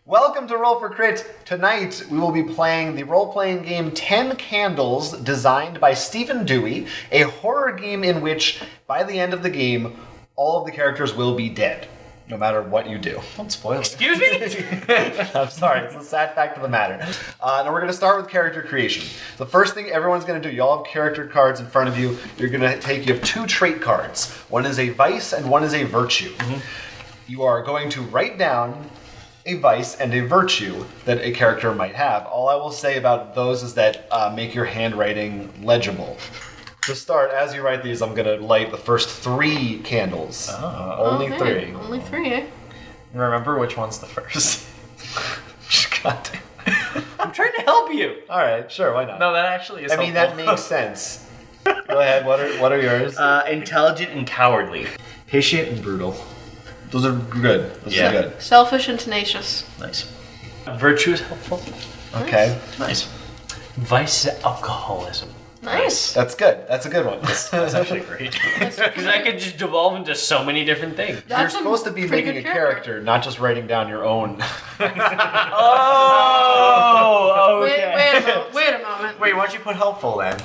Welcome to Roll for Crit. Tonight we will be playing the role-playing game 10 Candles, designed by Stephen Dewey, a horror game in which, by the end of the game, all of the characters will be dead, no matter what you do. Don't spoil it. Excuse me? I'm sorry, it's the sad fact of the matter. Now we're going to start with character creation. The first thing everyone's going to do, you all have character cards in front of you. You have 2 trait cards. One is a vice and one is a virtue. Mm-hmm. You are going to write down a vice and a virtue that a character might have. All I will say about those is that make your handwriting legible. To start, as you write these, I'm going to light the first 3 candles. Only 3. Only 3, eh? Remember which one's the first. God damn. I'm trying to help you. All right, sure, why not? No, that actually is I mean, that helpful. makes sense. Go ahead, what are yours? Intelligent and cowardly. Patient and brutal. Those are good. Those are good. Selfish and tenacious. Nice. Virtue is helpful. Okay. Nice. Vice is alcoholism. Nice. That's good. That's a good one. That's actually great. Because I could just devolve into so many different things. You're supposed to be making a character, not just writing down your own. Oh, okay. Wait a moment. Wait, why'd you put helpful then?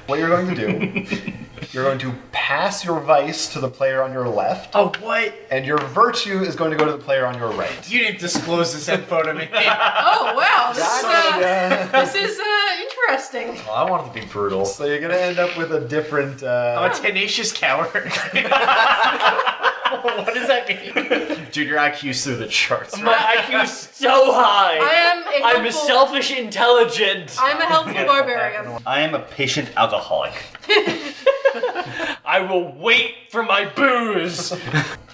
What you're going to do, you're going to pass your vice to the player on your left, Oh, what? and your virtue is going to go to the player on your right. You didn't disclose this info to me. Oh, wow. This is Yeah. interesting. Well, I wanted to be brutal. So you're going to end up with a different... I'm a tenacious coward. What does that mean? Dude, your IQ's through the charts. My IQ's so high. I'm helpful, selfish intelligent. I'm a helpful barbarian. I am a patient alcoholic. I will wait for my booze.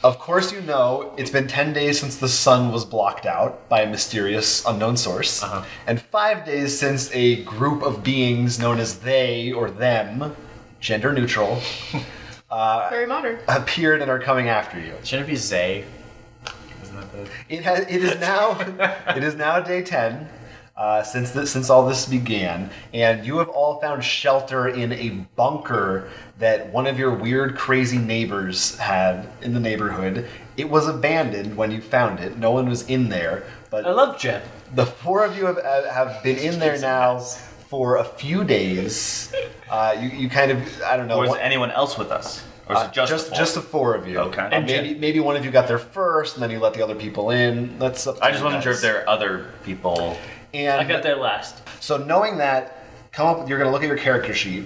Of course you know, it's been 10 days since the sun was blocked out by a mysterious unknown source, and 5 days since a group of beings known as they or them, gender neutral, Very modern. appeared and are coming after you. Shouldn't it be Zay? Isn't that the... It is now day 10 since all this began, and you have all found shelter in a bunker that one of your weird, crazy neighbors had in the neighborhood. It was abandoned when you found it. No one was in there, but I love Jen. the 4 of you have been in there now for a few days. You kind of, I don't know. Was anyone else with us? Or is it just the 4 of you. Okay. And maybe one of you got there first, and then you let the other people in. That's up to I just you wasn't sure guys. if there are other people. And I got there last. so knowing that, you're going to look at your character sheet.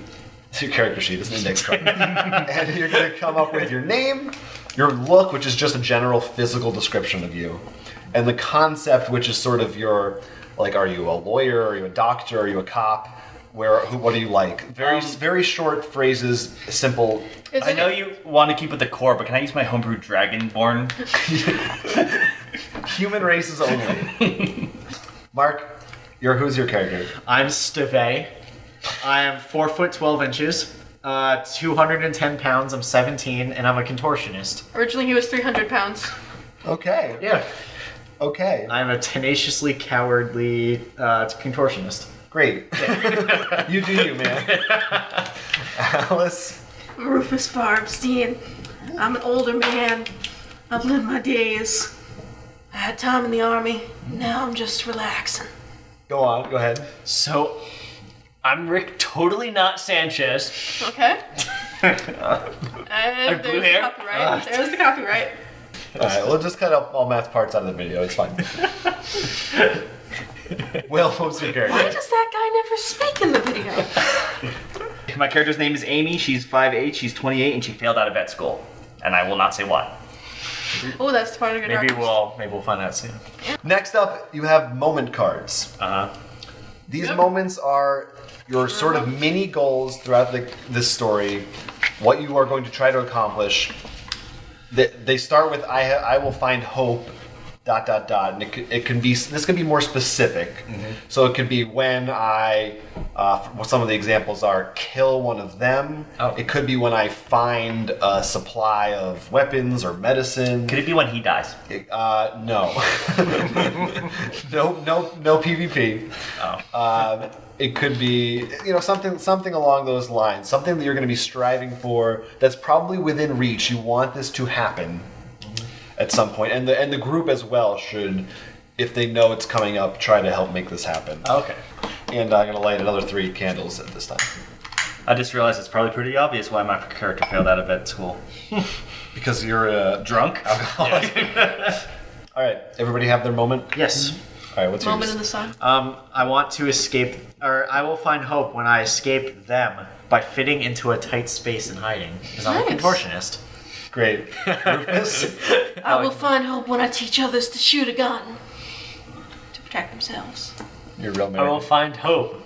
It's your character sheet. It's an index card. And you're going to come up with your name, your look, which is just a general physical description of you, and the concept, which is sort of your, like, are you a lawyer? Are you a doctor? Are you a cop? What do you like? Very short phrases, simple. I know you want to keep with the core, but can I use my homebrew Dragonborn? Human races only. Mark, who's your character? I'm Steve. I am 4 foot 12 inches, 210 pounds. I'm 17, and I'm a contortionist. Originally, he was 300 pounds. Okay. Yeah. Okay. I'm a tenaciously cowardly contortionist. Great. You do you, man. Alice. I'm Rufus Farbstein. I'm an older man. I've lived my days. I had time in the army. Now I'm just relaxing. Go on. Go ahead. So, I'm Rick, totally not Sanchez. Okay. And blue there's hair? the copyright. There's the copyright. All right. We'll just cut up all Matt's parts out of the video. It's fine. Will, what's your character? Why does that guy never speak in the video? My character's name is Amy. She's 5'8", she's 28, and she failed out of vet school. And I will not say why. Oh, that's part of your Maybe darkness. we'll find out soon. Next up, you have moment cards. These moments are your sort of mini goals throughout this story, what you are going to try to accomplish. They start with I will find hope, ... and it can be, this can be more specific. So it could be when I some of the examples are kill one of them. It could be when I find a supply of weapons or medicine. Could it be when he dies? No. no PvP. It could be, something along those lines. Something that you're going to be striving for that's probably within reach. You want this to happen. at some point, and the group as well should, if they know it's coming up, try to help make this happen. Okay. And I'm gonna light another 3 candles at this time. I just realized it's probably pretty obvious why my character failed out of vet school. Because you're a Drunk? alcoholic. All right, everybody have their moment. Yes. All right, what's Moment yours? in the sun. I want to escape, or I will find hope when I escape them by fitting into a tight space and hiding, because I'm a Nice. contortionist. Great, Rufus. I will find hope when I teach others to shoot a gun to protect themselves. You're real I married. will find hope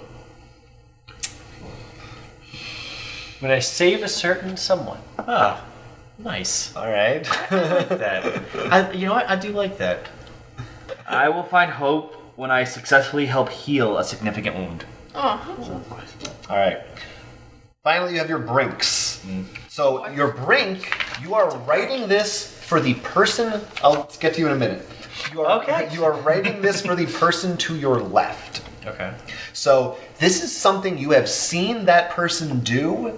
when I save a certain someone. Ah, nice. All right. That. You know what? I do like that. I will find hope when I successfully help heal a significant wound. Oh, All right. Finally, you have your brinks. So your brink, you are writing this for the person. I'll get to you in a minute. You are, Okay. You are writing this for the person to your left. Okay. So this is something you have seen that person do.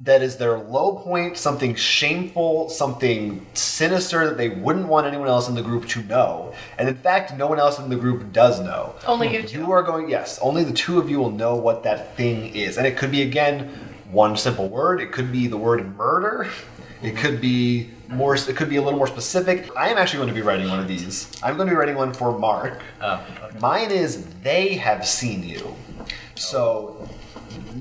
That is their low point, something shameful, something sinister that they wouldn't want anyone else in the group to know. And in fact, no one else in the group does know. only you two. You are going, yes, only the two of you will know what that thing is. And it could be, again, one simple word. It could be the word murder. It could be more. It could be a little more specific. I am actually going to be writing one of these. I'm going to be writing one for Mark. Oh, okay. Mine is they have seen you. So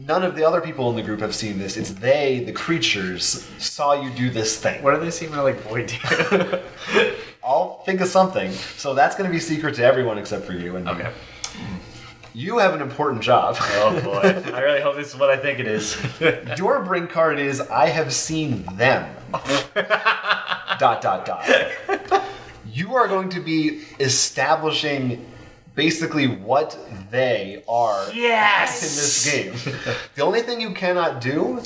none of the other people in the group have seen this. It's they, the creatures, saw you do this thing. What do they seem to like void do? I'll think of something. So that's going to be secret to everyone except for you. And Okay. You have an important job. Oh boy. I really hope this is what I think it is. Your brink card is I have seen them. ... You are going to be establishing basically what they are Yes! in this game. The only thing you cannot do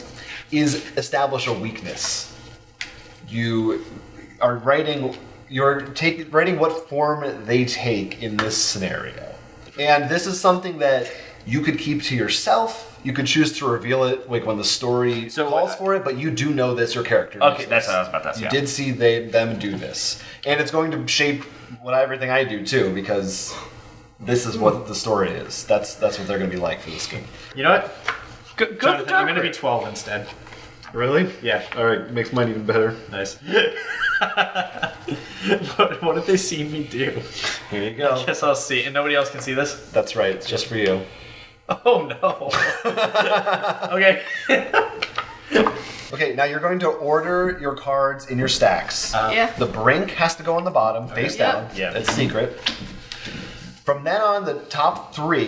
is establish a weakness. You are writing writing what form they take in this scenario. And this is something that you could keep to yourself. You could choose to reveal it like when the story calls for it, but you do know this, your character knows Okay, that's what I was about to ask. You Yeah. did see them do this. And it's going to shape everything I do too, because this is what the story is. That's what they're going to be like for this game. You know what? Good Jonathan, I'm gonna be 12 instead. Really? Yeah. All right, makes mine even better. Nice. what have they seen me do? Here you go. Guess I'll see. And nobody else can see this? That's right. It's just for you. Oh no. Okay. Okay, now you're going to order your cards in your stacks. Yeah. The brink has to go on the bottom, face Yep. down. Yeah. It's secret. From then on, the top 3,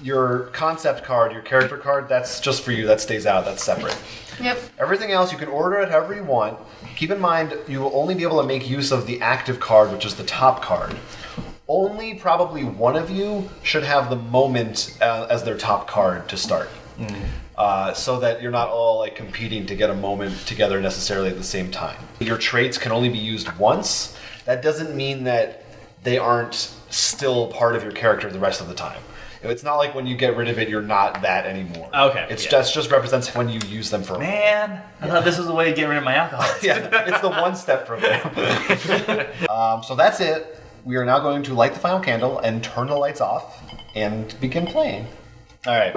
your concept card, your character card, that's just for you. That stays out. That's separate. Yep. Everything else, you can order it however you want. Keep in mind, you will only be able to make use of the active card, which is the top card. Only probably one of you should have the moment as their top card to start. So that you're not all like competing to get a moment together necessarily at the same time. Your traits can only be used once. That doesn't mean that they aren't still part of your character the rest of the time. It's not like when you get rid of it, you're not that anymore. Okay, It's yeah. just represents when you use them for a moment. Man, I thought this was the way to get rid of my alcohol. Yeah, it's the one step from there. So that's it. We are now going to light the final candle and turn the lights off and begin playing. All right.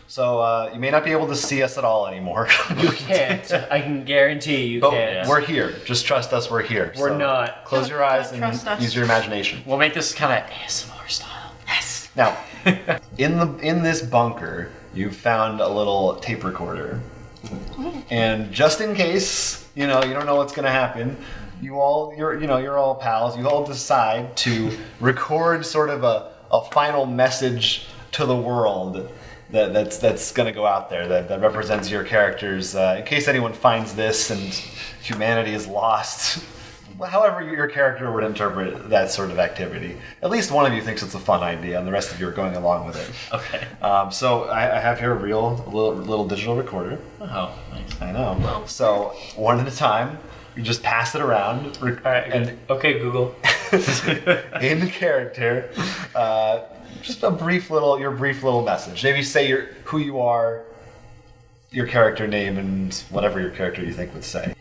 So you may not be able to see us at all anymore. You can't. I can guarantee you But can't. we're here. Just trust us, we're here. We're So not. Close your Don't eyes trust and us. use your imagination. We'll make this kind of ASMR style. Yes. Now, in this bunker, you found a little tape recorder. And just in case, you don't know what's going to happen, you're all pals. You all decide to record sort of a final message to the world that's going to go out there that represents your characters. In case anyone finds this and humanity is lost, however your character would interpret that sort of activity. At least one of you thinks it's a fun idea, and the rest of you are going along with it. Okay. So I have here a little digital recorder. Oh, nice. I know. So one at a time, you just pass it around, All right. and Okay, Google. in character, just your brief little message. Maybe say who you are, your character name, and whatever your character you think would say.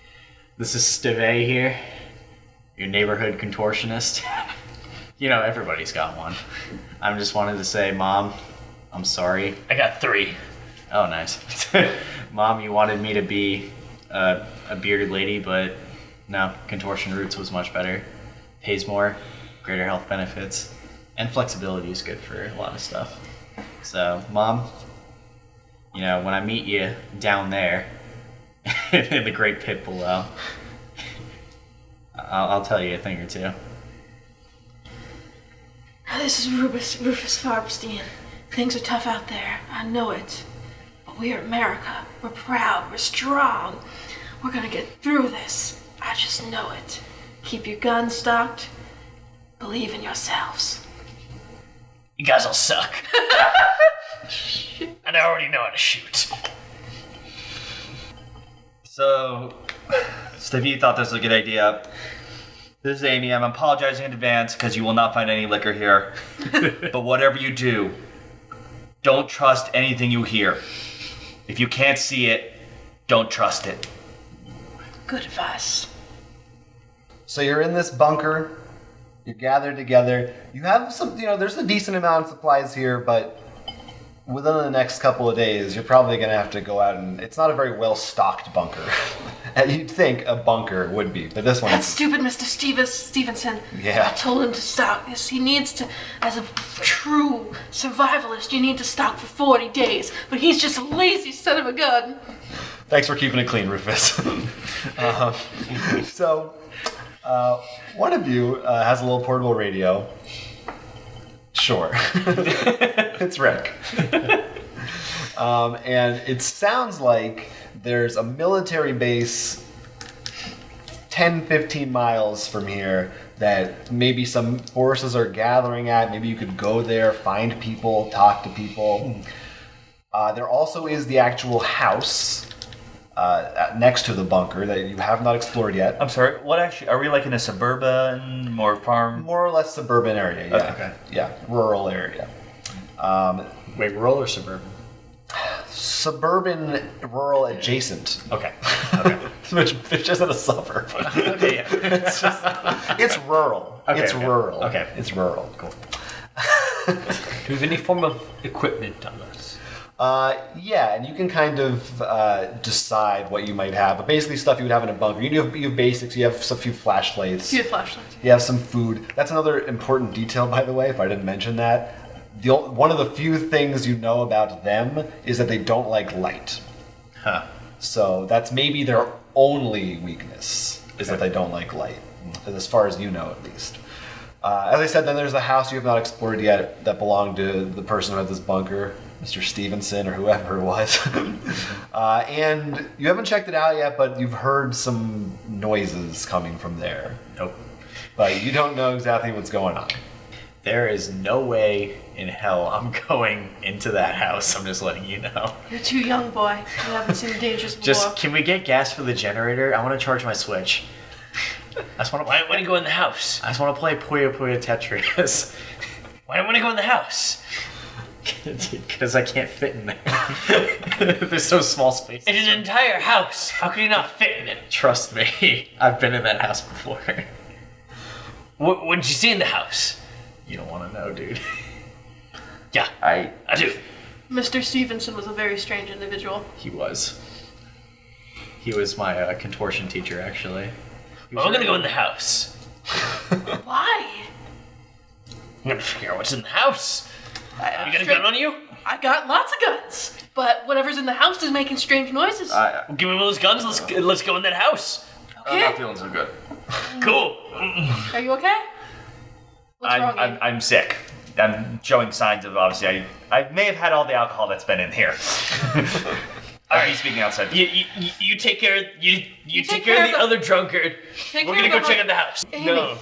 This is Steve here, your neighborhood contortionist. You know, everybody's got one. I just wanted to say, Mom, I'm sorry. I got 3. Oh, nice. Mom, you wanted me to be a bearded lady, but no, contortion roots was much better. Pays more, greater health benefits, and flexibility is good for a lot of stuff. So, Mom, you know, when I meet you down there in the great pit below, I'll tell you a thing or two. Now, this is Rufus Farbstein. Things are tough out there. I know it. But we are America. We're proud. We're strong. We're gonna get through this. I just know it. Keep your guns stocked. Believe in yourselves. You guys all suck. And I already know how to shoot. So, Stevie thought this was a good idea. This is Amy. I'm apologizing in advance because you will not find any liquor here. But whatever you do, don't trust anything you hear. If you can't see it, don't trust it. Good advice. So you're in this bunker. You're gathered together. You have some, there's a decent amount of supplies here, but within the next couple of days, you're probably going to have to go out and... It's not a very well-stocked bunker. And you'd think a bunker would be, but this one... That's stupid, Mr. Stevenson. Yeah. I told him to stock. Yes, he needs to, as a true survivalist, you need to stock for 40 days. But he's just a lazy son of a gun. Thanks for keeping it clean, Rufus. One of you has a little portable radio. Sure. It's Rick. And it sounds like there's a military base 10, 15 miles from here that maybe some forces are gathering at. Maybe you could go there, find people, talk to people. There also is the actual house next to the bunker that you have not explored yet. I'm sorry, what actually, are we like in a suburban, more farm? More or less suburban area, yeah. Okay. Yeah, rural area. Wait, rural or suburban? Suburban, rural adjacent. Okay. Which isn't a suburb. Okay, yeah. It's rural. Okay, It's okay. rural. Okay. It's rural. Cool. Do we have any form of equipment on us? Yeah, and you can kind of decide what you might have, but basically stuff you would have in a bunker. You have basics. You have a few flashlights. You have flashlights. You have some food. That's another important detail, by the way, if I didn't mention that. One of the few things you know about them is that they don't like light. Huh. So that's maybe their only weakness, is that they don't like light, as far as you know, at least. As I said, then there's the house you have not explored yet that belonged to the person who had this bunker, Mr. Stevenson or whoever it was. And you haven't checked it out yet, but you've heard some noises coming from there. Nope. But you don't know exactly what's going on. There is no way in hell I'm going into that house. I'm just letting you know. You're too young, boy. You haven't seen the dangers of war. Just, can we get gas for the generator? I want to charge my Switch. I just want to Why don't we go in the house? I just want to play Puyo Puyo Tetris. Why don't we go in the house? Because I can't fit in there. There's so small space. It's an entire house. How could you not fit in it? Trust me, I've been in that house before. What did you see in the house? You don't want to know, dude. Yeah, I do. Mr. Stevenson was a very strange individual. He was. He was my contortion teacher, actually. Well, we're gonna go in the house. Why? I'm gonna figure out what's in the house. You got a gun on you? I got lots of guns, but whatever's in the house is making strange noises. Well, give me one of those guns. Let's go in that house. I'm Okay. not feeling so good. Cool. Are you okay? What's wrong? Ian? I'm sick. I'm showing signs of, obviously, I may have had all the alcohol that's been in here. I'll be speaking outside. You take care. You take take care care of the of other drunkard. Take We're care gonna of go the check out the house. Amy. No.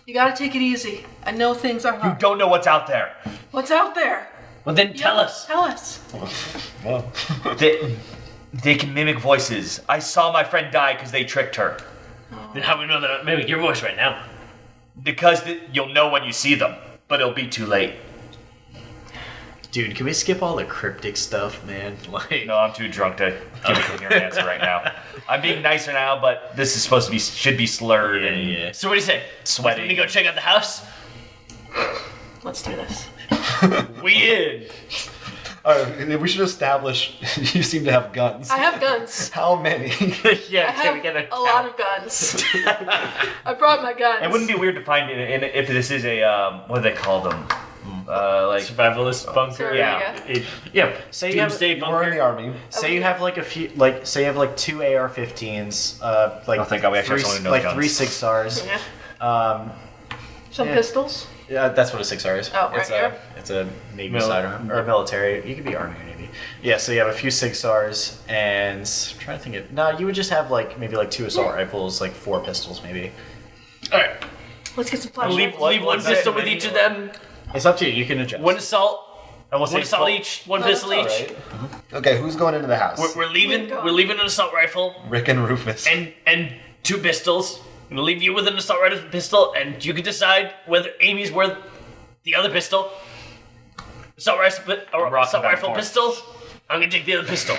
You gotta take it easy. I know things are You hard. don't know what's out there. What's out there? Well, then tell Yeah, us. Tell us. They can mimic voices. I saw my friend die because they tricked her. Then how do we know that I'm mimicking your voice right now? Because you'll know when you see them, but it'll be too late. Dude, can we skip all the cryptic stuff, man? Like, No, I'm too drunk to give a coherent answer right now. I'm being nicer now, but this is supposed to be should be slurred and yeah. So what do you say? sweaty. Let me go check out the house. Let's do this. We in. Alright, we should establish you seem to have guns. I have guns. How many? Yeah, I can we get have a lot of guns. I brought my guns. It wouldn't be weird to find in if this is a what do they call them? Like survivalist bunker? Sure, yeah. Yeah. say you have, Doomsday You were in the bunker. army. say you have like a few, like say you have like 2 AR-15s, like Oh, thank God, we actually have someone who knows like guns. 3 6 stars. Yeah. Some yeah. pistols. Yeah, that's what a 6R is. Oh, right it's here? It's a Navy Mil- sidearm or military. You could be Army or Navy. Yeah, so you have a few 6Rs and I'm trying to think of. No, you would just have like maybe like 2 assault rifles, like 4 pistols maybe. All right. Let's get some Leave, flashlights. leave one what's pistol that with many each of or- them. It's up to you. You can adjust. One assault. and we'll One say assault each. One No, pistol that's each. alright. Okay, who's going into the house? We're leaving. We're We're leaving an assault rifle Rick and Rufus. and 2 pistols. I'm gonna leave you with an assault rifle pistol, and you can decide whether Amy's worth the other pistol. Assault rifle or Rock assault back and rifle forth. pistol. I'm gonna take the other pistol.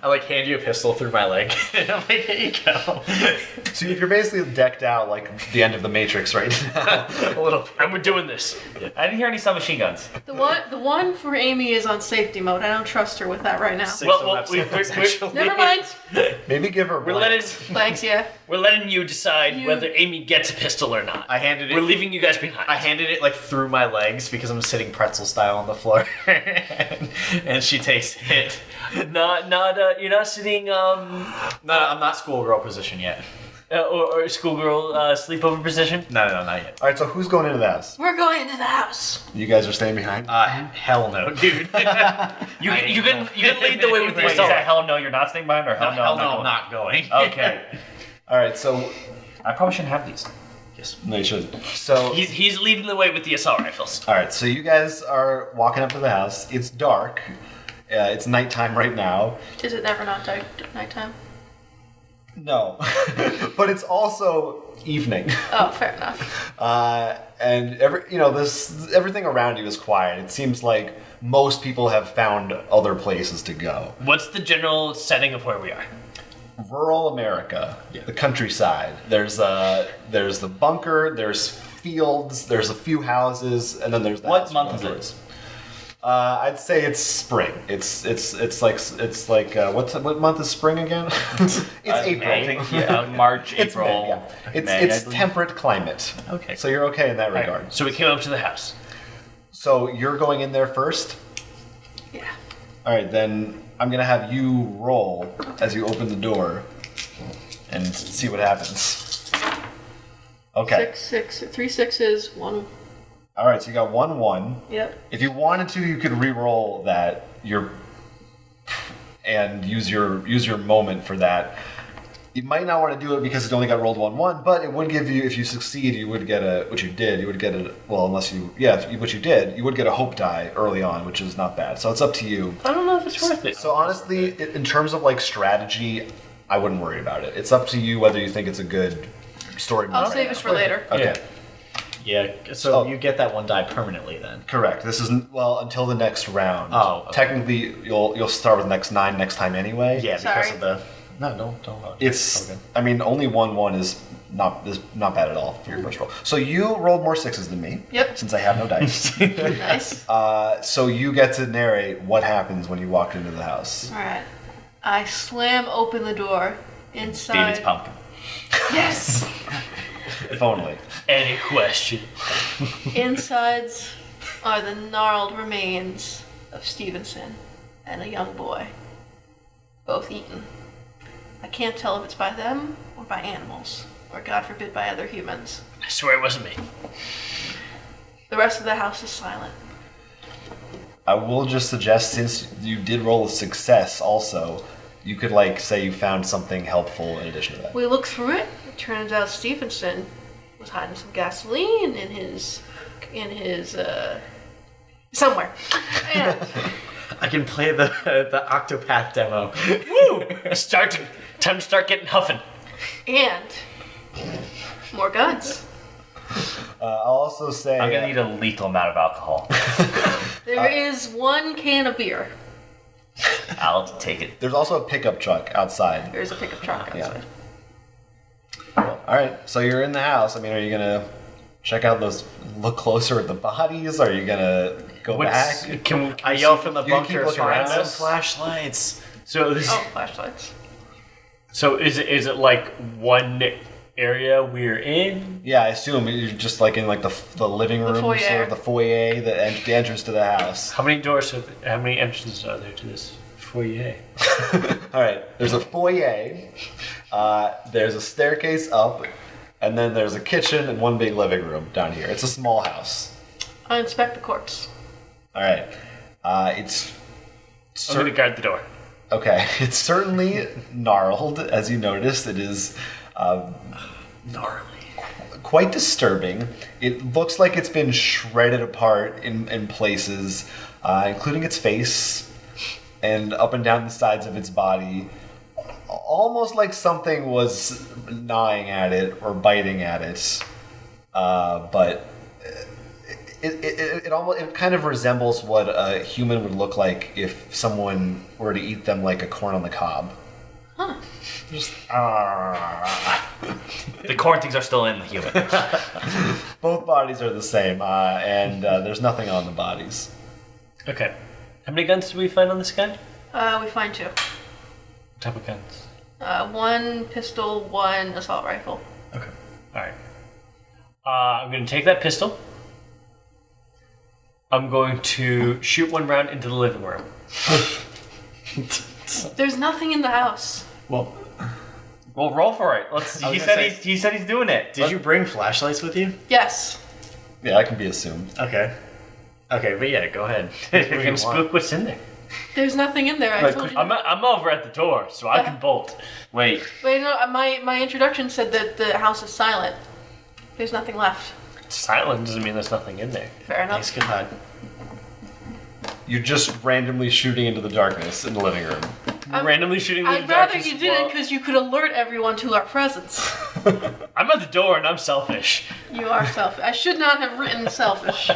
I like hand you a pistol through my leg. I'm like, here you go. So you're basically decked out like the end of the Matrix right now. A little. And we're doing this. I didn't hear any submachine guns. The one for Amy is on safety mode. I don't trust her with that right now. Never mind. Maybe give her We're blanks. Thanks, yeah. letting you decide You- whether Amy gets a pistol or not. I handed it. We're leaving you guys behind. I handed it like through my legs because I'm sitting pretzel style on the floor, and she takes it. You're not sitting No, I'm not schoolgirl position yet. or schoolgirl sleepover position. No, not yet. All right, so who's going into the house? We're going into the house. You guys are staying behind. Hell no, dude. You can lead the way with the Wait, is assault. that hell no, you're not staying behind, or hell no, hell no, I'm I'm not going. Okay. All right, so I probably shouldn't have these. Yes. no, you shouldn't. So He's leading the way with the assault rifles. all right, so you guys are walking up to the house. It's dark. It's nighttime right now. Is it never not dark nighttime? No, but it's also evening. Oh, fair enough. And everything around you is quiet. It seems like most people have found other places to go. What's the general setting of where we are? Rural America, the countryside. There's the bunker. There's fields. There's a few houses, and then there's the What house month you're is going it? towards. I'd say it's spring. It's like what month is spring again? It's April. I think, yeah, March, It's April. May, yeah. It's May, I believe. temperate climate. Okay. So you're okay in that regard. So we came up to the house. So you're going in there first. Yeah. All right, then I'm gonna have you roll as you open the door and see what happens. Okay. 3 6s, 1. All right, so you got 1-1. Yep. If you wanted to, you could re-roll that and use your moment for that. You might not want to do it because it only got rolled 1-1, but it would give you, if you succeed, you would get what you did, you would get a hope die early on, which is not bad. So it's up to you. I don't know if it's worth it. So honestly, in terms of like strategy, I wouldn't worry about it. It's up to you whether you think it's a good story. move I'll right save now. us for later. Okay. Yeah. So Oh. you get that 1 die permanently then. Correct. This is until the next round. Oh, okay. Technically, you'll start with next 9 next time anyway. Yeah, because Sorry. of the. No, don't. It's. Okay. I mean, only 1-1 is not bad at all for your first roll. So you rolled more 6s than me. Yep. Since I have no dice. Nice. So you get to narrate what happens when you walk into the house. All right. I slam open the door. Inside. Baby's pumpkin. Yes. If only. Any question? Insides are the gnarled remains of Stevenson and a young boy, both eaten. I can't tell if it's by them or by animals, or God forbid by other humans. I swear it wasn't me. The rest of the house is silent. I will just suggest, since you did roll a success also, you could say you found something helpful in addition to that. We look through it. It turns out Stevenson was hiding some gasoline in his somewhere. And I can play the Octopath demo. Woo! Time to start getting huffing. and more guns. I'll also say I'm gonna need a lethal amount of alcohol. There is 1 can of beer. I'll take it. there's also a pickup truck outside. There's a pickup truck outside. All right, so you're in the house. I mean, are you gonna check out look closer at the bodies? Are you gonna go back? I yell from the You can keep bunker, looking find around. us. Flashlights. So this. Oh, flashlights. So is it like one area we're in? Yeah, I assume you're just like in like the living room, foyer. sort of the foyer, the entrance to the house. How many how many entrances are there to this foyer? All right, there's a foyer, there's a staircase up, and then there's a kitchen and one big living room down here. It's a small house. I inspect the corpse. All right, it's I'm gonna guard the door. okay. It's certainly gnarled, as you noticed. It is Gnarly. quite disturbing. It looks like it's been shredded apart in places, including its face and up and down the sides of its body. Almost like something was gnawing at it or biting at it. But it kind of resembles what a human would look like if someone were to eat them like a corn on the cob. Huh. Just The corn things are still in the human. both bodies are the same, and there's nothing on the bodies. Okay. How many guns did we find on this guy? We find 2. What type of guns? 1 pistol, 1 assault rifle. Okay. All right. I'm gonna take that pistol. I'm going to shoot 1 round into the living room. There's nothing in the house. Well, roll for it. He said he's doing it. Did you bring flashlights with you? Yes. Yeah, that can be assumed. Okay. Okay, but yeah, go ahead. We're gonna spook what's in there. There's nothing in there. I told you. I'm over at the door, so I can bolt. Wait. Wait, no, my introduction said that the house is silent. There's nothing left. Silent doesn't mean there's nothing in there. Fair enough. Nice, good hide. You're just randomly shooting into the darkness in the living room. Randomly shooting. I'd rather you didn't, because you could alert everyone to our presence. I'm at the door and I'm selfish. You are selfish. I should not have written selfish.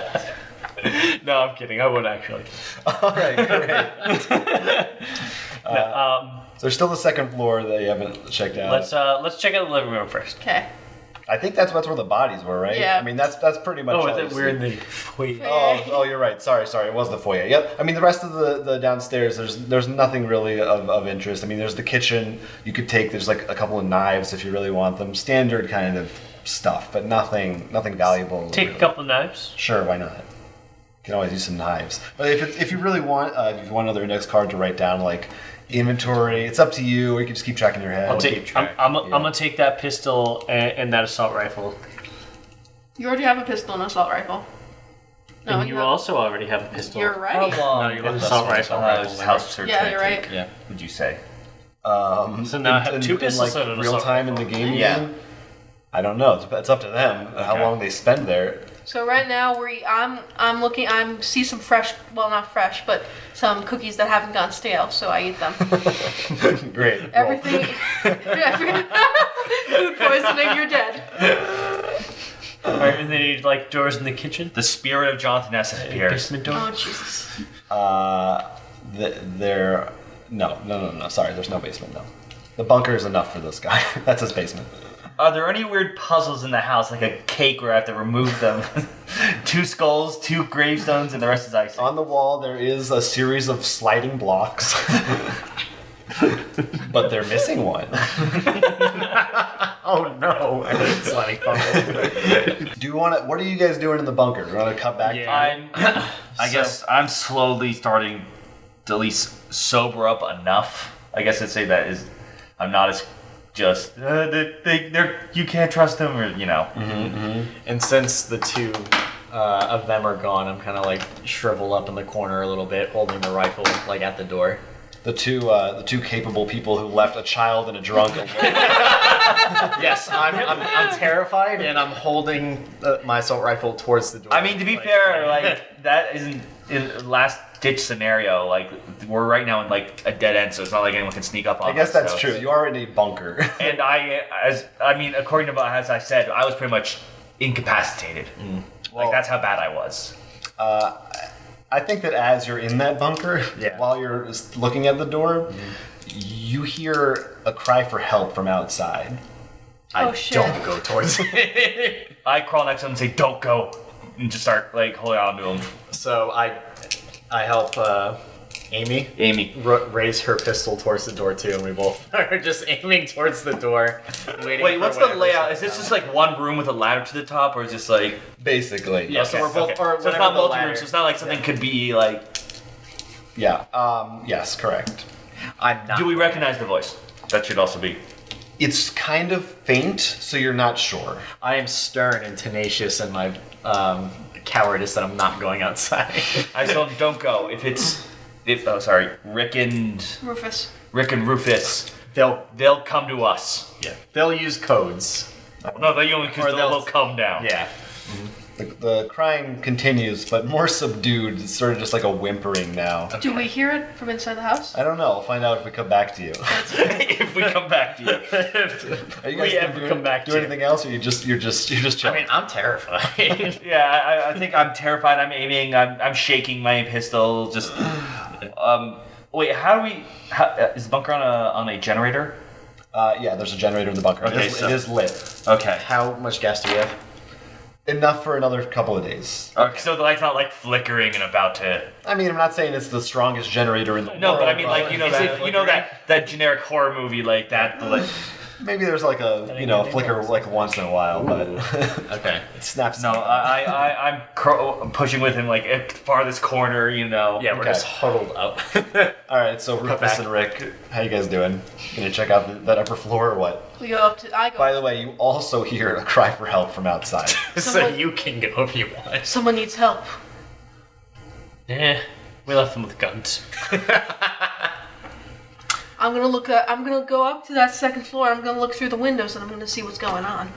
No, I'm kidding. I would actually. All right, great. There's still the second floor that you haven't checked out. Let's check out the living room first. Okay. I think that's where the bodies were, right? Yeah. I mean, that's pretty much. Oh, all that you we're see. in the foyer. Oh, you're right. Sorry. It was the foyer. Yep. I mean, the rest of the downstairs, there's nothing really of interest. I mean, there's the kitchen you could take. There's like a couple of knives if you really want them. Standard kind of stuff, but nothing valuable. Take really. a couple of knives. Sure, why not? You can always use some knives. But if you really want, if you want another index card to write down like inventory, it's up to you. Or you can just keep track in your head. I'm gonna take that pistol and that assault rifle. You already have a pistol and an assault rifle. No, And you also already have a pistol. You're right. No, you left the assault rifle. House search. Yeah, you're right. Yeah. Would you say? So now I have 2 pistols and an real assault time in rifle. the game. Yeah. even? I don't know. It's up to them how long they spend there. So right now I'm looking. See some fresh. Well, not fresh, but some cookies that haven't gone stale. So I eat them. Great. Roll. Everything. Food poisoning. You're dead. Alright, and then you need like doors in the kitchen. The spirit of Jonathan S. appears. Basement door. Oh Jesus. There. No. Sorry, there's no basement. No. The bunker is enough for this guy. That's his basement. Are there any weird puzzles in the house, like a cake where I have to remove them? 2 skulls, 2 gravestones, and the rest is icing. On the wall, there is a series of sliding blocks, but they're missing one. Oh no! I hate sliding puzzles. Do you want to? What are you guys doing in the bunker? Do you want to cut back? Yeah. I guess I'm slowly starting to at least sober up enough. I guess I'd say that is, I'm not as just they're you can't trust them, or you know. And since the 2 of them are gone, I'm kind of like shrivel up in the corner a little bit, holding the rifle like at the door. The two capable people who left a child and a drunk alone. Yes, I'm terrified, and I'm holding my assault rifle towards the door. I mean, to be fair, like that isn't in last ditch scenario. Like we're right now in like a dead end, so it's not like anyone can sneak up on us. I guess that's so true. You are in a bunker. And according to as I said, I was pretty much incapacitated. Well- like that's how bad I was. I think that as you're in that bunker, Yeah. while you're looking at the door, you hear a cry for help from outside. Oh, I shit. don't go towards it. I crawl next to him and say, "Don't go," and just start like holding on to him. So I help Amy Amy. raise her pistol towards the door too, and we both are just aiming towards the door. Waiting Wait, for what's the whatever's layout? gonna Is this come. just like one room with a ladder to the top, or is this like? Basically. Yeah, so we're both. Okay. Or So it's whatever not the multi-room. ladder- So it's not like something could be like. Yeah. Yes, correct. I'm not. Do we recognize the voice? That should also be. It's kind of faint, so you're not sure. I am stern and tenacious in my cowardice that I'm not going outside. I still don't go. Rick and Rufus. they'll come to us. Yeah, they'll use codes. No, they only because Or they'll they'll- come down. Yeah. The crying continues, but more subdued. It's sort of just like a whimpering now. Do we hear it from inside the house? I don't know. We'll find out if we come back to you. If we come back to you. Are you We guys ever gonna come back do to anything else, or you're just I chilling? mean, I'm terrified. Yeah, I think I'm terrified. I'm aiming. I'm shaking my pistol. Just. Wait. How do we? Is the bunker on a generator? Yeah, there's a generator in the bunker. Okay, it is lit. Okay. How much gas do we have? Enough for another couple of days. Okay. So the light's not like flickering and about to. I mean, I'm not saying it's the strongest generator in the world. No, but I mean, like but you know Is it that generic horror movie like that. The, like, maybe there's like a flicker like once in a while, but Okay. it snaps. no, I'm pushing with him like at farthest corner. You know. Yeah, we're Okay. just huddled up. All right, so Rufus back. and Rick, how you guys doing? Gonna check out that upper floor or what? We go up to. I go. By the way, you also hear a cry for help from outside. so Someone- you can go if you want. Someone needs help. We left them with guns. I'm gonna go up to that second floor. I'm gonna look through the windows and I'm gonna see what's going on.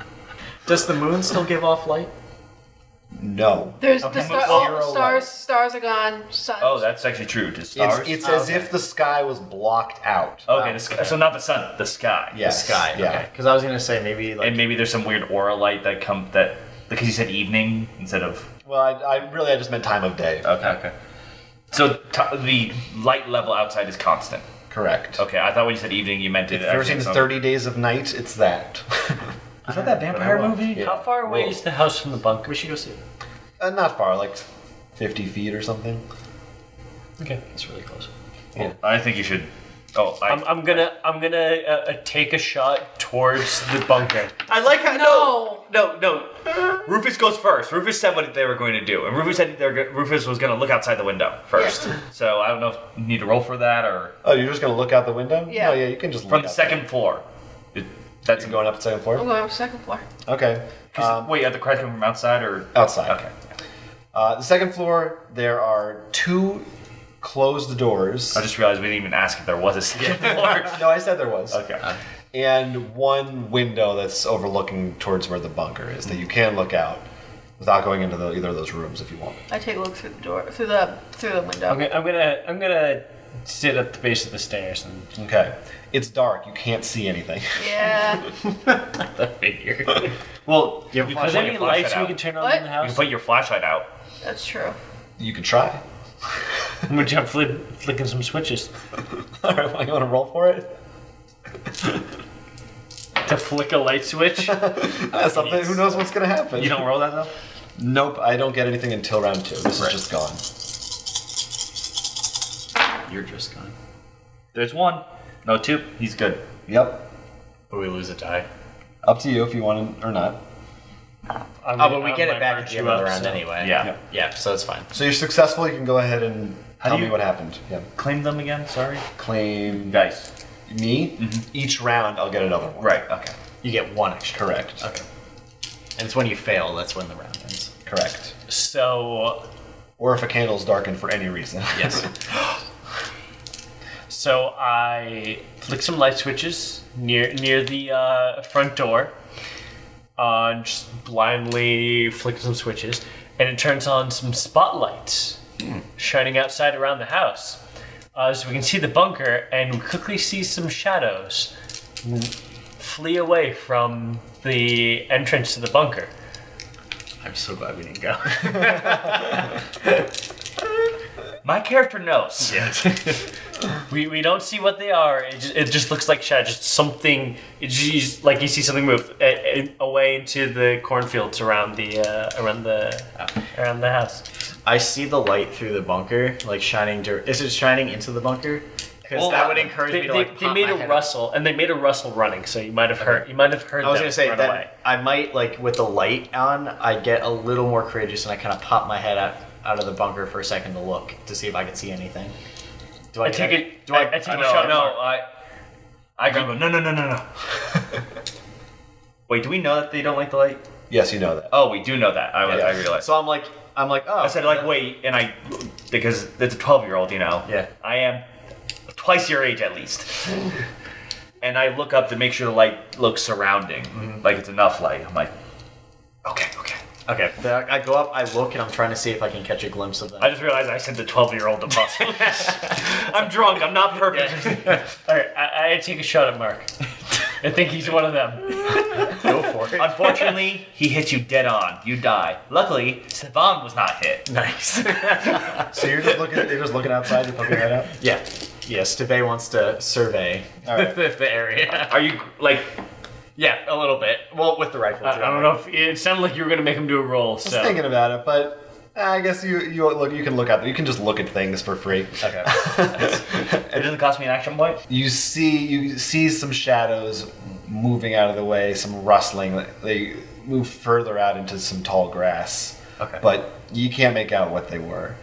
Does the moon still give off light? No. There's Okay. the Zero light. stars are gone. Sun. Oh, that's actually true. To stars. It's as if the sky was blocked out. Okay, the sky, so not the sun, the sky. Yes. The sky. Yeah. Okay. Because I was gonna say maybe like. And maybe there's some weird aura light that because you said evening instead of. Well, I just meant time of day. Okay. So the light level outside is constant. Correct. Okay, I thought when you said evening you meant it. If you've ever seen the 30 Days of Night, it's that. Is that that vampire movie? Yeah. How far away is the house from the bunker? We should go see it. Not far, like 50 feet or something. Okay, that's really close. I think you should. Oh, I'm gonna take a shot towards the bunker. I like how No. Rufus goes first. Rufus said what they were going to do, and Rufus said Rufus was going to look outside the window first. So I don't know if you need to roll for that or Oh, you're just gonna look out the window? Yeah. No, yeah, you can just from look the out second floor. That's there. You're going up the second floor? I'm going up to the second floor. Okay. wait, are the cries coming from outside or Outside. Okay. The second floor, there are two closed doors. I just realized we didn't even ask if there was a second floor. No, I said there was. Okay. And one window that's overlooking towards where the bunker is that you can look out without going into either of those rooms if you want. I take a look through the door, through the window. I'm gonna sit at the base of the stairs and Okay. It's dark. You can't see anything. Yeah. The figure. Well, You have you are can there put any your lights flashlight we out. can turn on What? in the You house? can put your flashlight out. That's true. You could try. I'm gonna jump flicking some switches All right, well, you want to roll for it? to flick a light switch. Something. Who knows what's going to happen? You don't roll that though? Nope, I don't get anything until round 2. This is just gone. You're just gone. There's one. No, two. He's good. Yep. But we lose a die. Up to you if you want to or not. But we get it back at the end of the round anyway. Yeah. Yeah, so it's fine. So you're successful. You can go ahead and How tell do me you- what happened. Yeah. Claim them again. Sorry. Claim Guys. me. Each round, I'll get another one. Right. Okay. You get one extra. Correct. Okay. And it's when you fail, that's when the round ends. Correct. So Or if a candle's darkened for any reason. Yes. So I flick some light switches near the front door. Just blindly flick some switches, and it turns on some spotlights shining outside around the house. So we can see the bunker, and we quickly see some shadows flee away from the entrance to the bunker. I'm so glad we didn't go. My character knows. We don't see what they are. It just looks like shadow. Just something. It's like you see something move away into the cornfields around the house. I see the light through the bunker, like shining. Is it shining into the bunker? Because that would encourage me to like. They made a rustle, and they made a rustle running. So you might have heard. You might have heard. I was them gonna say run that away. I might like with the light on. I get a little more courageous, and I kind of pop my head out of the bunker for a second to look to see if I can see anything. Do I take it. Do I take a no, shot. No, I go, no. Wait, do we know that they don't like the light? Yes, you know that. Oh, we do know that. I Yeah. realize. So I'm like, oh. I said, like, wait, and because it's a 12-year-old, you know. Yeah. I am twice your age at least. And I look up to make sure the light looks surrounding, like it's enough light. I'm like, okay. Okay. Then I go up, I look, and I'm trying to see if I can catch a glimpse of them. I just realized I sent the 12-year-old to Boston. I'm drunk. I'm not perfect. All right, I take a shot at Mark. I think he's one of them. Go for it. unfortunately, he hits you dead on. You die. Luckily, Stefan was not hit. Nice. So you're just looking outside. You're poking your head out. Yeah. Yes, Teve wants to survey. All right. the area. Are you, like, Yeah, a little bit. Well, with the rifle. I too. don't know if it sounded like you were gonna make him do a roll. I was So thinking about it, but I guess you can look out there. You can just look at things for free. Okay. it doesn't cost me an action point? You see some shadows moving out of the way, some rustling. They move further out into some tall grass. Okay. But you can't make out what they were.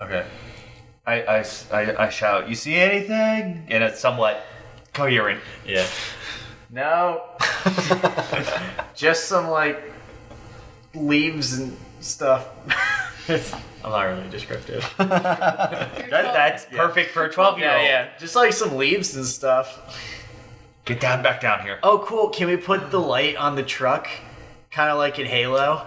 Okay. I shout, you see anything? And it's somewhat coherent. Yeah. No. Just some like leaves and stuff. I'm not really descriptive. That's perfect for a 12-year-old. Yeah. Just like some leaves and stuff. Get back down here. Oh, cool. Can we put the light on the truck? Kind of like in Halo.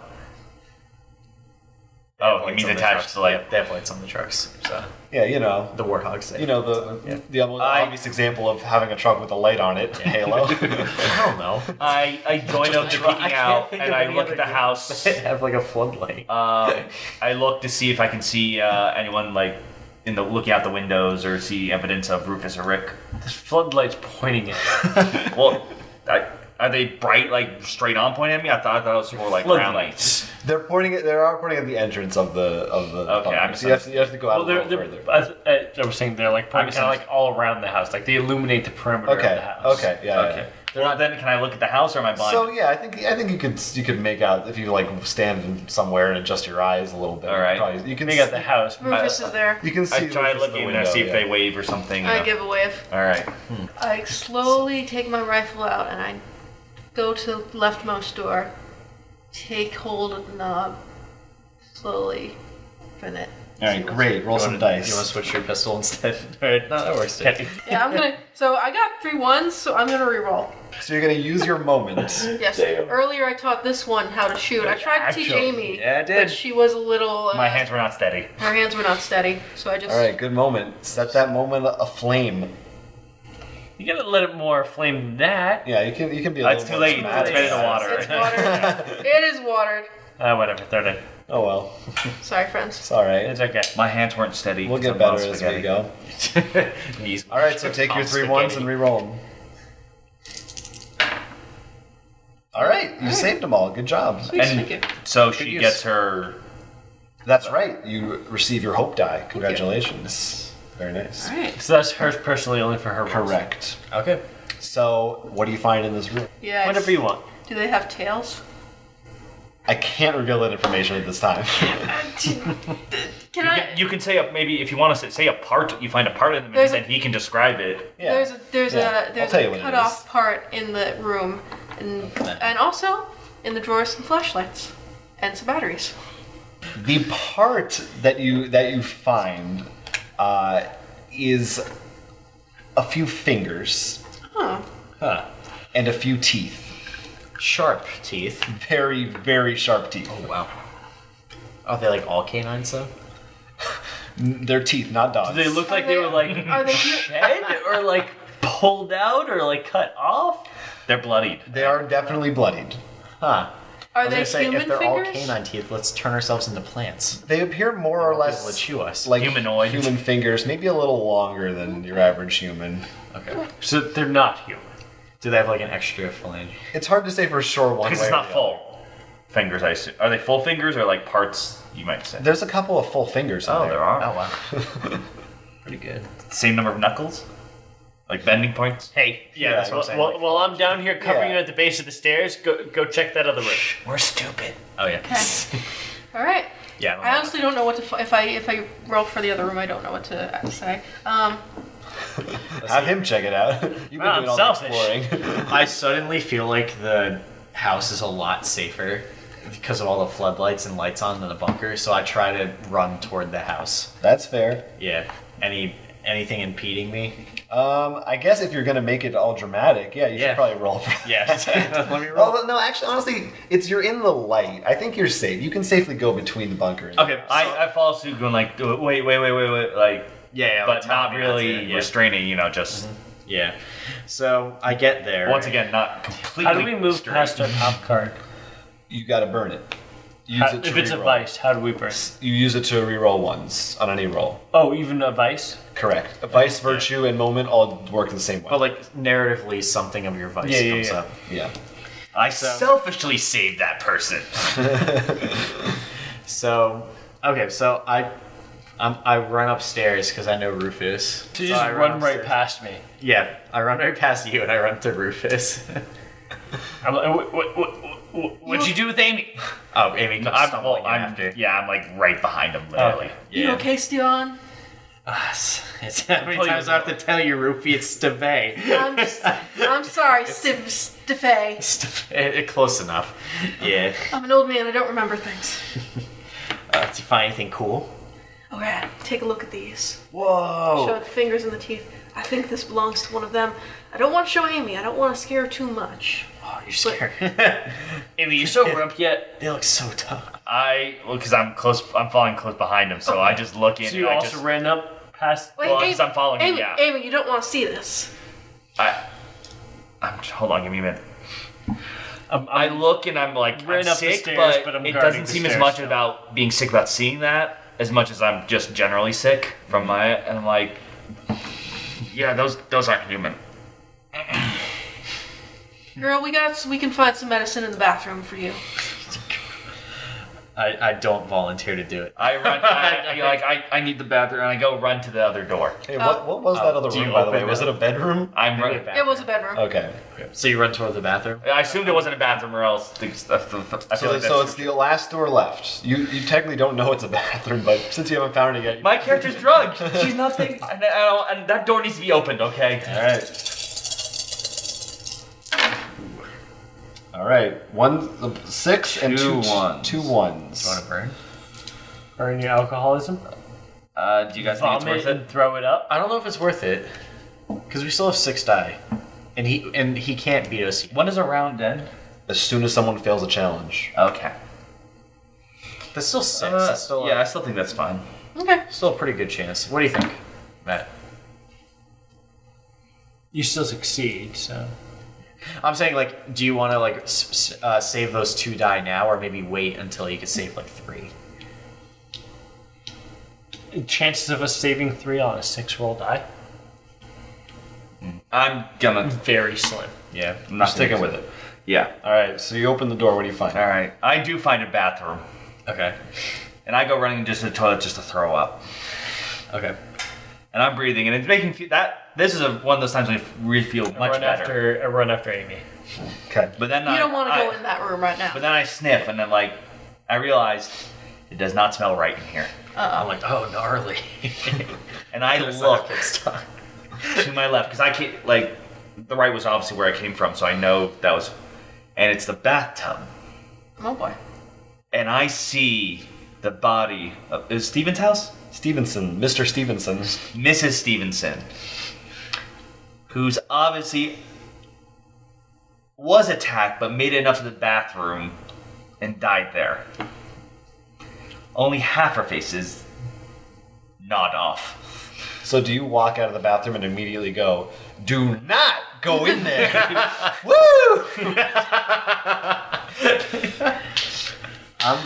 They have Oh, you lights mean on the attached trucks. to, like- Yeah, they have lights on the trucks. So Yeah, you know. the warthogs. Say. The obvious example of having a truck with a light on it, Halo. I don't know. I join up to peeking out, and I look at the house. They have like a floodlight. I look to see if I can see anyone like looking out the windows or see evidence of Rufus or Rick. this floodlight's pointing at. Well, are they bright, like straight on pointing at me? I thought that was more like round lights. They are pointing at the entrance of the. Okay, I'm so you have to go out Well, a little further. I was saying they're like pointing kind of like all around the house, like they illuminate the perimeter of the house. Okay, yeah. Okay. Well, then can I look at the house or am I blind? So yeah, I think you could make out if you like stand somewhere and adjust your eyes a little bit. All right. Probably, you can They got the house. Rufus is there. You can see. I try Rufus in the looking window, and see if yeah. they wave or something. I give a wave. All right. I slowly take my rifle out and I go to the leftmost door, take hold of the knob, slowly open it. All right, great. Roll some dice. You want to switch your pistol instead? Alright, no, that works too. Yeah, I'm gonna. So I got 3 ones, so I'm gonna reroll. So you're gonna use your moment. Yes. Earlier I taught this one how to shoot. I tried to teach Amy. Yeah, I did. But she was a little. My hands were not steady. Her hands were not steady, so I just. All right, good moment. Set that moment aflame. You gotta let it more flame than that. Yeah, you can be a It's little too more late. dramatic. It's been in the water. It's watered. It is watered. Whatever. They're done. Oh well, Sorry, friends. it's all right. It's okay. My hands weren't steady. We'll get because better I'm as we spaghetti. go. Knees. All right, so take your 3 ones and re-roll them. All right, you saved them all. Good job. Thank you. So she use. gets her. That's right. You receive your hope die. Congratulations. Very nice. All right. So that's hers personally, only for her. rolls. Correct. Okay. So, what do you find in this room? Yeah. Whatever you want. Do they have tails? I can't reveal that information at this time. Can I? You can say maybe if you want to say a part, you find a part in the There's menu, then he can describe it. Yeah. There's Yeah. I'll a tell you what it cut off is. part in the room, and also in the drawer some flashlights and some batteries. The part that you find is a few fingers Huh. Huh. and a few teeth. Sharp teeth. Very, very sharp teeth. Oh wow. Are they like all canines though? They're teeth, not dogs. Do they look like they were like Are they? shed or like pulled out or like cut off? They're bloodied. They are definitely bloodied. Huh. Are I was they gonna say, human if they're fingers? all canine teeth, let's turn ourselves into plants. They appear more They or won't be less able to chew us. like Humanoid. human fingers, maybe a little longer than your average human. Okay. So they're not human. Do they have like an extra phalange? It's hard to say for sure one way Because it's or not the full fingers, I assume. Are they full fingers or like parts, you might say? other. There's a couple of full fingers in Oh, there. there are. Oh wow. Pretty good. Same number of knuckles? Like bending points? Hey, Yeah, that's what I'm saying. Well, while I'm down here covering Yeah. you at the base of the stairs, go check that other room. We're stupid. Oh yeah. Okay. All right. Yeah. I honestly don't know what to. If I roll for the other room, I don't know what to say. Have him check it out. You've been Well, doing all I'm the selfish. exploring. I suddenly feel like the house is a lot safer because of all the floodlights and lights on in the bunker. So I try to run toward the house. That's fair. Yeah. Anything impeding me? I guess if you're gonna make it all dramatic, yeah, you Yeah. should probably roll for that. Yeah. Let me roll. Oh no, actually, honestly, you're in the light. I think you're safe. You can safely go between the bunker. And Okay, I follow suit going like, wait, like, Yeah. but like, tell not me really to, yeah. restraining, just, Yeah. So I get there. once again, not completely How do we move straight. past our top card? You gotta burn it. Use it to If it's a reroll. vice, how do we burn? You use it to reroll once on any roll. Oh, even a vice? Correct. A vice, virtue, and moment all work the same way. But like narratively, something of your vice Yeah, comes yeah. up. yeah. I selfishly saved that person. So okay, so I run upstairs because I know Rufus. To So just I run right upstairs. past me. Yeah, I run right past you and I run to Rufus. I'm like, what'd you do with Amy? Oh, Amy comes I'm stumbling after. like right behind him, literally. You okay, Steon? It's how many times I have to tell you, Rufy? It's Steve. I'm sorry, Stefay. Close enough. Yeah. I'm an old man. I don't remember things. Did you find anything cool? Okay, take a look at these. Whoa. Show the fingers and the teeth. I think this belongs to one of them. I don't want to show Amy. I don't want to scare her too much. Oh, you're scared. Amy, you sober up yet? They look so tough. Because I'm following close behind him, so I just look in So you and I also just, ran up past... Wait, Well, Amy, 'cause I'm following him, Amy, yeah. Amy, you don't want to see this. hold on, give me a minute. I'm I look and I'm like, Ran I'm up the sick, stairs, but but I'm it guarding doesn't the seem as stairs much still. about being sick about seeing that as much as I'm just generally sick from my, and I'm like, yeah, those aren't human. Girl, we can find some medicine in the bathroom for you. I don't volunteer to do it. I run, I need the bathroom, and I go run to the other door. Hey, what was that other do you room, by the way? open Was it? it a bedroom? I'm running. It was a bedroom. Okay. So you run toward the bathroom? I assumed it wasn't a bathroom, or else I feel like So that's it's the last door left. You technically don't know it's a bathroom, but since you haven't found it yet, my character's drugged. She's not thinking, and that door needs to be opened. Okay. All right. 6 and Two 2 ones. 2 ones. You want to burn? Burn your alcoholism? Do you guys think it's Vomit worth it? and throw it up? I don't know if it's worth it. Because we still have 6 die. And he can't beat us yet. When does a round end? As soon as someone fails a challenge. Okay. That's still 6. That's still, yeah, I still think that's fine. Okay. still a pretty good chance. What do you think, Matt? You still succeed, so... I'm saying, like, do you want to, like, save those 2 die now, or maybe wait until you can save, like, 3? Chances of us saving 3 on a 6 roll die? I'm gonna. Very slim. Yeah, I'm I'm not sticking gonna- with it. Yeah. All right. So you open the door. What do you find? All right. I do find a bathroom, Okay. and I go running just to the toilet just to throw up, Okay. and I'm breathing, and it's making me feel that this is one of those times when I really feel much better. I run after Amy. Okay. But then You don't want to go in that room right now. But then I sniff, and then like I realized it does not smell right in here, I'm like, oh, gnarly. and I It's look not stuck. to my left because I can't like the right was obviously where I came from, so I know that was, and it's the bathtub, Oh boy. and I see the body of is it Steven's house. Stevenson, Mr. Stevenson. Mrs. Stevenson, who's obviously was attacked but made it enough to the bathroom and died there. Only half her face is gnawed off. So do you walk out of the bathroom and immediately go, "Do not go in there"? Woo! I'm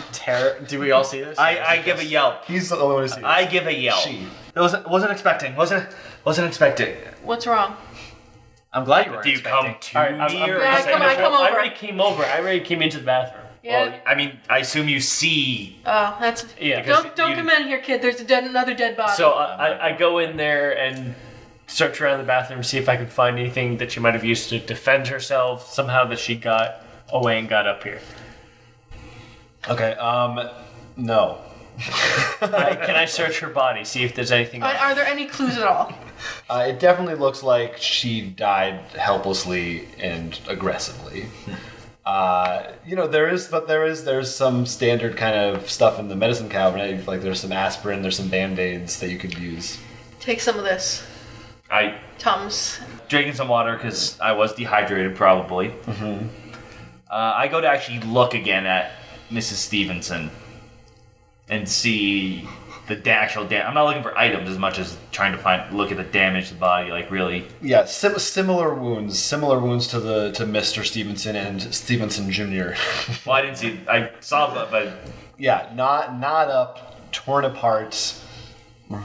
Do we all see this? I give a yelp. He's the only one who sees. I give a yelp. She. Wasn't expecting. Wasn't expecting. What's wrong? I'm glad you were. Do you come to Alright, me? I'm- or Yeah, something? come on, come I over. already came over. I already came into the bathroom. Yeah. Well, I mean, I assume you see. Oh, that's. Yeah. Don't you- come in here, kid. There's another dead body. So I go in there and search around the bathroom, see if I can find anything that she might have used to defend herself somehow that she got away and got up here. Okay. No. Can I search her body, see if there's anything? Are there any clues at all? It definitely looks like she died helplessly and aggressively. There's some standard kind of stuff in the medicine cabinet. Like there's some aspirin, there's some Band-Aids that you could use. Take some of this. I Tums. drinking some water because I was dehydrated, probably. Mm-hmm. I go to actually look again at Mrs. Stevenson and see the actual damage. I'm not looking for items as much as trying to look at the damage to the body, like really. Yeah, similar wounds to Mr. Stevenson and Stevenson Jr. Well, I didn't see. I saw, but Yeah, not up, torn apart,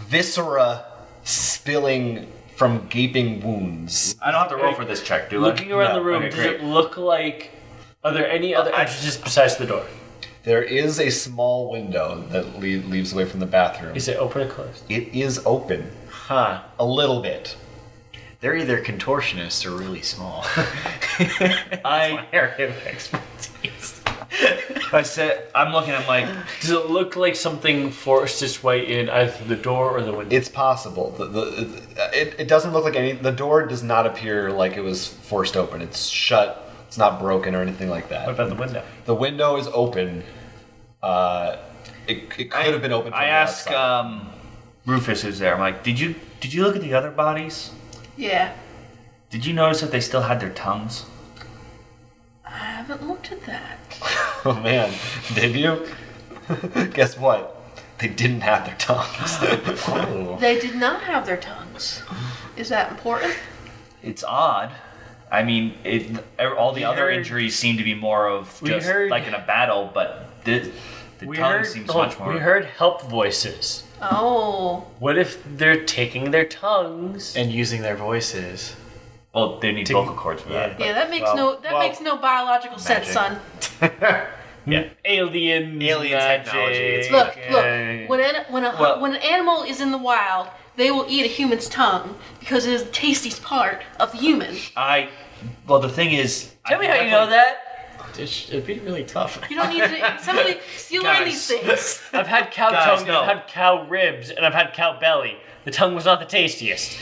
viscera spilling from gaping wounds. I don't have to roll for this check, do I? Looking around No. the room, Okay, does great. it look like? Are there any other entrances besides the door? There is a small window that leads away from the bathroom. Is it open or closed? It is open, Huh. a little bit. They're either contortionists or really small. I Area of expertise. I'm looking. I'm like, Does it look like something forced its way in either the door or the window? It's possible. It doesn't look like any. The door does not appear like it was forced open. It's shut. It's not broken or anything like that. What about the window? The window is open. It could have been open. From I the ask outside. Rufus, who's there. I'm like, did you look at the other bodies? Yeah. Did you notice that they still had their tongues? I haven't looked at that. Oh man, did you? Guess what? They didn't have their tongues. Oh. They did not have their tongues. Is that important? It's odd. I mean, all the other heard- injuries seem to be more of we just heard- like in a battle, but the tongue seems much more. We heard help voices. Oh. What if they're taking their tongues? And using their voices. Well, they need vocal cords for that. Yeah, that makes well, makes no biological sense, son. Yeah, alien Alien technology. Look, Yeah. when an animal is in the wild, they will eat a human's tongue because it is the tastiest part of the human. Well, the thing is, Tell me how you know that. It'd be really tough. You don't need to. You learn these things. I've had cow Guys, tongue, no. I've had cow ribs, and I've had cow belly. The tongue was not the tastiest.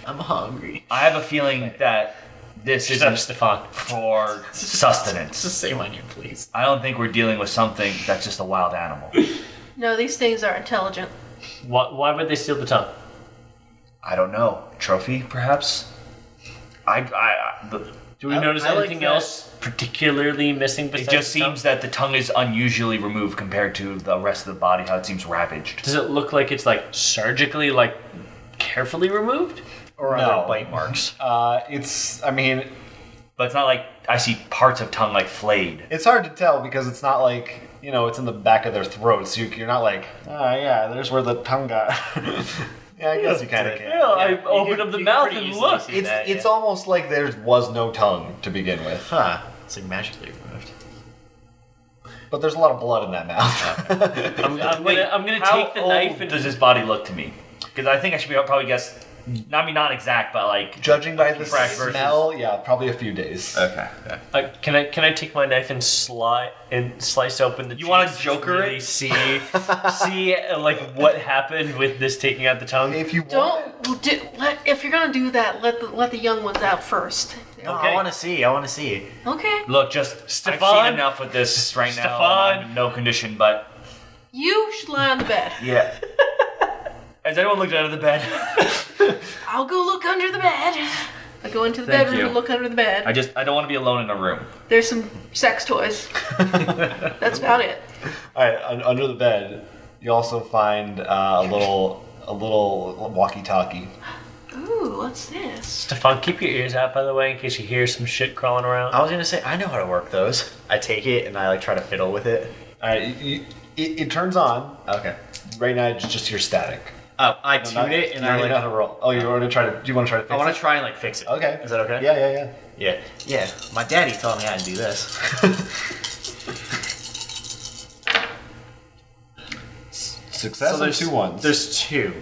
I'm hungry. I have a feeling that this Shut up, isn't Stefan. for sustenance. Just say my name, please. I don't think we're dealing with something that's just a wild animal. No, these things are intelligent. Why would they steal the tongue? I don't know. Trophy, perhaps? Do we notice I like anything that- else particularly missing It besides just the tongue? seems that the tongue is unusually removed compared to the rest of the body, how it seems ravaged. Does it look like it's like surgically, like carefully removed? Or No. other bite marks. I mean, But it's not like I see parts of tongue like flayed. it's hard to tell because it's not like, it's in the back of their throats. You're not like, oh yeah, there's where the tongue got. Yeah, I guess you kind of can. Yeah, I opened up the mouth and looked. It's almost like there was no tongue to begin with, Huh. It's like magically removed. but there's a lot of blood in that mouth. I'm gonna How take the old knife and does this body look to me? Because I think I should probably guess. Not exact, but like Judging by the Fresh versus- smell, yeah, probably a few days. Okay. can I take my knife and slice open the? You wanna cheeks to Joker really it? see like what happened with this taking out the tongue? If you want, If you're gonna do that, let the young ones out first. No, Okay. I want to see. Okay. Look, just I've Stefan? seen enough with this right now. Stefan? I'm in no condition, but You should lie on the bed. yeah. Has anyone looked out of the bed? I'll go look under the bed. I go into the Thank bedroom you. and look under the bed. I don't want to be alone in a room. There's some sex toys. That's about it. all right, under the bed, you also find a little walkie-talkie. Ooh, what's this? Stefan, keep your ears out, by the way, in case you hear some shit crawling around. I was gonna say I know how to work those. I take it and I like try to fiddle with it. All right, it turns on. Okay. Right now, it's just your static. Oh, I tune it and I you like. know how to roll. Oh, you want to try to? Do you want to try to? Fix I want it? to try and like fix it. Okay. Is that okay? Yeah. Yeah. My daddy taught me how to do this. Success and there's 2 ones. There's 2.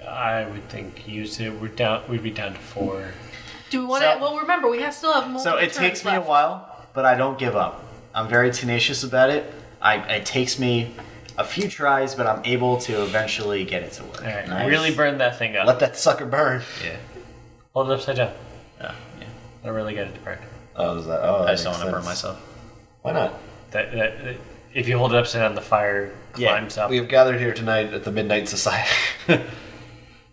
I would think use it. We'd be down to 4. Do we want So- to? Well, remember, we still have multiple So it turns takes me a left. while, but I don't give up. I'm very tenacious about it. It takes me a few tries, but I'm able to eventually get it to work. All right, Nice. really burn that thing up. Let that sucker burn. Yeah. Hold it upside down. Yeah. I really get it to burn. Oh, is that? Oh, I just don't want to burn myself. Why not? That if you hold it upside down, the fire climbs up. We have gathered here tonight at the Midnight Society.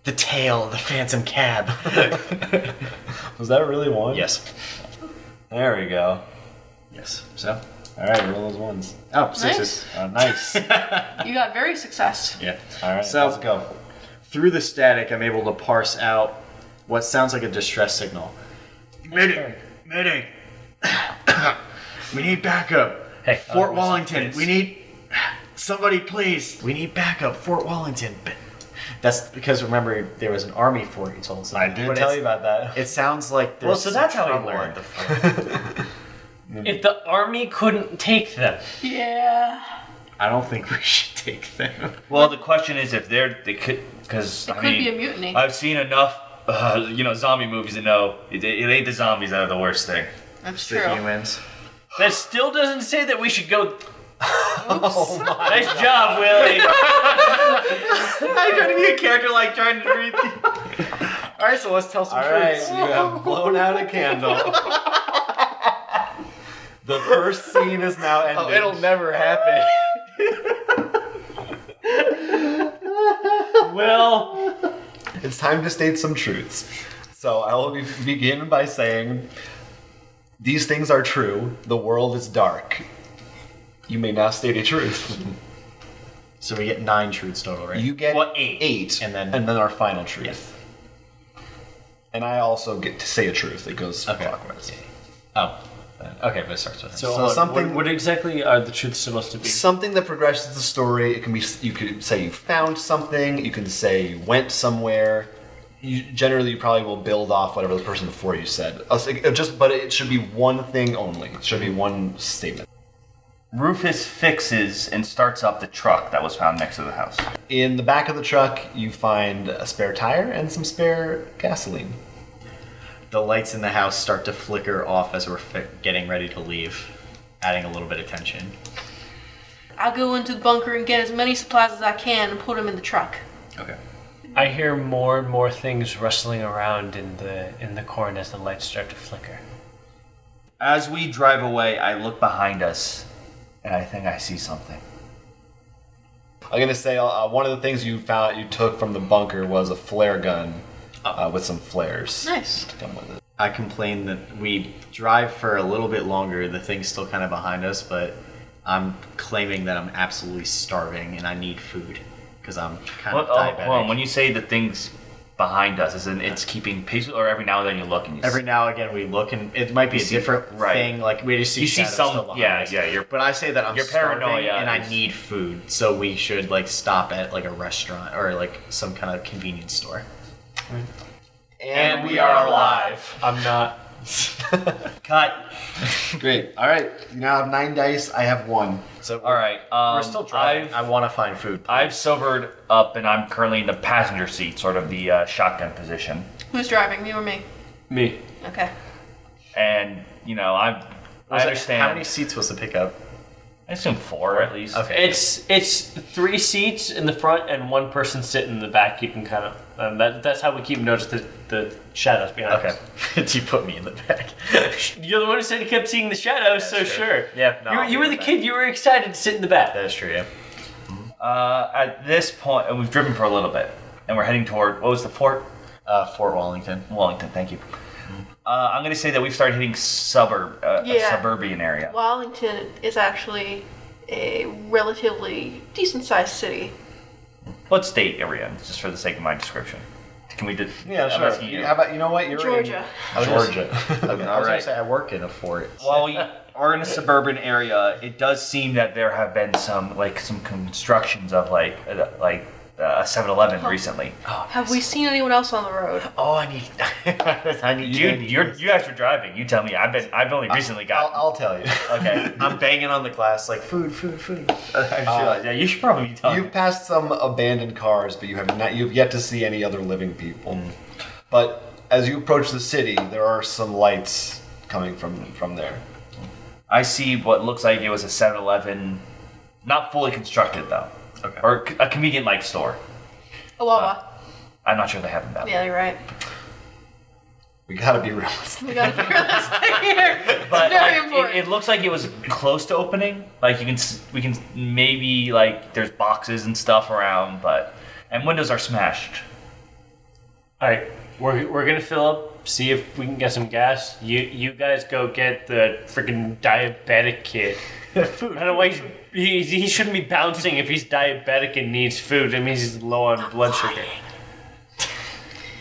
The tail of the phantom cab. Was that really one? Yes. There we go. Yes. So. All right, roll those ones. Oh, 6s. Nice. You got very success. Yeah. All right, So- let's go. Through the static, I'm able to parse out what sounds like a distress signal. Mayday! Mayday! We need backup. Hey, Fort where's the Wallington. kids? We need somebody, please. We need backup. Fort Wallington. That's because remember there was an army fort. You told us. I did But tell it's- you about that. It sounds like there's Well, so that's how he trouble learned. at the fort. If the army couldn't take them, Yeah. I don't think we should take them. Well, the question is if they could, because It I could mean, be a mutiny. I've seen enough, zombie movies to know it ain't the zombies that are the worst thing. That's The true. humans. that still doesn't say that we should go. Nice job, Willie. I'm trying to be a character like trying to read. All right, so let's tell some All right, truths. you have blown out a candle. The first scene is now ended. Oh, it'll never happen. Well, It's time to state some truths. So I will begin by saying these things are true. The world is dark. You may now state a truth. So we get 9 truths total, right? You get What, 8? 8, And then- our final truth. And I also get to say a truth. It goes Okay. clockwise. Oh. Okay, but it starts with so, So hold on. something- What exactly are the truths supposed to be? Something that progresses the story. It can be. You could say you found something. You can say you went somewhere. Generally, you probably will build off whatever the person before you said. But it should be one thing only. It should be one statement. Rufus fixes and starts up the truck that was found next to the house. In the back of the truck, you find a spare tire and some spare gasoline. The lights in the house start to flicker off as we're getting ready to leave, adding a little bit of tension. I'll go into the bunker and get as many supplies as I can and put them in the truck. Okay. I hear more and more things rustling around in the corn as the lights start to flicker. As we drive away, I look behind us, and I think I see something. I'm gonna say one of the things you took from the bunker was a flare gun with some flares. Nice. To come with it. I complain that we drive for a little bit longer. The thing's still kind of behind us, but I'm claiming that I'm absolutely starving and I need food because I'm kind of diabetic. Hold on. When you say the thing's behind us, is it's keeping pace, or every now and then you look and you Every now and again we look and it might be a see- different right. thing. Like we just see you see shadows still some, behind yeah, us. yeah. You're But I say that I'm Your starving paranoia and I is- need food, so we should like stop at like a restaurant or like some kind of convenience store. And we are alive. I'm not. cut. Great. All right. You now have 9 dice. I have 1. So All right. we're still driving. I want to find food. I've sobered up, and I'm currently in the passenger seat, sort of the shotgun position. Who's driving, me or me? Me. Okay. And I understand. How many seats was the pickup? I assume 4 at least. Okay. It's 3 seats in the front and 1 person sitting in the back. You can kind of that's how we keep notice the shadows behind Okay. us. You put me in the back. You're the one who said you kept seeing the shadows, so sure. Yeah, no, you I'll you be were in the the kid. You were excited to sit in the back. That is true. Yeah. At this point, and we've driven for a little bit, and we're heading toward, what was the fort? Fort Wallington. Wellington, thank you. I'm going to say that we've started hitting a suburban area. Wallington is actually a relatively decent-sized city. What state are we in, just for the sake of my description? Can we do? Yeah, I'm sure. asking you. How about, you know what? You're Georgia. in Georgia. Okay, I was Alright. gonna say I work in a fort. While we are in a suburban area, it does seem that there have been some constructions of a 7-Eleven recently. Have we seen anyone else on the road? Oh, I need. You guys were driving. You tell me. I've only recently got. I'll tell you. Okay. I'm banging on the glass like food. I just realized, yeah, you should probably be telling. You've passed some abandoned cars, but you've yet to see any other living people. But as you approach the city, there are some lights coming from there. I see what looks like it was a 7-Eleven, not fully constructed though. Okay. Or a convenient-like store. A Wawa. I'm not sure they have them that. Yeah, you're right. We gotta be realistic. We gotta be realistic here. But It's very like, important. it looks like it was close to opening. Like we can maybe there's boxes and stuff around, and windows are smashed. All right, we're gonna fill up. See if we can get some gas. You guys go get the freaking diabetic kid. I don't know why he shouldn't be bouncing if he's diabetic and needs food. It means he's low on blood sugar.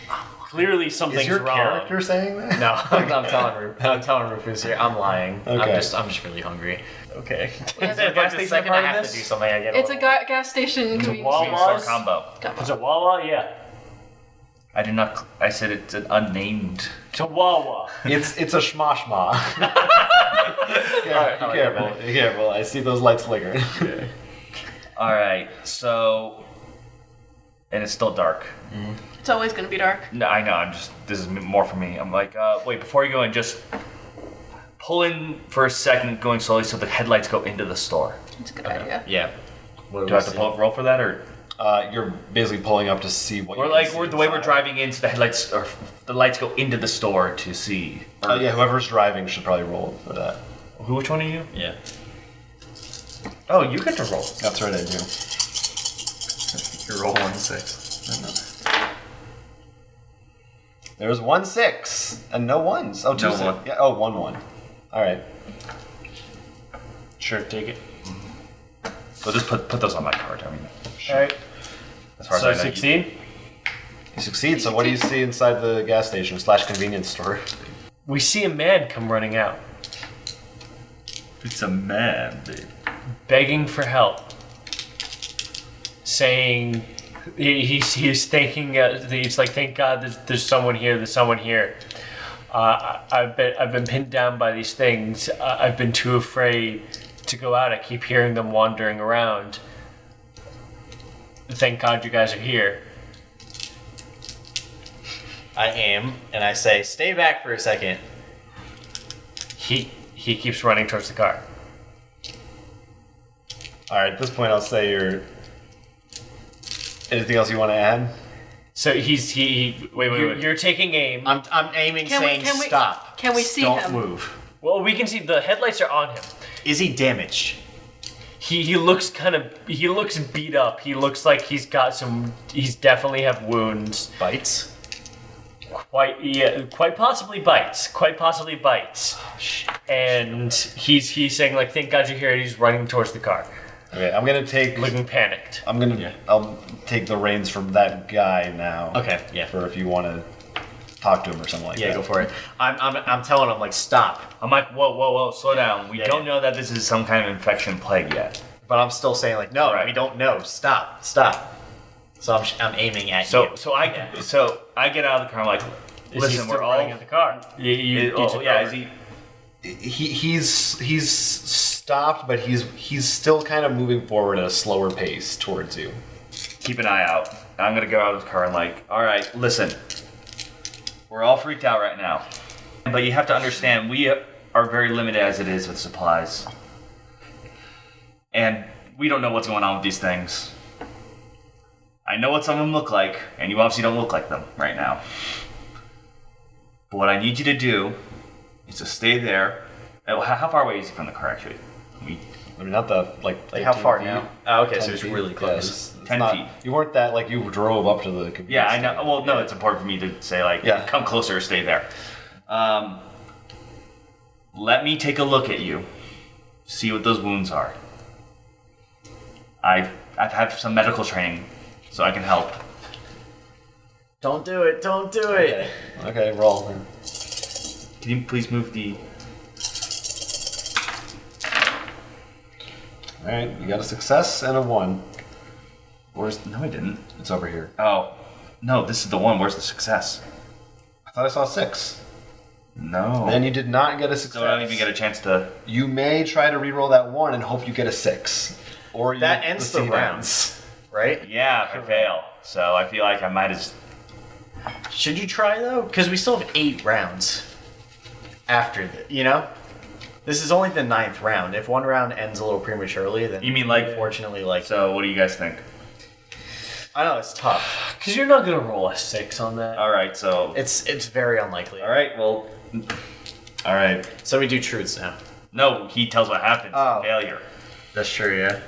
Clearly something's Is your wrong. character saying that? No, I'm telling Rufus here. I'm lying. Okay. I'm just really hungry. Okay. Is there a gas the station second part I of have this? to do something, I get It's a little- gas station convenience Wawa's? store. Combo. Is it Wawa? Yeah. I did not. I said it's an unnamed. It's a Wawa. It's a schma. Be careful. I see those lights flickering. All right. So, and it's still dark. It's always gonna be dark. No, I know. This is more for me. I'm like, wait, before you go in, just pull in for a second, going slowly, so the headlights go into the store. It's a good idea. Yeah. What Do I have to roll for that, or You're basically pulling up to see what. we're you like can see the way we're inside. driving in, so the lights go into the store to see. Yeah, whoever's driving should probably roll for that. Which one are you? Yeah. Oh, you get to roll. That's right, I do. You roll 1-6. There's 1 6 and no ones. Oh, 2 No 6. one. Yeah. Oh, 1 1. All right. Sure, take it. So just put those on my card. I mean, All right. as far So as I know. 16. You succeed. So what do you see inside the gas station / convenience store? We see a man come running out, It's a man, dude. begging for help, saying he's thanking. He's like, thank God there's someone here. There's someone here. I've been pinned down by these things. I've been too afraid to go out. I keep hearing them wandering around. Thank God you guys are here. I aim and I say, stay back for a second. He keeps running towards the car. All right. At this point, I'll say you're. Anything else you want to add? So wait. You're taking aim. I'm aiming, Can we- saying can we- stop. can we see Don't him? move. Well, we can see the headlights are on him. Is he damaged? He looks beat up. He looks like he's definitely have wounds. Bites? Quite possibly bites. And he's saying like, thank God you're here, and he's running towards the car, Okay. I'm gonna take. looking panicked. I'll take the reins from that guy now. Okay, yeah. For if you want to talk to him or something like that. Yeah, go for it. I'm telling him, like, stop. I'm like, whoa, slow down. We Yeah, don't yeah. know that this is some kind of infection plague yet. But I'm still saying, like, no, Right. we don't know. Stop. So I'm aiming at So you. so I get out of the car. I'm like, Is he listen, still we're all. running at the car? You took Yeah, over. is he? He's stopped, but he's still kind of moving forward at a slower pace towards you. Keep an eye out. I'm gonna go out of the car and like, all right, listen. We're all freaked out right now, but you have to understand we are very limited as it is with supplies, and we don't know what's going on with these things. I know what some of them look like, and you obviously don't look like them right now. But what I need you to do is to stay there. How far away is he from the car, actually? I mean, not the like. How 15 far feet, now? Oh, okay, 10 so it's feet. really Yeah, close. 10 not- feet. You weren't that like you drove up to the. convenience Yeah, I know. store. Well, no, it's important for me to say, like, Yeah. come closer or stay there. Let me take a look at you, see what those wounds are. I've had some medical training so I can help. Don't do it. Don't do it. Okay, roll. Can you please move the... Alright, you got a success and a 1. Where's... No, I didn't. It's over here. Oh. No, this is the one. Where's the success? I thought I saw 6. No. Then you did not get a success. So I don't even get a chance to... You may try to re-roll that 1 and hope you get a 6. Or That ends the scene rounds, right? Yeah, if I fail. So I feel like I might as... Should you try though? Because we still have 8 rounds after the, you know? This is only the 9th round. If one round ends a little prematurely, then You mean like... unfortunately, like So what do you guys think? I know it's tough. Because you're not gonna roll a 6 on that. Alright, so... It's very unlikely. Alright, well... Alright. So we do truths now. No, he tells what happens. Oh. Failure. That's true, yeah.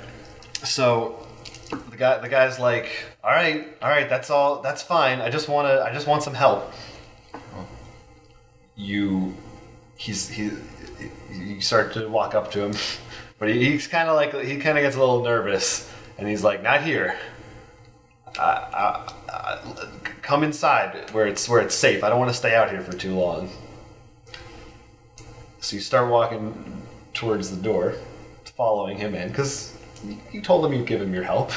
So the guy's like, all right, that's all, that's fine. I just want some help. You start to walk up to him, but he's kind of like, he kind of gets a little nervous, and he's like, not here. Come inside where it's safe. I don't want to stay out here for too long. So you start walking towards the door, following him in, because you told him you'd give him your help.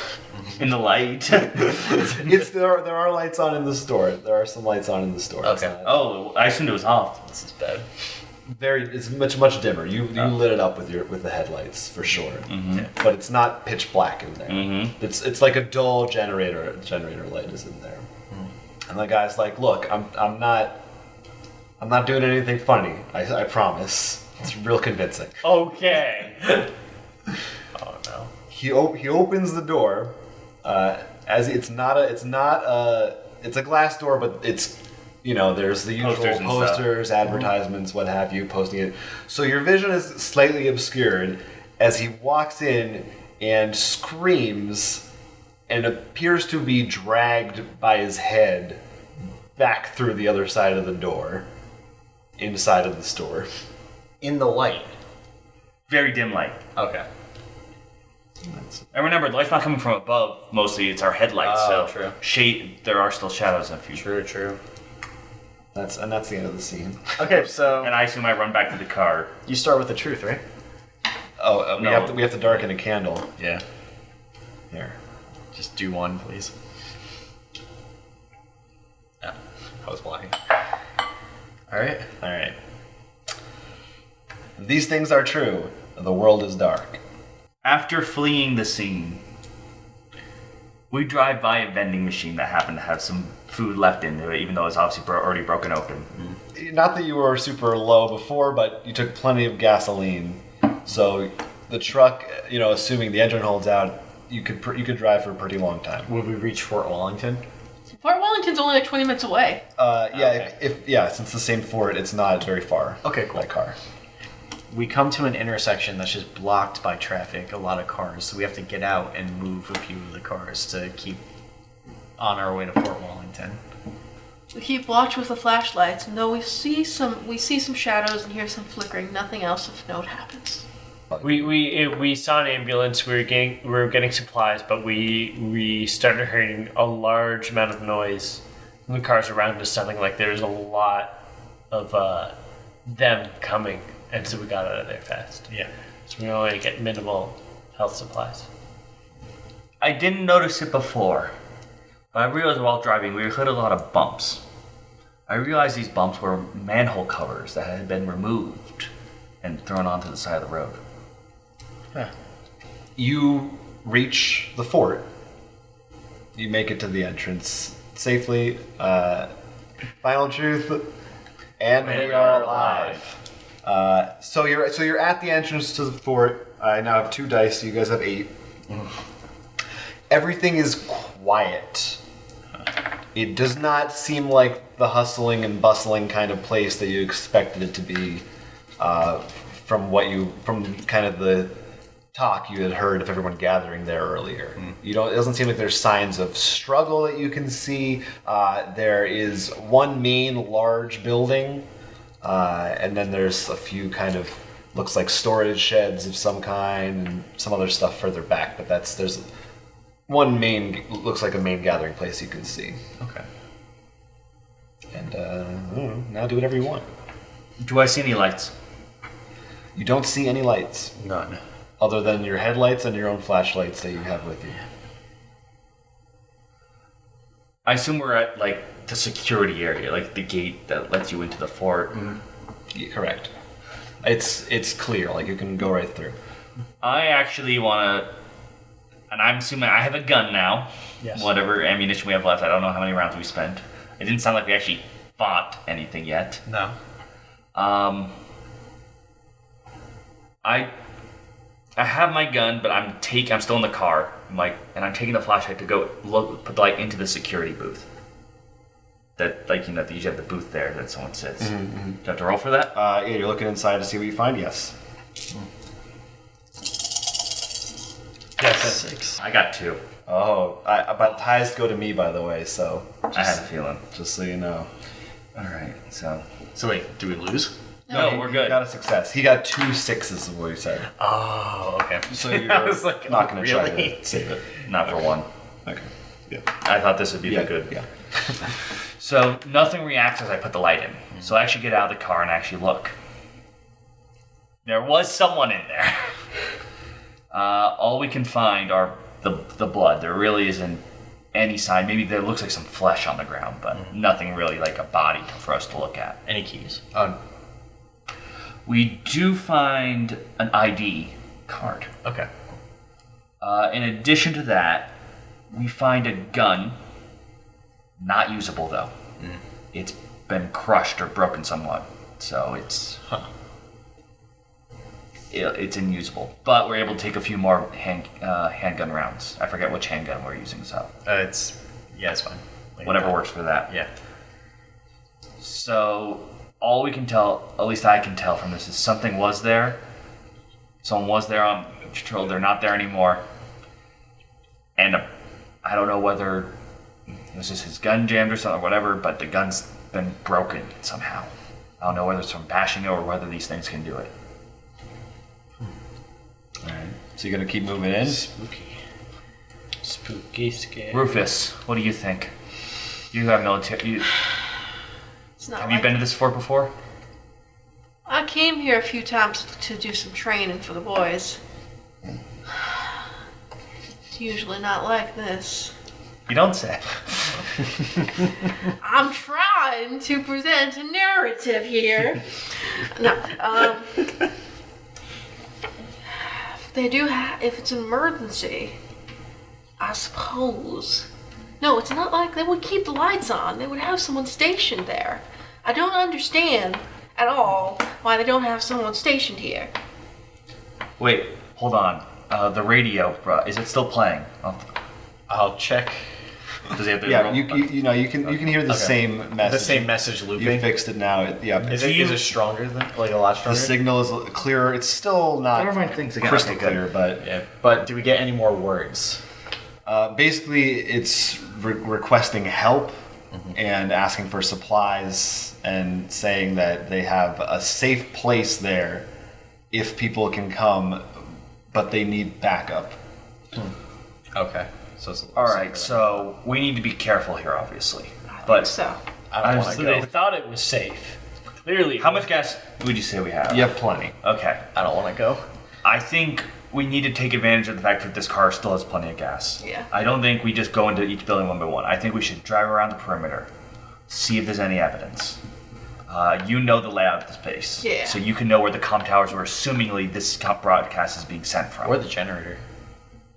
In the light. There are lights on in the store. There are some lights on in the store. It's Okay. not- Oh, I assumed it was off. This is bad. it's much dimmer. You lit it up with the headlights for sure. But it's not pitch black in there. Mm-hmm. It's like a dull generator light is in there. And the guy's like, look, I'm not doing anything funny. I promise. It's real convincing. Okay. Oh no. He opens the door. As it's a glass door, but it's, there's the usual Posters and posters, advertisements, what have you, posting it. So your vision is slightly obscured as he walks in and screams and appears to be dragged by his head back through the other side of the door, inside of the store. In the light. Very dim light. Okay. And remember, the light's not coming from above. Mostly, it's our headlights. Oh, so true. There are still shadows in the future. True. That's the end of the scene. Okay, so And I assume I run back to the car. you start with the truth, right? Oh, No. we have to darken a candle. Yeah. Here. Just do one, please. Yeah, I was blocking. All right. These things are true. The world is dark. After fleeing the scene, we drive by a vending machine that happened to have some food left in it, even though it's obviously already broken open. Not that you were super low before, but you took plenty of gasoline. So the truck, assuming the engine holds out, you could drive for a pretty long time. Would we reach Fort Wellington? Fort Wellington's only like 20 minutes away. Since the same fort, it's not very far. Okay, cool. By car. We come to an intersection that's just blocked by traffic, a lot of cars, so we have to get out and move a few of the cars to keep on our way to Fort Wellington. We keep watch with the flashlights, and though we see some shadows and hear some flickering, nothing else of note happens. We saw an ambulance. We were getting supplies, but we started hearing a large amount of noise from the cars around us, sounding like there was a lot of them coming, and so we got out of there fast. Yeah. So we only get minimal health supplies. I didn't notice it before, but I realized while driving we hit a lot of bumps. I realized these bumps were manhole covers that had been removed and thrown onto the side of the road. Yeah. You reach the fort. You make it to the entrance safely. Final truth, and we are alive. So you're at the entrance to the fort. I now have 2 dice. So you guys have 8. Everything is quiet. It does not seem like the hustling and bustling kind of place that you expected it to be. From kind of the talk you had heard of everyone gathering there earlier. It doesn't seem like there's signs of struggle that you can see. There is one main large building, and then there's a few kind of looks like storage sheds of some kind and some other stuff further back. But there's one main looks like a main gathering place you can see. Okay. And now do whatever you want. Do I see any lights? You don't see any lights None. other than your headlights and your own flashlights that you have with you. I assume we're at like the security area, like the gate that lets you into the fort. Yeah, correct. It's clear, like you can go right through. I actually want to, and I'm assuming I have a gun now. Yes. Whatever ammunition we have left, I don't know how many rounds we spent. It didn't sound like we actually fought anything yet. No. I have my gun, but I'm still in the car. And I'm taking the flashlight to go put the light into the security booth. That they usually have the booth there that someone sits. Do you have to roll for that? Yeah, you're looking inside to see what you find. Yes. Yes. 6. I got 2. Oh, but ties go to me, by the way. So I had a feeling. just so you know. All right, so So wait, do we lose? no, we're He good. got a success. He got 2 6s, is what he said. Oh, okay. So you're I was like, not oh, going to try really? to save it. Not for one. Okay. Yeah. I thought this would be Yeah. the good. Yeah. So nothing reacts as I put the light in. So I actually get out of the car and actually look. There was someone in there. All we can find are the blood. There really isn't any sign. Maybe there looks like some flesh on the ground, but nothing really like a body for us to look at. Any keys? We do find an ID card. Okay. In addition to that, we find a gun. Not usable though. It's been crushed or broken somewhat, so it's it's unusable. But we're able to take a few more handgun rounds. I forget which handgun we're using, so It's fine. Like, whatever works for that. Yeah. So all we can tell, at least I can tell from this, is something was there. Someone was there on patrol. They're not there anymore. And I don't know whether this is his gun jammed or something or whatever, but the gun's been broken somehow. I don't know whether it's from bashing it or whether these things can do it. Alright. So you're going to keep moving in? Spooky, scary. Rufus, what do you think? You have military. It's not Have you like- been to this fort before? I came here a few times to do some training for the boys. It's usually not like this. You don't say. I'm trying to present a narrative here. No, if it's an emergency, I suppose. No, it's not like they would keep the lights on. They would have someone stationed there. I don't understand at all why they don't have someone stationed here. Wait, hold on. The radio, is it still playing? I'll check. Does he have the Yeah, you can hear the Okay. same message. The same message You looping. fixed it now. Yeah. Is it stronger than like a lot The stronger? signal is clearer. It's still not Never mind things again. crystal Okay, good. clear, but Yeah. But do we get any more words? basically it's requesting help and asking for supplies and saying that they have a safe place there if people can come, but they need backup. Okay. So it's a little All safer right, than- so we need to be careful here, obviously. I But think so. I don't want So to They go. thought it was safe. Clearly. how much gas would you say we have? You have plenty. Okay. I don't want to go. I think we need to take advantage of the fact that this car still has plenty of gas. Yeah. I don't think we just go into each building one by one. I think we should drive around the perimeter, see if there's any evidence. You know the layout of this place. Yeah. So you can know where the comm towers were, assumingly this broadcast is being sent from. Or the generator.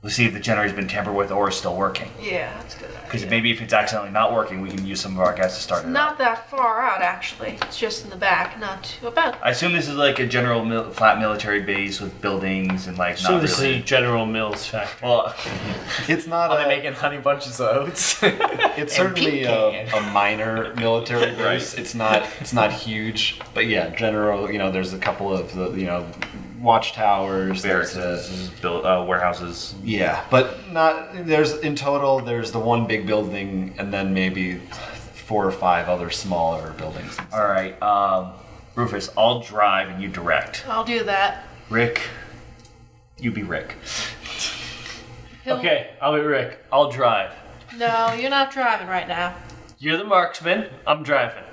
We'll see if the generator's been tampered with or is still working. Yeah, that's a good Because idea. maybe if it's accidentally not working, we can use some of our gas to start it up. Not that far out, actually. It's just in the back, not too about. I assume this is like a general flat military base with buildings and like So not this really. is a General Mills factory. Well, It's not Are they a, making honey bunches of oats? it's certainly a minor military base. Right. It's not huge, but yeah, general. There's a couple of the watchtowers. There's barracks, warehouses. yeah, but not. There's in total. There's the one big building, and then maybe 4 or 5 other smaller buildings. All right, Rufus, I'll drive and you direct. I'll do that. Rick, you be Rick. Okay, I'll be Rick. I'll drive. No, you're not driving right now. You're the marksman. I'm driving.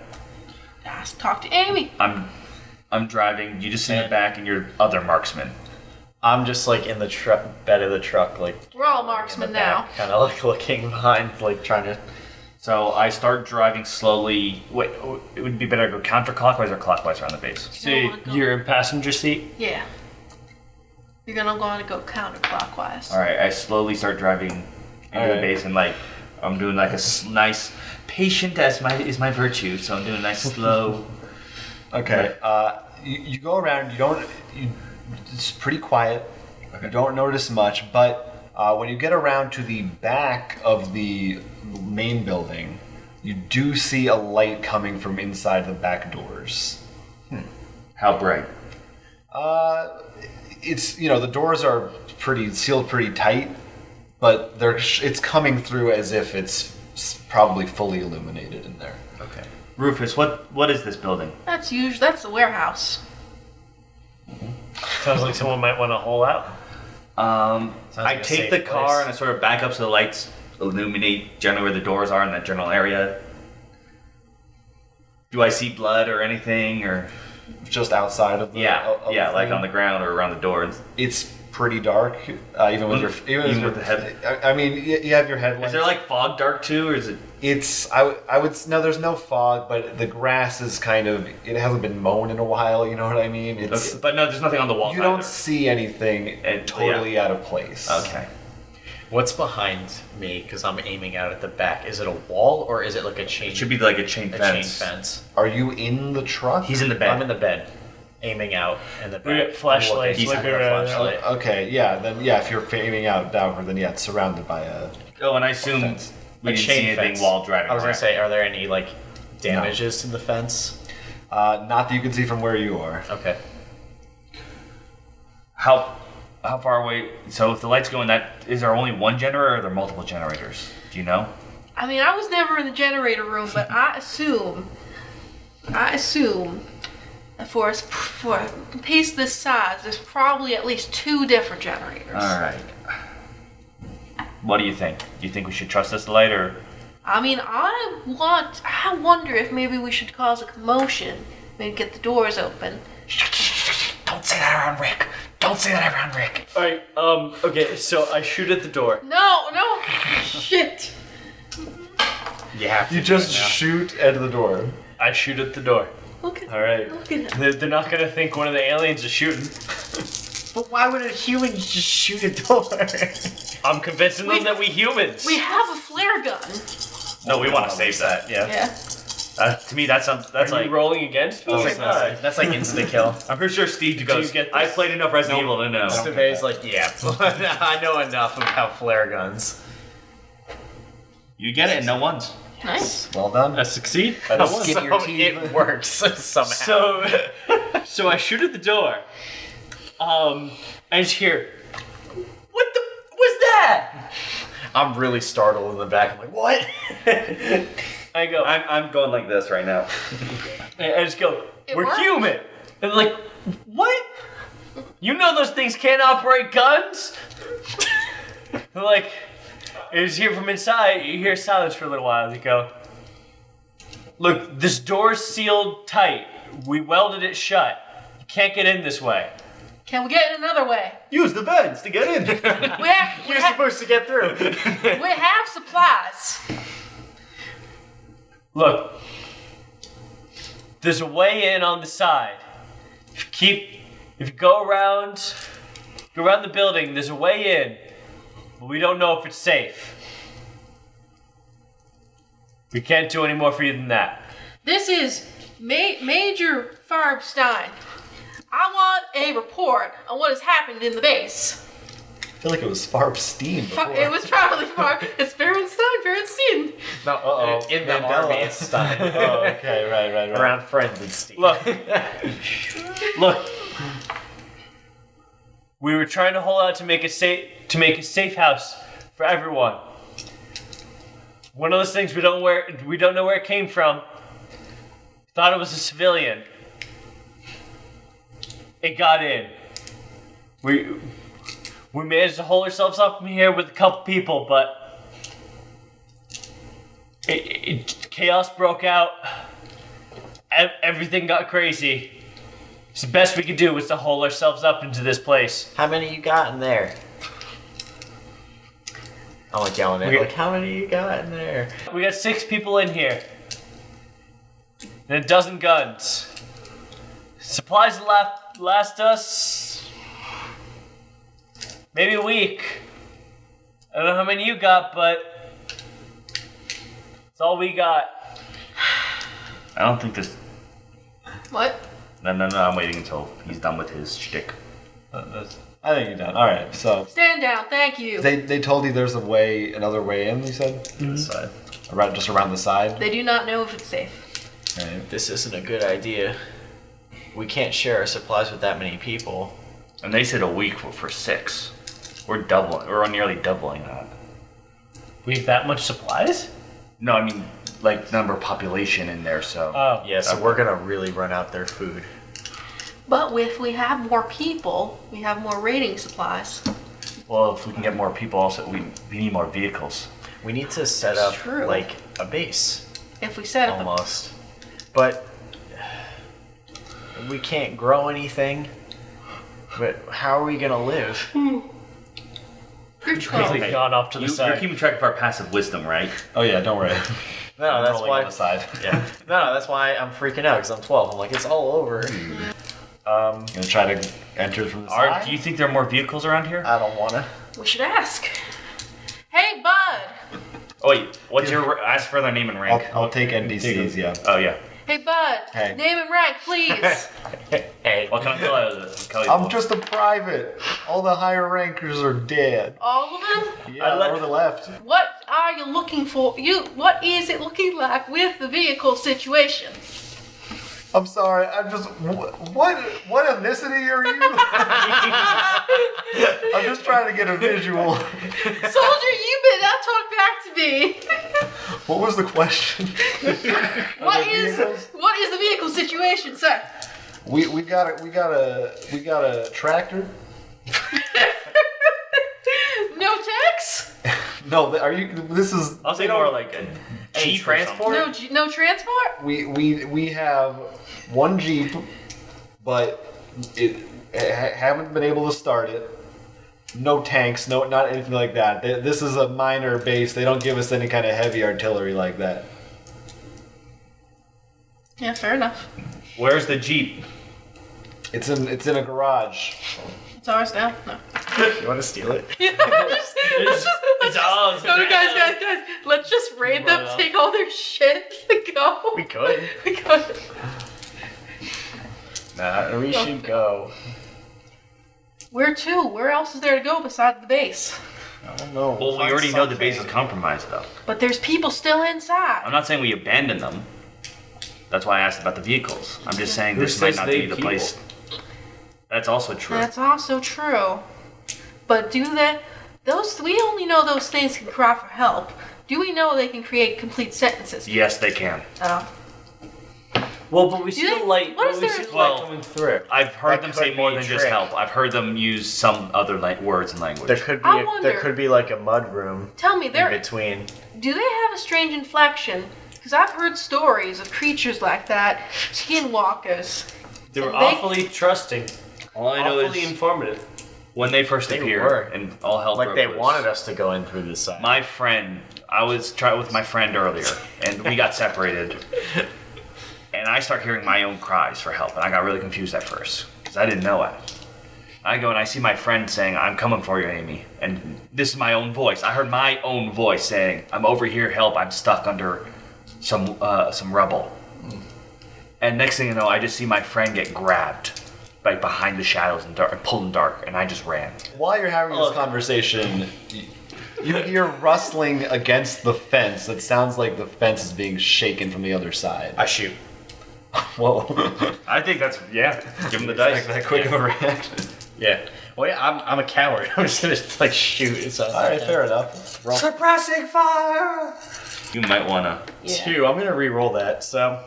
Just talk to Amy. I'm driving. You just sit in the back, and you're other marksman. I'm just like in the bed of the truck, like We're all marksmen now. kind of like looking behind, like trying to. So I start driving slowly. Wait, it would be better to go counterclockwise or clockwise around the base. See, you're in passenger seat. Yeah. You're gonna want to go counterclockwise. All right, I slowly start driving into the base, and like I'm doing like a nice patient as is my virtue. So I'm doing a nice slow. Okay. You go around. It's pretty quiet. You don't notice much, but when you get around to the back of the main building, you do see a light coming from inside the back doors. How bright? It's the doors are sealed pretty tight, but it's coming through as if it's probably fully illuminated in there. Okay. Rufus, what is this building? That's the warehouse. Sounds like someone might want to hole out. I like a take safe the car place. and I sort of back up so the lights illuminate generally where the doors are in that general area. Do I see blood or anything, or Just outside of the like on the ground or around the doors? It's pretty dark, even with Even with the head. I mean, you have your headlights. Is there like fog dark too, or is it? It's I would no. There's no fog, but the grass is it hasn't been mown in a while. You know what I mean? It's Okay, but no, there's nothing on the wall. you don't see anything totally out of place. Okay. What's behind me? Because I'm aiming out at the back. Is it a wall or is it like a chain? It should be like a chain fence. Chain fence. Are you in the truck? He's in the bed. I'm in the bed, aiming out in the We back. got flashlights. He's looking got a around. flashlight. Okay, if you're aiming out downward, then it's surrounded by a. Oh, and I assume Fence. we A didn't chain see anything fence. while driving. I was gonna around. say, are there any like damages to the fence? Not that you can see from where you are. Okay. How far away? So if the lights go in is there only one generator or are there multiple generators? Do you know? I mean, I was never in the generator room, but I assume that for a piece this size, there's probably at least 2 different generators. All right. What do you think? Do you think we should trust this light or? I mean, I wonder if maybe we should cause a commotion, maybe get the doors open. Don't say that around Rick. Don't say that around Rick. All right. Okay. So I shoot at the door. No, shit. You have to. You just shoot at the door. I shoot at the door. Look at All right. Look at him. They're not gonna think one of the aliens is shooting. But why would a human just shoot a door? I'm convincing them that we humans. We have a flare gun. No, we want to save that. Yeah. Yeah. To me, that's Are like. you rolling against me? That's like insta kill. I'm pretty sure Steve goes. you get this? I've played enough Resident Evil to know. Steve's like, yeah, I know enough about flare guns. You get it, and no ones. Nice. Well done. I succeid. Skin your So teeth. it works somehow. So I shoot at the door. I just hear, what the was that? I'm really startled in the back. I'm like, what? I go, I'm going like this right now. I just go, It we're worked. human. And they're like, what? You know those things can't operate guns? They're like, you just hear from inside, you hear silence for a little while. They go, look, this door's sealed tight. We welded it shut. You can't get in this way. Can we get in another way? Use the vents to get in. You're supposed to get through. We have supplies. Look, there's a way in on the side. If you go around the building, there's a way in, but we don't know if it's safe. We can't do any more for you than that. This is Major Farbstein. I want a report on what has happened in the base. I feel like it was Farbstein before. It was probably It's Berenstein. No, in the Mandela. army, it's Stein. Oh, okay, right. Around friends and Steve. Look. We were trying to hold out to make a safe house for everyone. One of those things we don't know where it came from. Thought it was a civilian. It got in. We We managed to hold ourselves up from here with a couple people, but chaos broke out. Everything got crazy. So the best we could do was to hold ourselves up into this place. How many you got in there? I'm like yelling at like, how many you got in there? We got 6 people in here. And a dozen guns. Supplies last us maybe a week. I don't know how many you got, but it's all we got. I don't think this. What? No, I'm waiting until he's done with his shtick. I think you're done. All right, so Stand down, thank you. they told you there's another way in. You said This side. just around the side. They do not know if it's safe. Right. This isn't a good idea. We can't share our supplies with that many people. And they said a week for 6. We're doubling. We're nearly doubling that. We have that much supplies? No, I mean like number of population in there. So Oh. Yeah, so we're gonna really run out their food. But if we have more people, we have more raiding supplies. well, if we can get more people, also we need more vehicles. We need to set That's up true. like a base, If we set up almost. But we can't grow anything. But how are we gonna live? You're 12. Quickly gone off to the You're side. keeping track of our passive wisdom, right? Oh yeah, don't worry. No, I'm that's rolling why. on the side. Yeah. No, that's why I'm freaking out because I'm 12. I'm like, it's all over. Gonna try to enter from the side. Do you think there are more vehicles around here? I don't wanna. We should ask. Hey, bud. Oh wait, what's your ask for their name and rank? I'll take NPCs. Yeah. Oh yeah. Hey, bud. Hey. Name and rank, please. Hey, What can I call you? I'm just a private. All the higher rankers are dead. All of them? Yeah, or the left. What are you looking for? What is it looking like with the vehicle situation? I'm sorry. I'm just. What ethnicity are you? I'm just trying to get a visual. Soldier, you better not talk back to me. What was the question? What the is vehicles? the vehicle situation, sir? We got a tractor. No tax? No, are you? This is. I'll say more like a Jeep transport. No transport? We have one Jeep, but haven't been able to start it. No tanks, not anything like that. This is a minor base. They don't give us any kind of heavy artillery like that. Yeah, fair enough. Where's the Jeep? It's in a garage. It's ours now. No. you want to steal it? It's ours. No, guys, let's just raid them, Wow. take all their shit, and go. We could. We could. Nah, we should go. Where to? Where else is there to go besides the base? I don't know. Well, we Find already know the base is something. compromised, though. But there's people still inside. I'm not saying we abandon them. That's why I asked about the vehicles. I'm just saying Who this might says not they be the people? place. That's also true. That's also true. But we only know those things can cry for help. Do we know they can create complete sentences? Yes, they can. Oh. Well, but we Do still they- like. what is we there- still Well, like coming through. I've heard That them could say more be a than just trick. help. I've heard them use some other words and language. There could be I wonder- there could be like a mud room Tell me, in there between. do they have a strange inflection? Because I've heard stories of creatures like that, skinwalkers. They were They- awfully trusting, All I know awfully is informative. when they first They appeared were. and all hell Like broke they loose. wanted us to go in through the side. My friend, I was trying with my friend earlier, and we got separated. And I start hearing my own cries for help, and I got really confused at first because I didn't know it. I go and I see my friend saying, "I'm coming for you, Amy," and this is my own voice. I heard my own voice saying, "I'm over here, help! I'm stuck under some rubble." And next thing you know, I just see my friend get grabbed, like behind the shadows and pulled in dark, and I just ran. While you're having this conversation, you hear rustling against the fence. That sounds like the fence is being shaken from the other side. I shoot. Whoa. I think that's Give him the Like dice. that quick of a reaction. Yeah. Well, yeah, I'm a coward. I'm just gonna like shoot. It sounds Alright, like that. fair enough. Roll. Suppressing fire. You might wanna. 2. I'm gonna re-roll that. So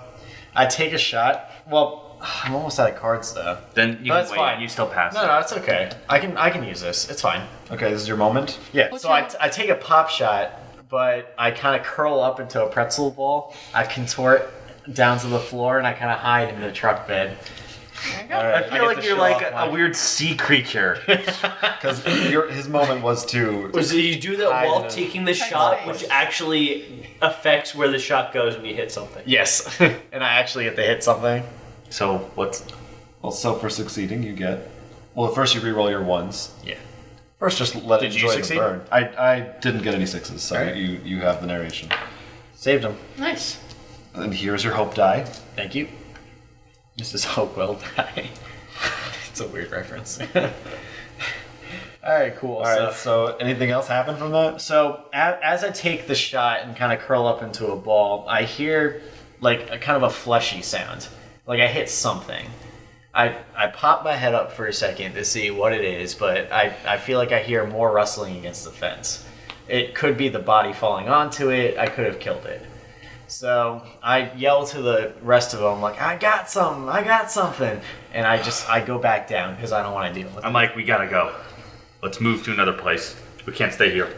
I take a shot. Well, I'm almost out of cards though. Then you That's can wait. fine. You still pass. No, it's okay. I can use this. It's fine. Okay, this is your moment. Yeah. What's So I take a pop shot, but I kind of curl up into a pretzel ball. I contort down to the floor, and I kind of hide in the truck bed. All I right. feel like you're like a weird sea creature. Because his moment was to. Was it you do that Hide while in a- taking the shot, which actually affects where the shot goes when you hit something? Yes. And I actually get to hit something. So what's? Well, so for succeeding, you get. Well, first you re-roll your ones. Yeah. First, just let it Did you enjoy the succeed? burn. I didn't get any sixes, so Alright. you have the narration. Saved him. Nice. And here's your hope die. Thank you. This is Hope Will Die. It's a weird reference. Alright, cool. All right. So anything else happen from that? So as I take the shot and kind of curl up into a ball, I hear like a kind of a fleshy sound. Like I hit something. I pop my head up for a second to see what it is, but I feel like I hear more rustling against the fence. It could be the body falling onto it. I could have killed it. So I yell to the rest of them like, I got something. And I go back down because I don't want to deal with it. I'm like, we gotta go. Let's move to another place. We can't stay here.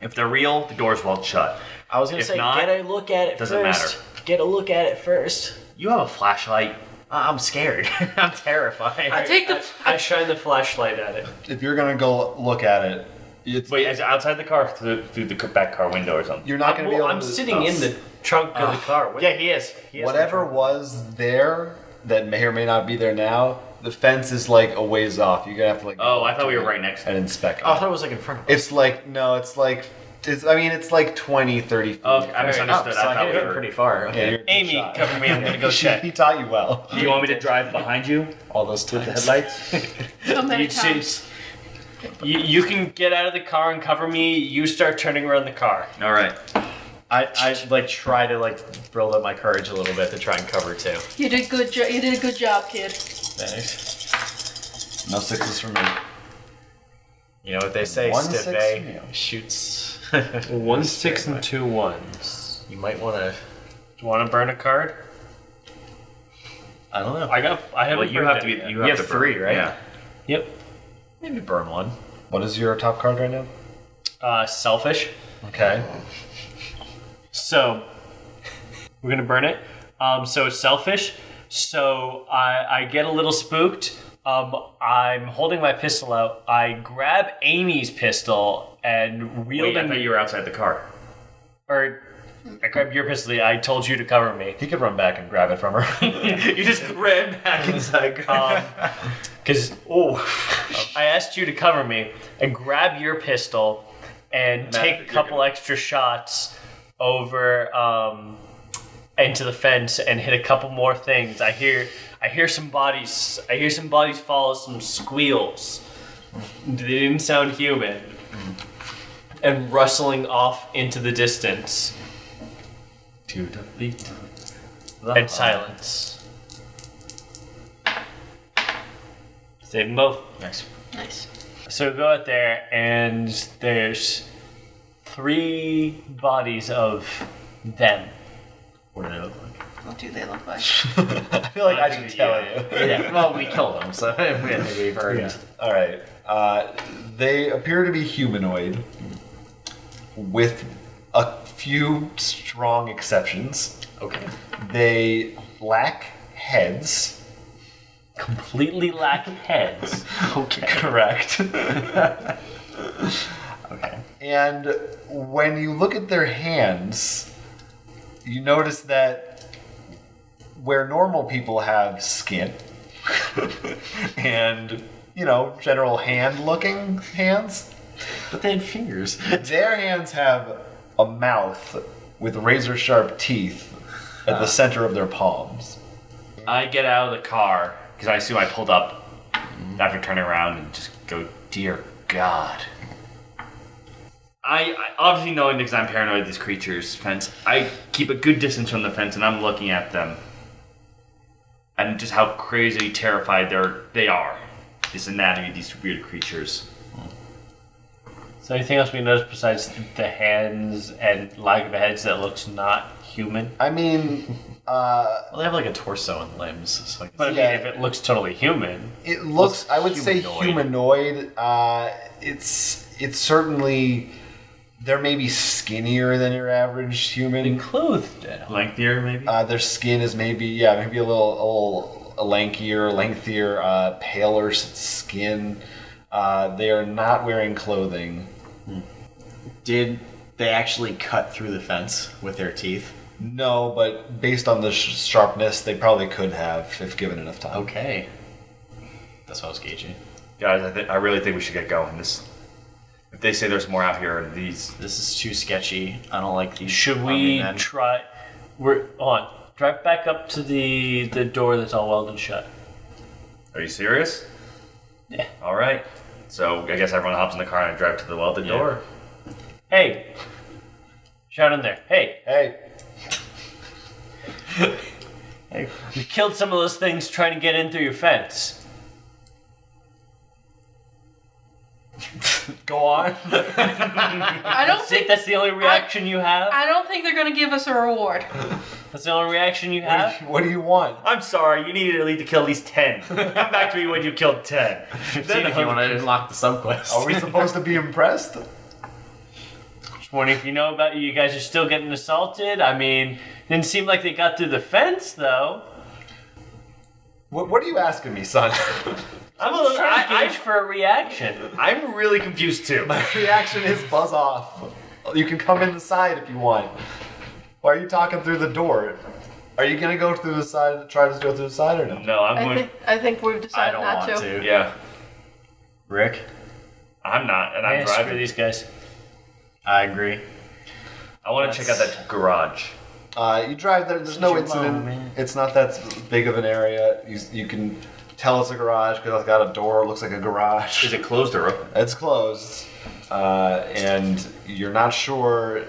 If they're real, the door's well shut. I was going to if say, not, get a look at it doesn't first. Get a look at it first. You have a flashlight. I'm scared. I'm terrified. I take the. I shine the flashlight at it. If you're gonna go look at it, Wait, is it outside the car through the back car window or something? you're not gonna be able I'm to. sitting in the trunk of the car. What- Yeah, he is. He is Whatever was there that may or may not be there now, the fence is like a ways off. You're gonna have to like. Oh, go I up thought to we were it right next to and it. inspect. Oh, I it. thought it was like in front of us. It's like no, it's like 20, 30 feet. Oh, I misunderstood. So I I thought hit we it were. pretty far. Yeah, you're a good Amy, shot. cover me. I'm gonna go check. He taught you well. Do you want me to drive behind you All those with the times. headlights? So many You see- times. You can get out of the car and cover me. You start turning around the car. All right. I like try to like build up my courage a little bit to try and cover too. You did good. You did a good job, kid. Thanks. No sixes for me. You know what they say, 1 6 Stipe for you. shoots. 1 6 and 2 1s. You might want to. Do you want to burn a card? I don't know. I haven't. Well, you burned have to be. any yet. You You have have to burn. 3, right? Yeah. Yep. Maybe burn one. What is your top card right now? Selfish. Okay. So we're gonna burn it. So it's selfish. So I get a little spooked. I'm holding my pistol out. I grab Amy's pistol and reel Wait, I them. thought you were outside the car. Or I grabbed your pistol. I told you to cover me. He could run back and grab it from her. You just ran back inside. Because I asked you to cover me and grab your pistol and take a you're couple extra shots over into the fence and hit a couple more things. I hear some bodies. I hear some bodies fall. Some squeals. They didn't sound human. And rustling off into the distance. To the beat. And silence. Save them both. Nice. Nice. So we go out there, and there's 3 bodies of them. What do they look like? What do they look like? I feel like I should tell you. Yeah. Well, we killed them, so we've heard. All right. They appear to be humanoid, with a few strong exceptions. Okay. They lack heads. Completely lack heads. Okay. Correct. Okay. And when you look at their hands, you notice that where normal people have skin and, general hand-looking hands, But they had fingers. their hands have a mouth with razor-sharp teeth at the center of their palms. I get out of the car because I assume I pulled up after turning around and just go, dear God. I obviously knowing because I'm paranoid of these creatures' fence, I keep a good distance from the fence and I'm looking at them. And just how crazy terrified they are. This anatomy of these weird creatures. So anything else we notice besides the hands and lack of heads that looks not human? I mean, Well, they have like a torso and limbs. So I But I guess- mean, Yeah. if it looks totally human, It looks, I would say humanoid. humanoid. It's certainly, they're maybe skinnier than your average human. clothed in. lengthier maybe. Their skin is maybe a little lankier, lengthier, paler skin. They are not wearing clothing. Did they actually cut through the fence with their teeth? No, but based on the sharpness, they probably could have if given enough time. Okay. That's what I was gauging. Guys, I really think we should get going. If they say there's more out here, This is too sketchy. I don't like these. Should army we men. try? Drive back up to the door that's all welded shut. Are you serious? Yeah. All right. So I guess everyone hops in the car and I drive to the welded Yeah. door. Hey, shout in there. Hey, Hey, we killed some of those things trying to get in through your fence. go on. I don't Think think that's the only reaction you have? I don't think they're gonna give us a reward. That's the only reaction you have? What do you want? I'm sorry, you needed to kill at least 10. Come back to me when you killed 10. Then if you want to unlock the subquest. Are we supposed to be impressed? Just wondering if you know about you guys are still getting assaulted. I mean, didn't seem like they got through the fence though. What are you asking me, son? I'm a little trying to gauge for a reaction. I'm really confused too. My reaction is buzz off. You can come in the side if you want. Why are you talking through the door? Are you gonna go through the side? Try to go through the side or no? No, I'm going. I think we've I decided don't not want to. to. Yeah, Rick, I'm not, and I'm Yeah, screw driving. these guys. I agree. I want to check out that garage. You drive there. There's no your incident. moment. It's not that big of an area. You can tell it's a garage because it's got a door. It looks like a garage. Is it closed or open? It's closed, and you're not sure.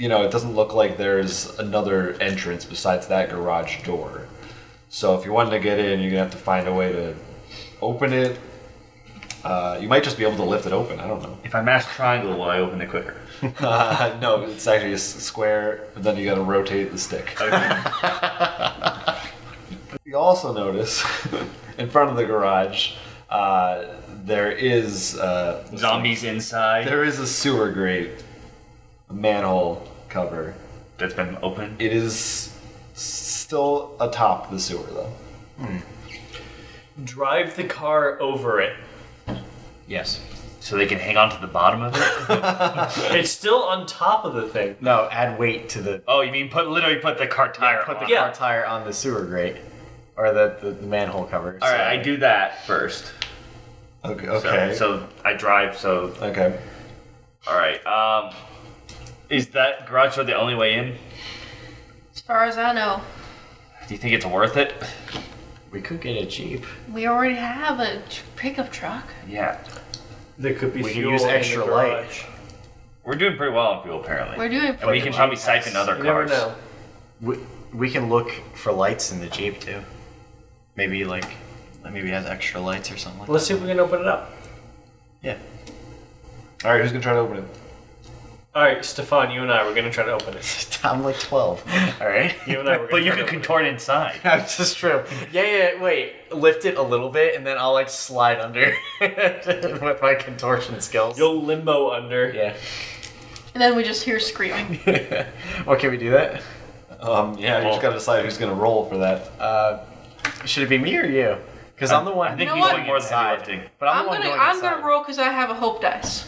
It doesn't look like there's another entrance besides that garage door. So if you wanted to get in, you're gonna have to find a way to open it. You might just be able to lift it open. I don't know. If I mash triangle, will I open it quicker? No, it's actually a square, but then you gotta rotate the stick. You also notice in front of the garage, there is Zombies inside. there is a sewer grate, a manhole cover. That's been open. It is still atop the sewer, though. Drive the car over it. Yes. So they can hang on to the bottom of it? It's still on top of the thing. No, add weight to the. Oh, you mean literally put the car tire Put the on. Yeah. car tire on the sewer grate, or the manhole cover. All right, I do that first. Okay. Okay. So I drive, so... Okay. All right. Is that garage door the only way in? As far as I know, Do you think it's worth it? We could get a jeep. we already have a pickup truck. Yeah. There could be We can fuel use in the extra light. garage. We're doing pretty well on fuel, apparently. We're doing And we pretty can well. probably siphon other You never cars. know. We can look for lights in the jeep too. Maybe maybe it has extra lights or something. Like Let's see if we can open it up. Yeah. All right. Who's gonna try to open it? All right, Stefan, you and I, we're gonna try to open it. I'm like 12. All right. You and I, we're gonna But you try can to open contort inside. That's just true. Yeah. Wait. Lift it a little bit, and then I'll like slide under with my contortion skills. it. You'll limbo under. Yeah. And then we just hear screaming. Or can we do that? Yeah. You just gotta decide who's gonna roll for that. Should it be me or you? Because I'm the one. I think You know he's what? doing more than heavy inside. lifting. But I'm I'm the one gonna going I'm inside. gonna roll because I have a hope dice.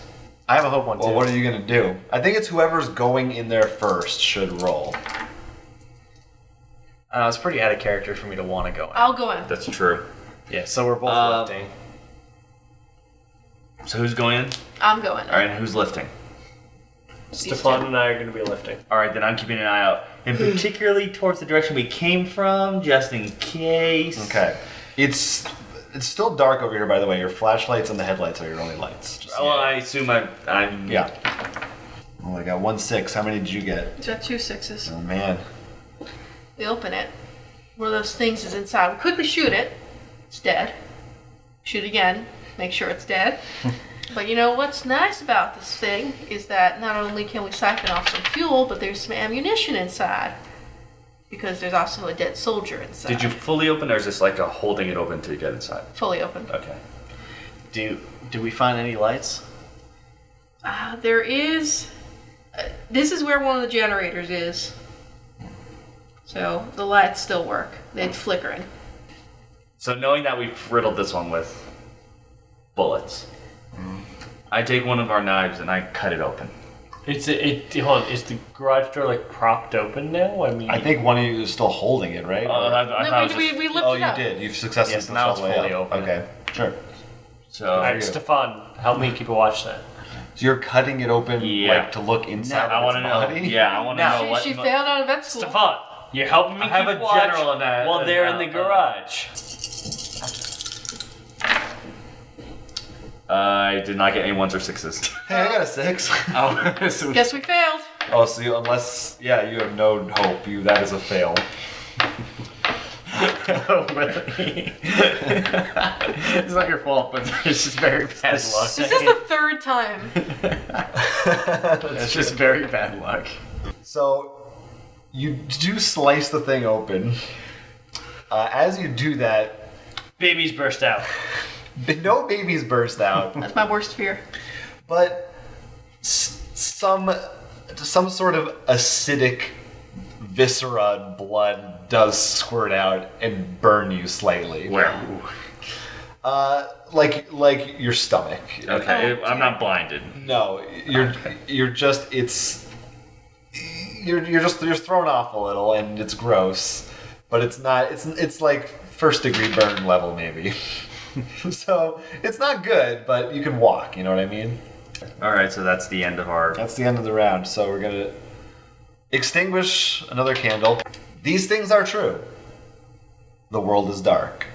I have a hope one too. Well, what are you gonna do? I think it's whoever's going in there first should roll. It's pretty out of character for me to want to go in. I'll go in. That's true. Yeah, so we're both Um, lifting. So who's going in? I'm going in. All right, and who's lifting? Stefan and I are gonna be lifting. All right, then I'm keeping an eye out, and particularly towards the direction we came from, just in case. Okay. It's still dark over here, by the way. Your flashlights and the headlights are your only lights. Just Well, I assume I'm. yeah. Oh, I got 1 6. How many did you get? It's got 2 6s. Oh man. We open it. One of those things is inside. We quickly shoot it. It's dead. Shoot again. Make sure it's dead. But you know what's nice about this thing is that not only can we siphon off some fuel, but there's some ammunition inside. because there's also a dead soldier inside. Did you fully open, or is this like a holding it open to get inside? Fully open. Okay. Do we find any lights? There is. This is where one of the generators is. So the lights still work. They're flickering. So knowing that we've riddled this one with bullets, I take one of our knives and I cut it open. Hold on, is the garage door like propped open now? I mean, I think one of you is still holding it, right? I No, thought it was just- we lifted Oh, it you up. did. You've successfully Yes, now pushed it's all the way fully up. open. Okay, sure. so Alright, Stefan, help me keep a watch then. So you're cutting it open, Yeah. like to look inside I of want its to know. body? Yeah, I want to know what. She failed out of vet school. Stefan, you're helping me I have keep a watch general in that- while in they're in that, the garage. I did not get any 1s or 6s. Hey, I got a 6. Oh, so Guess we failed. Oh, so you, unless, yeah, you have no hope. That is a fail. oh, really? It's not your fault, but it's just very bad luck. This is the third time. It's just very bad luck. So, you do slice the thing open. As you do that, Babies burst out. no babies burst out, That's my worst fear. but some sort of acidic viscera blood does squirt out and burn you slightly. Where? Like your stomach. Okay, I'm not blinded. No, you're just you're just thrown off a little, and it's gross, but it's not. It's like first degree burn level maybe. So it's not good, but you can walk. You know what I mean? All right, so that's the end of our. That's the end of the round. So we're gonna extinguish another candle. These things are true. The world is dark.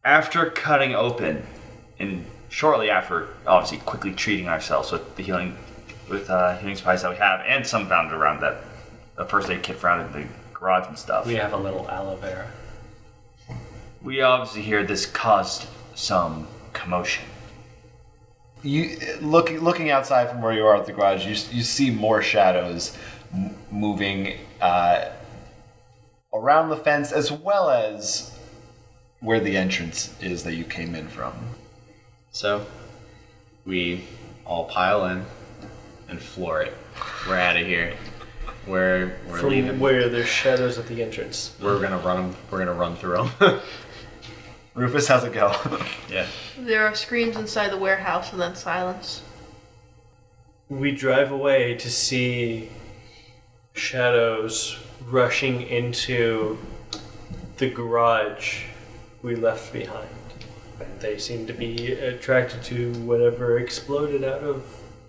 After cutting open, and shortly after, obviously quickly treating ourselves with the healing supplies that we have, and some found around that a first aid kit found in the garage and stuff. We have a little aloe vera. We obviously hear this caused some commotion. You looking outside from where you are at the garage. You see more shadows moving around the fence, as well as where the entrance is that you came in from. So, we all pile in and floor it. We're out of here. We're From leaving. where there's shadows at the entrance. We're gonna run 'em. We're gonna run through them. Rufus, how's it go? Yeah. There are screams inside the warehouse and then silence. We drive away to see shadows rushing into the garage we left behind. They seem to be attracted to whatever exploded out of,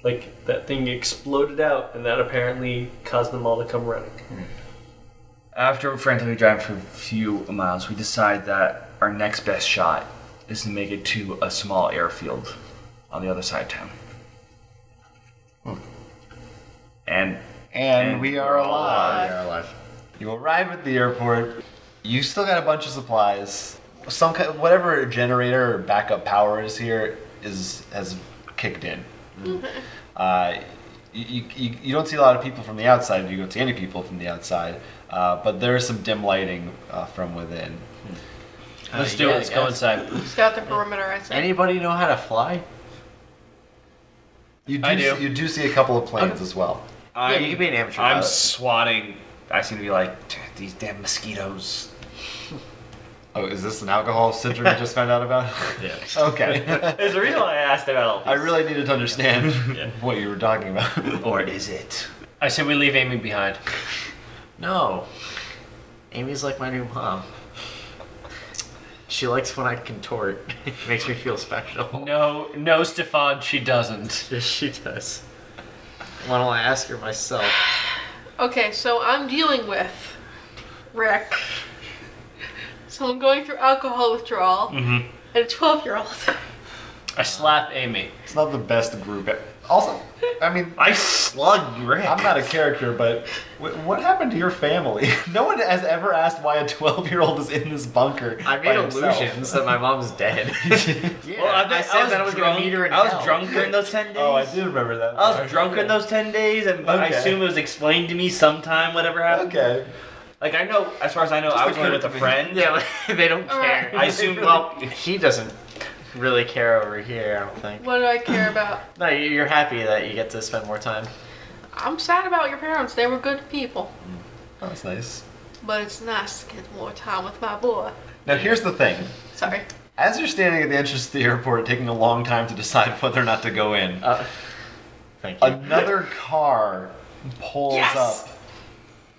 like, that thing exploded out, and that apparently caused them all to come running. After frantically driving for a few miles, we decide that our next best shot is to make it to a small airfield on the other side of town. And we are alive. We are alive. You arrive at the airport. You still got a bunch of supplies. Some kind, whatever generator or backup power is here has kicked in. You don't see a lot of people from the outside. You don't see any people from the outside, but there is some dim lighting from within. Let's do it. Let's go inside. Scout the perimeter, I say. Anybody know how to fly? You I do. You do see a couple of planes as well. Yeah, you can be an amateur. I'm pilot. swatting. I seem to be like, these damn mosquitoes. Oh, is this an alcohol syndrome you just found out about? Yeah. Okay. There's a reason why I asked about all I really needed to understand what you were talking about. Or is it? I said we leave Amy behind. No. Amy's like my new mom. She likes when I contort. It makes me feel special. No, Stefan, she doesn't. Yes, she does. Why don't I ask her myself? Okay, so I'm dealing with Rick. So I'm going through alcohol withdrawal and a 12-year-old. I slap Amy. It's not the best group. Also, I mean, I slugged Rick. I'm not a character, but what happened to your family? No one has ever asked why a 12-year-old is in this bunker. I by made himself. illusions that my mom's dead. Yeah, Well, I said that I was going to meet her in I was hell. drunk during those 10 days. Oh, I did remember that. I was drunk in those 10 days, and I Okay. assume it was explained to me sometime, whatever happened. Okay. Like I know, as far as I know, I was going with a friend. Yeah, like, they don't care. I assume. Well, He doesn't really care over here, I don't think. What do I care about? No, you're happy that you get to spend more time. I'm sad about your parents. They were good people. Oh, that's nice. But it's nice to get more time with my boy. Now, here's the thing. Sorry. As you're standing at the entrance to the airport, taking a long time to decide whether or not to go in, Thank you. another car pulls Yes!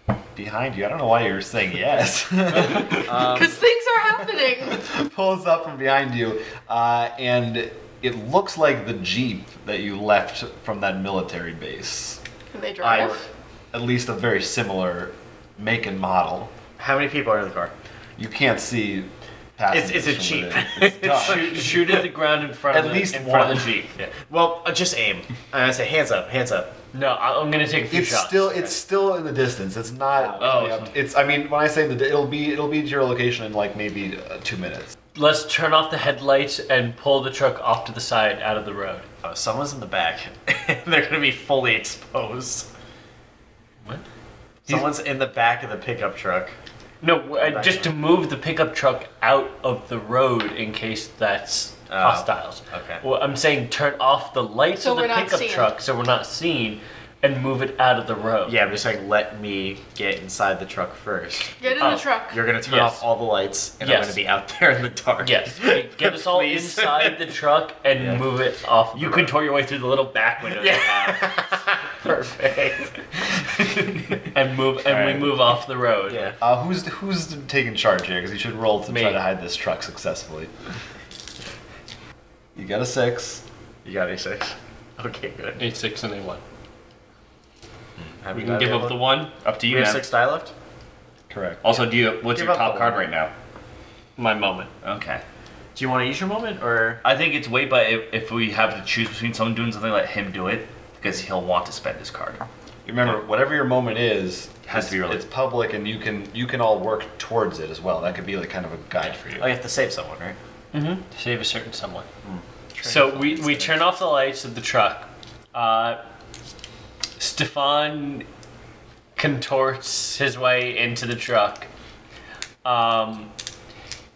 up behind you. I don't know why you're saying yes. Because things are happening. Pulls up from behind you, and it looks like the Jeep that you left from that military base. Can they drive? At least a very similar make and model. How many people are in the car? You can't see passengers It's a from Jeep. within. It's dark. Shoot at the ground in front At of least in front of one. the Jeep. Yeah. Well, just aim. I say hands up, hands up. No, I'm gonna take a few It's shots. still in the distance. It's not. Oh. really up- It's. I mean, when I say it'll be to your location in like maybe 2 minutes. Let's turn off the headlights and pull the truck off to the side, out of the road. Oh, someone's in the back. They're gonna be fully exposed. What? Someone's in the back of the pickup truck. No, just to move the pickup truck out of the road in case that's hostiles. Okay. Well, I'm saying turn off the lights So of the we're not pickup seen. truck so we're not seen, and move it out of the road. Yeah, I'm just saying, let me get inside the truck first. Get in Oh. the truck. You're gonna turn Yes. off all the lights, and Yes. I'm gonna be out there in the dark. Yes. Get us all Please. inside the truck and Yeah. move it off. You contour your way through the little back window you have. Perfect. and move and we move off the road. Yeah. Who's taking charge here? Because you should roll to Me. try to hide this truck successfully. You got a 6. You got a 6. Okay, good. A 6 and a 1. Have We you can got give the up other the one? 1. Up to We you, have man. 6 die left? Correct. Also, what's Give your up top the card one. right now? My moment. Okay. Do you want to use your moment, or? I think it's wait, but if we have to choose between someone doing something, let him do it because he'll want to spend his card. Remember, whatever your moment is, Has to be really- It's public, and you can all work towards it as well. That could be like kind of a guide for you. Oh, you have to save someone, right? Mm-hmm. To save a certain someone. So we turn off the lights of the truck. Stefan contorts his way into the truck.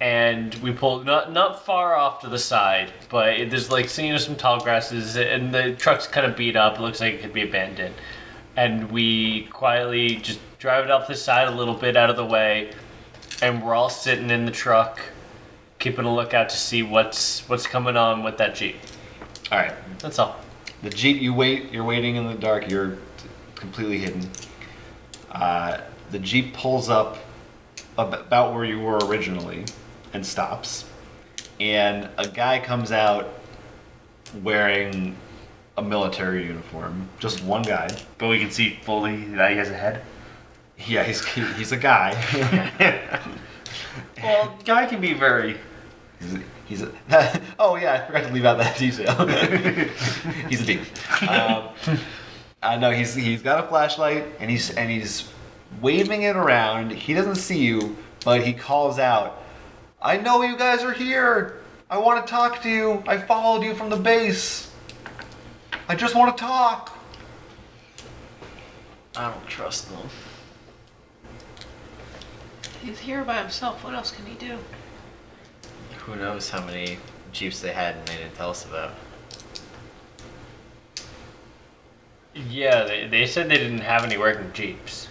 And we pull not far off to the side, but there's like some tall grasses, and the truck's kind of beat up. It looks like it could be abandoned. And we quietly just drive it off the side a little bit out of the way, and we're all sitting in the truck, keeping a lookout to see what's coming on with that Jeep. All right. That's all. The Jeep, you're waiting in the dark. You're completely hidden. The Jeep pulls up about where you were originally and stops. And a guy comes out wearing a military uniform. Just one guy. But we can see fully that he has a head. Yeah, he's a guy. Well, guy can be very. He's a, oh yeah, I forgot to leave out that detail. He's a dude. No, he's got a flashlight and he's waving it around. He doesn't see you, but he calls out, "I know you guys are here. I want to talk to you. I followed you from the base. I just want to talk." I don't trust them. He's here by himself. What else can he do? Who knows how many Jeeps they had and they didn't tell us about. Yeah, they said they didn't have any working Jeeps.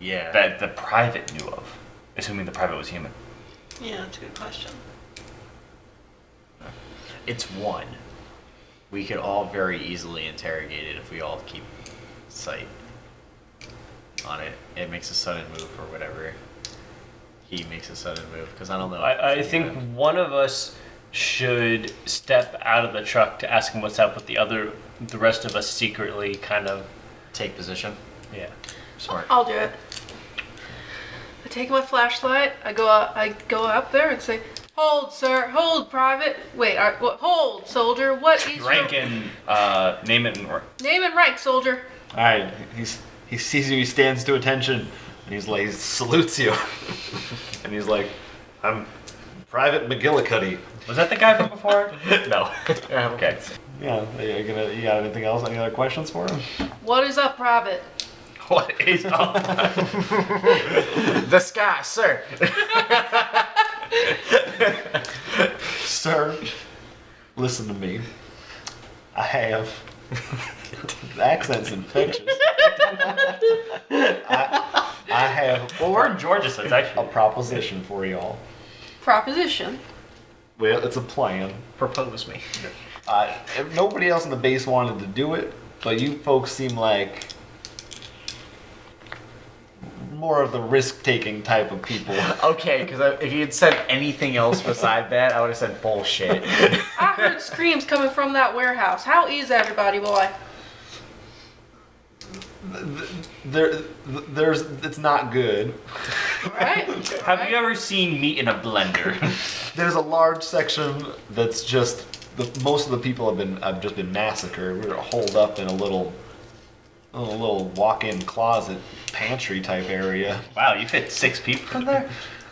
Yeah. That the private knew of, assuming the private was human. Yeah, that's a good question. It's one. We could all very easily interrogate it if we all keep sight on it. It makes a sudden move or whatever. He makes a sudden move because I don't know. I think one of us should step out of the truck to ask him what's up with the rest of us secretly kind of. Take position. Yeah. Smart. I'll do it. I take my flashlight. I go up there and say, "Hold, sir. Hold, private. Wait. Hold, soldier. What is Rank your and name it and name and rank, soldier?" All right, he sees you. He stands to attention, and he salutes you, and he's like, "I'm Private McGillicuddy." Was that the guy from before? No. Okay. Yeah, you got anything else? Any other questions for him? What is up, private? What is up? The sky, sir. Sir, listen to me. I have. The accent's infectious. I have Well, we're in Georgia, so it's a actually proposition for y'all. Proposition. Well, it's a plan. propose me. If nobody else in the base wanted to do it, but you folks seem like more of the risk-taking type of people. Okay, because if you had said anything else beside that, I would have said bullshit. I heard screams coming from that warehouse. How is everybody, boy? It's not good. Right? Have you ever seen meat in a blender? There's a large section that's just most of the people have just been massacred. We were holed up in a little walk-in closet pantry type area. Wow, you fit 6 people in there?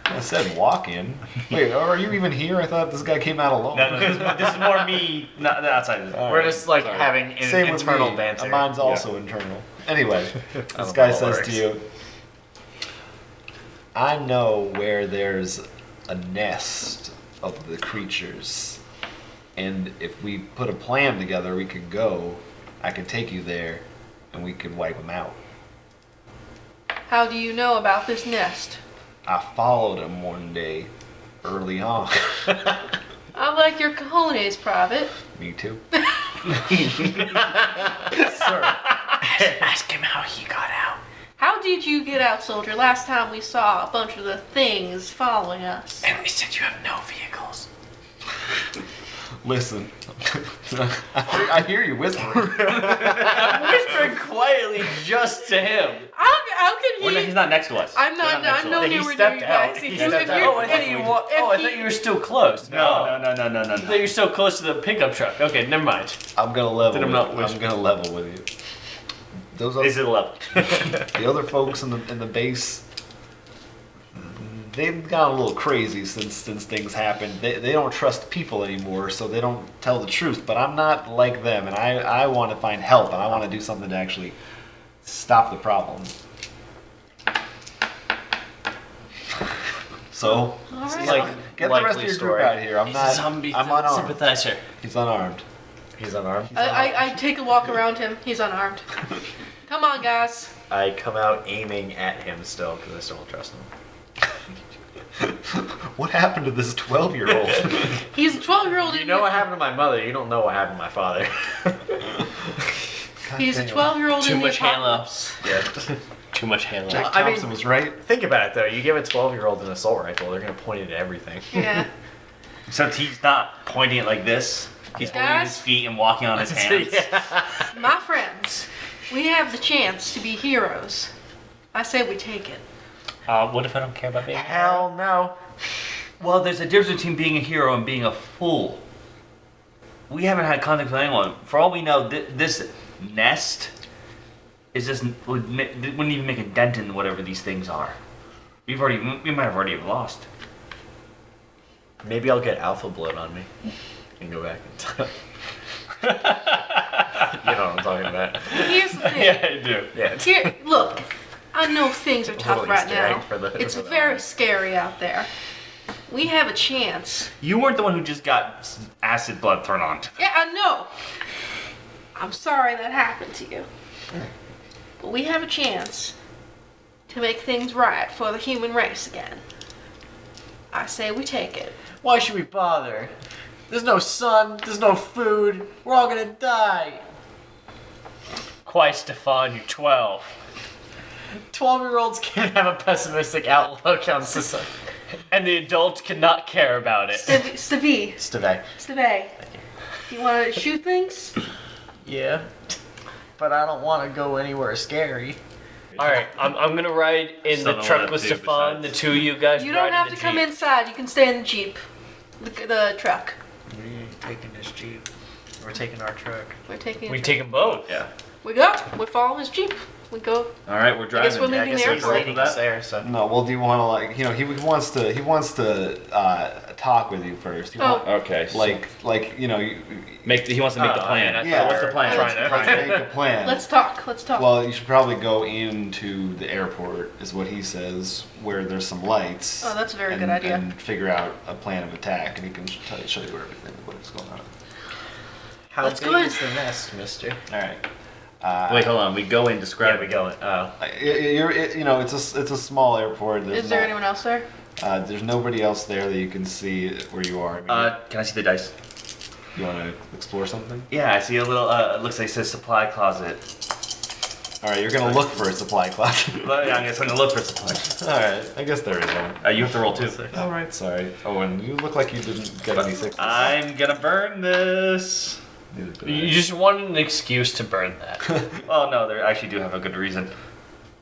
I said walk-in. Wait, are you even here? I thought this guy came out alone. No, this is more me. Not outside. All We're right, just like sorry. having Same with internal me. banter. Mine's also internal. Anyway, this don't guy know how says it to you, I know where there's a nest of the creatures. And if we put a plan together, we could go. I could take you there, and we could wipe them out. How do you know about this nest? I followed him one day, early on. I like your cojones, Private. Me too. Sir, ask him how he got out. How did you get out, soldier? Last time we saw a bunch of the things following us. And they said you have no vehicles. Listen, I hear you whispering. I'm whispering quietly just to him. How can he? He's not next to us. I'm not. Next I'm to no us. He near you stepped out. guys. He If stepped you're- out. Oh, I thought if you. he- I thought you were still close. No. I thought you were still close to the pickup truck. Okay, never mind. I'm gonna level. Then I'm with not you. whispering. I'm gonna level with you. Those Is it level? the other folks in the base. They've gone a little crazy since things happened. They don't trust people anymore, so they don't tell the truth. But I'm not like them, and I want to find help, and I want to do something to actually stop the problem. So, All right. Like- get the rest of likely your story. group out here. I'm not. I'm unarmed. sympathizer. He's unarmed. He's unarmed. I take a walk around him. He's unarmed. Come on, guys. I come out aiming at him still because I still don't trust him. What happened to this 12-year-old? He's a 12-year-old. You know what happened to my mother. You don't know what happened to my father. He's a 12-year-old Too in the much Halo. apocalypse. Yeah. Too much Halo. Jack I mean- Thompson was right. Think about it though. You give a 12-year-old an assault rifle, they're gonna point it at everything. Yeah. Except he's not pointing it like this. He's holding Guys? his feet and walking on his hands. My friends, we have the chance to be heroes. I say we take it. What if I don't care about being? Hell no. Well, there's a difference between being a hero and being a fool. We haven't had contact with anyone. For all we know, this nest is just wouldn't even make a dent in whatever these things are. We might have already lost. Maybe I'll get alpha blood on me and go back in time. You know what I'm talking about. Here's the thing. Yeah, I do. Yeah. Here, look. I know things are tough little right Easter egg now. for the- It's for the very army. scary out there. We have a chance. You weren't the one who just got acid blood thrown onto. Yeah, I know. I'm sorry that happened to you. But we have a chance to make things right for the human race again. I say we take it. Why should we bother? There's no sun, there's no food, we're all gonna die. Quite, Stefan, you're 12. 12-year-olds can't have a pessimistic outlook on society. And the adults cannot care about it. Stevie, Steve. you want to shoot things? Yeah. But I don't want to go anywhere scary. Alright, I'm gonna ride in Still the don't truck wanna with do Stefan. The besides- two of you guys You ride don't have in to the come Jeep. inside. You can stay in the Jeep. The truck. We're taking this Jeep. We're taking our truck. We're taking We a take them both. Yeah. We go. We're following his Jeep. We go. All right, we're driving. we're leaving the He's airport. leading us there, so. No, well, do you want to like he wants to talk with you first. He Oh. Okay. So like he wants to make the plan. Yeah. What's the plan? Trying let's make a plan. Let's talk. Well, you should probably go into the airport, is what he says, where there's some lights. Oh, that's a very and, good idea. And figure out a plan of attack, and he can show you everything, what's going on. How Let's big go in. is the nest, mister? All right. Wait, hold on. We go in. Describe. Yeah, we go. Oh. It's a small airport. Is there anyone else there? There's nobody else there that you can see where you are. I mean, Can I see the dice? you want to explore something? Yeah, I see a little. It looks like it says supply closet. All right, you're gonna look for a supply closet. But yeah, I'm just gonna look for supply. All right, I guess there is one. You have to roll too. All right, sorry. Oh, and you look like you didn't get any sixes. I'm gonna burn this. Neither did You I. just wanted an excuse to burn that. Well, no, they actually do have a good reason.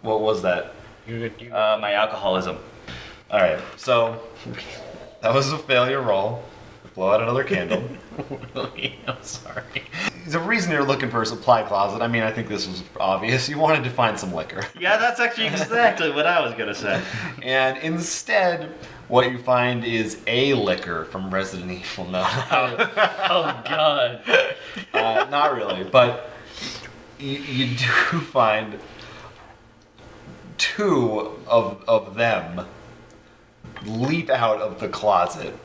What was that? You could, My alcoholism. All right, so that was a failure roll. Blow out another candle. Really? I'm sorry. The reason you're looking for a supply closet, I mean, I think this was obvious. You wanted to find some liquor. Yeah, that's actually exactly what I was gonna say. And instead, what you find is a liquor from Resident Evil. No. oh God. Not really, but you do find two of them leap out of the closet.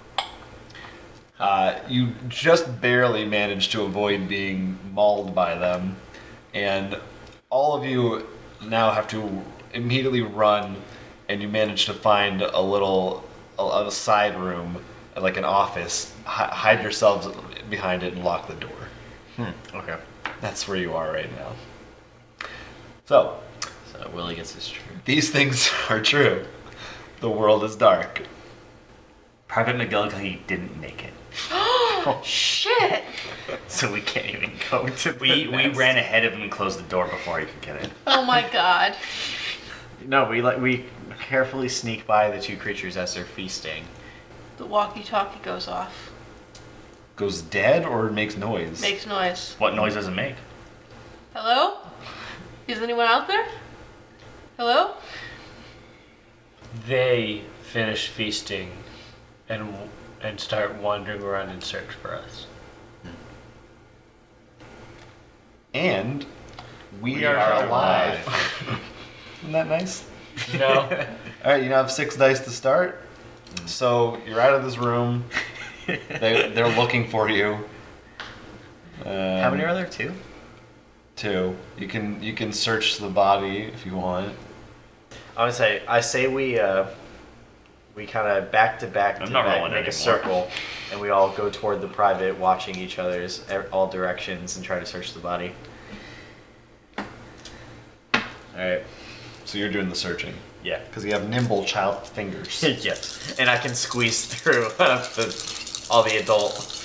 You just barely manage to avoid being mauled by them, and all of you now have to immediately run, and you manage to find a side room, like an office, hide yourselves behind it and lock the door. Okay. That's where you are right now. So, So Willie gets his true. these things are true. The world is dark. Private McGillicuddy didn't make it, Shit! So we can't even go to the we nest. ran ahead of him and closed the door before he could get in. Oh my god. No, we carefully sneak by the two creatures as they're feasting. The walkie-talkie goes off. Goes dead or makes noise? Makes noise. What noise does it make? Hello? Is anyone out there? Hello? They finish feasting and start wandering around in search for us. And we are alive. Isn't that nice? No. All right, you now have 6 dice to start. So you're out of this room. They're looking for you. How many are there? Two? 2. You can search the body if you want. I say we kind of back to back I'm not rolling make anymore. a circle, and we all go toward the private, watching each other's all directions and try to search the body. All right. So you're doing the searching Yeah. because you have nimble child fingers. Yes. And I can squeeze through all the adult.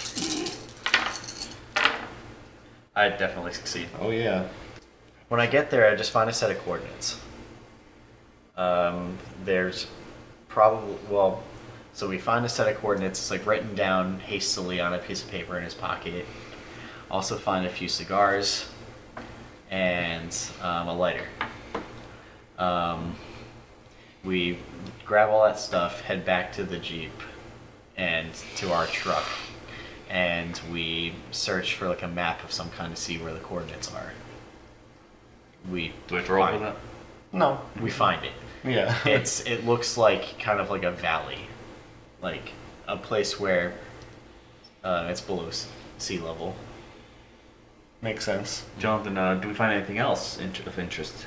I definitely succeed. Oh yeah. When I get there, I just find a set of coordinates. There's probably, so we find a set of coordinates. It's like written down hastily on a piece of paper in his pocket. Also find a few cigars and a lighter. We grab all that stuff, head back to the Jeep and to our truck, and we search for like a map of some kind to see where the coordinates are. Do we have to roll for that? No. We find it. Yeah. It looks like kind of like a valley, like a place where it's below sea level. Makes sense. Jonathan, do we find anything else of interest?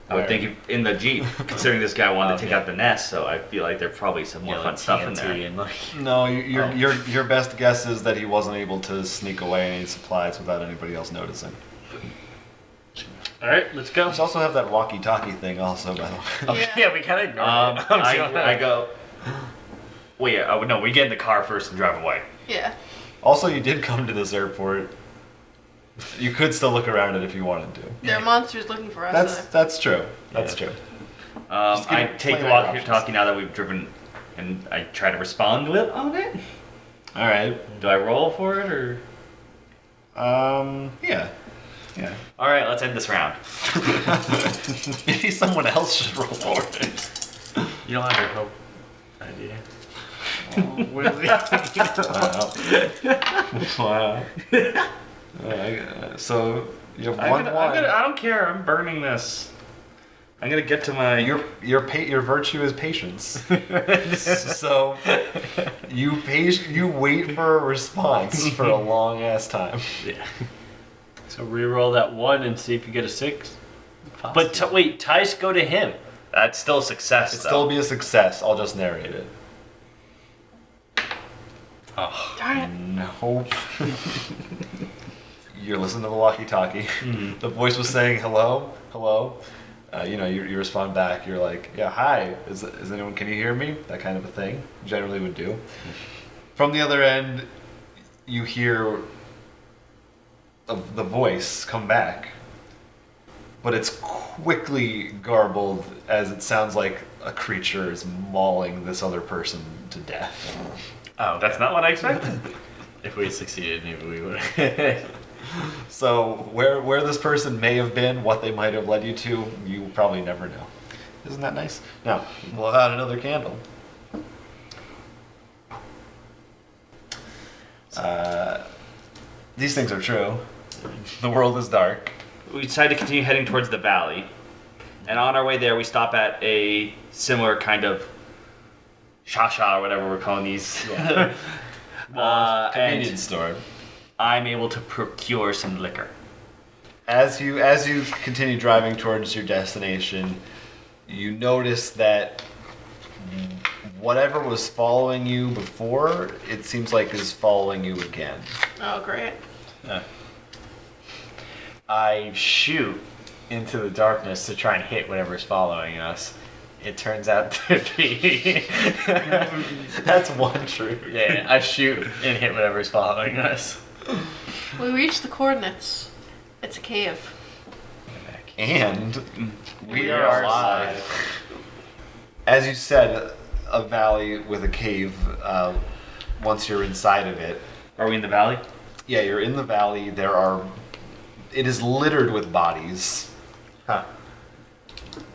I Where? would think in the Jeep, considering this guy wanted to take yeah. out the nest, so I feel like there's probably some more Yeah, fun like stuff in TNT there. and like No, your best guess is that he wasn't able to sneak away any supplies without anybody else noticing. All right, let's go. You also have that walkie-talkie thing, also, by the way. Yeah, we kind of ignored it. I go. Wait, no, we get in the car first and drive away. Yeah. Also, you did come to this airport. You could still look around it if you wanted to. There are monsters looking for us. That's true. That's true. Just I give- take play the your walkie-talkie now that we've driven, and I try to respond with on it. All right. Do I roll for it or? Yeah. Yeah. All right, let's end this round. Maybe someone else should roll for it. You don't have your hope idea. Wow. So you have one. I don't care. I'm burning this. I'm gonna get to my. Your virtue is patience. So you wait for a response for a long ass time. Yeah. So re-roll that 1 and see if you get a 6. But wait, ties go to him. That's still a success. It'd though. still be a success. I'll just narrate it. Oh, Darn it. Nope. You're listening to the walkie-talkie. The voice was saying hello, hello. You respond back. You're like, yeah, hi. Is anyone? Can you hear me? That kind of a thing. Generally would do. From the other end, you hear the voice come back, but it's quickly garbled as it sounds like a creature is mauling this other person to death. oh, that's not what I expected. If we succeeded, maybe we would. So where this person may have been, what they might have led you to, you probably never know. Isn't that nice? Now, blow out another candle. These things are true. The world is dark. We decided to continue heading towards the valley, and on our way there, we stop at a similar kind of shasha or whatever we're calling these. Yeah. And Convenience store. I'm able to procure some liquor. As you continue driving towards your destination, you notice that whatever was following you before, it seems like is following you again. Oh, great. I shoot into the darkness to try and hit whatever's following us. It turns out to be... That's one truth. yeah, I shoot and hit whatever's following us. We reached the coordinates. It's a cave. And we are are alive. As you said, a valley with a cave. Once you're inside of it, Are we in the valley? yeah, you're in the valley. It is littered with bodies. Huh.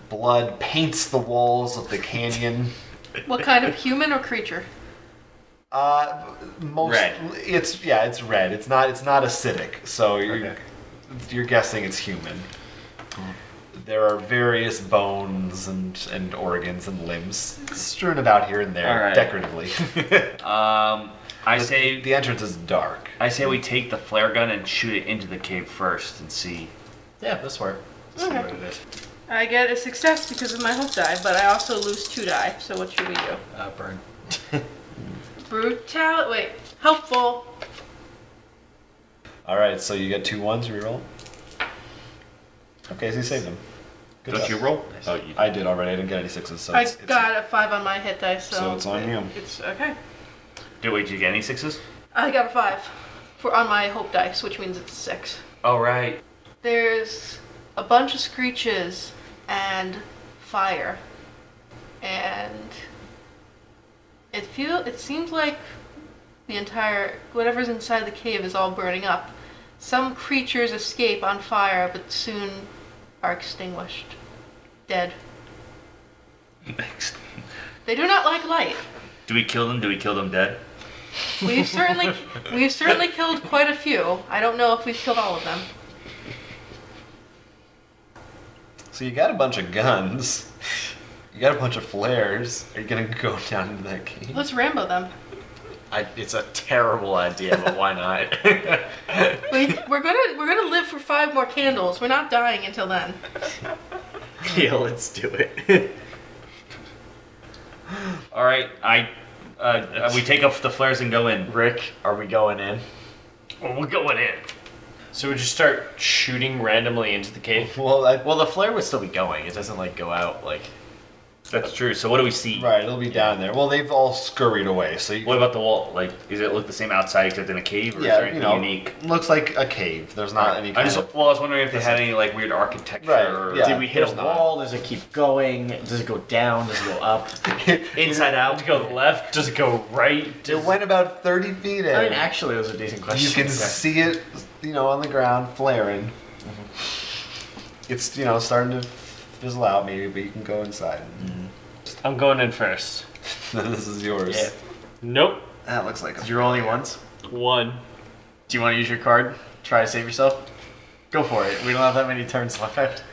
Blood paints the walls of the canyon. What kind of human or creature? Red. It's red. It's not acidic. So you're guessing it's human. There are various bones and organs and limbs strewn about here and there, All right. decoratively. I say the entrance is dark. I say we take the flare gun and shoot it into the cave first and see. Yeah, this works. See Okay. what it is. I get a success because of my hope die, but I also lose 2 die. So what should we do? Burn. Brutal. Wait. Helpful. All right, so you get 2 1s. Reroll. Okay, so you saved them. Good Don't job. you roll? Oh, you I did already. I didn't get any 6s, so I it's got a 5 on my hit dice, So it's on you. It's okay. Wait, did you get any 6s? I got a 5 on my hope dice, which means it's a 6. Oh, right. There's a bunch of screeches and fire, and it seems like the entire whatever's inside the cave is all burning up. Some creatures escape on fire, but soon are extinguished, dead. They do not like light. Do we kill them? Do we kill them dead? We've certainly killed quite a few. I don't know if we've killed all of them. So you got a bunch of guns. You got a bunch of flares. Are you gonna go down into that cave? Let's Rambo them. It's a terrible idea, but why not? We're gonna live for 5 more candles. We're not dying until then. Yeah, let's do it. All right. We take up the flares and go in. Rick, are we going in? Well, we're going in. So we just start shooting randomly into the cave? Well, the flare would still be going. It doesn't like go out like. That's true. So what do we see? Right, it'll be down there. Well, they've all scurried away, so you What about the wall? Like, does it look the same outside except in a cave, or is there anything unique? looks like a cave. There's not any I kind just, of... well, I was wondering if they had any like weird architecture. Right, Or yeah. Did we hit a there's not. wall? Does it keep going? Does it go down? Does it go up? Inside out. Does it go left? Does it go right? It went about 30 feet in. I mean, actually, it was a decent question. You can see it, on the ground, flaring. It's starting to fizzle out maybe, but you can go inside. I'm going in first. This is yours. Yeah. Nope. That looks like a You're only once. 1. Do you want to use your card? Try to save yourself? Go for it. We don't have that many turns left.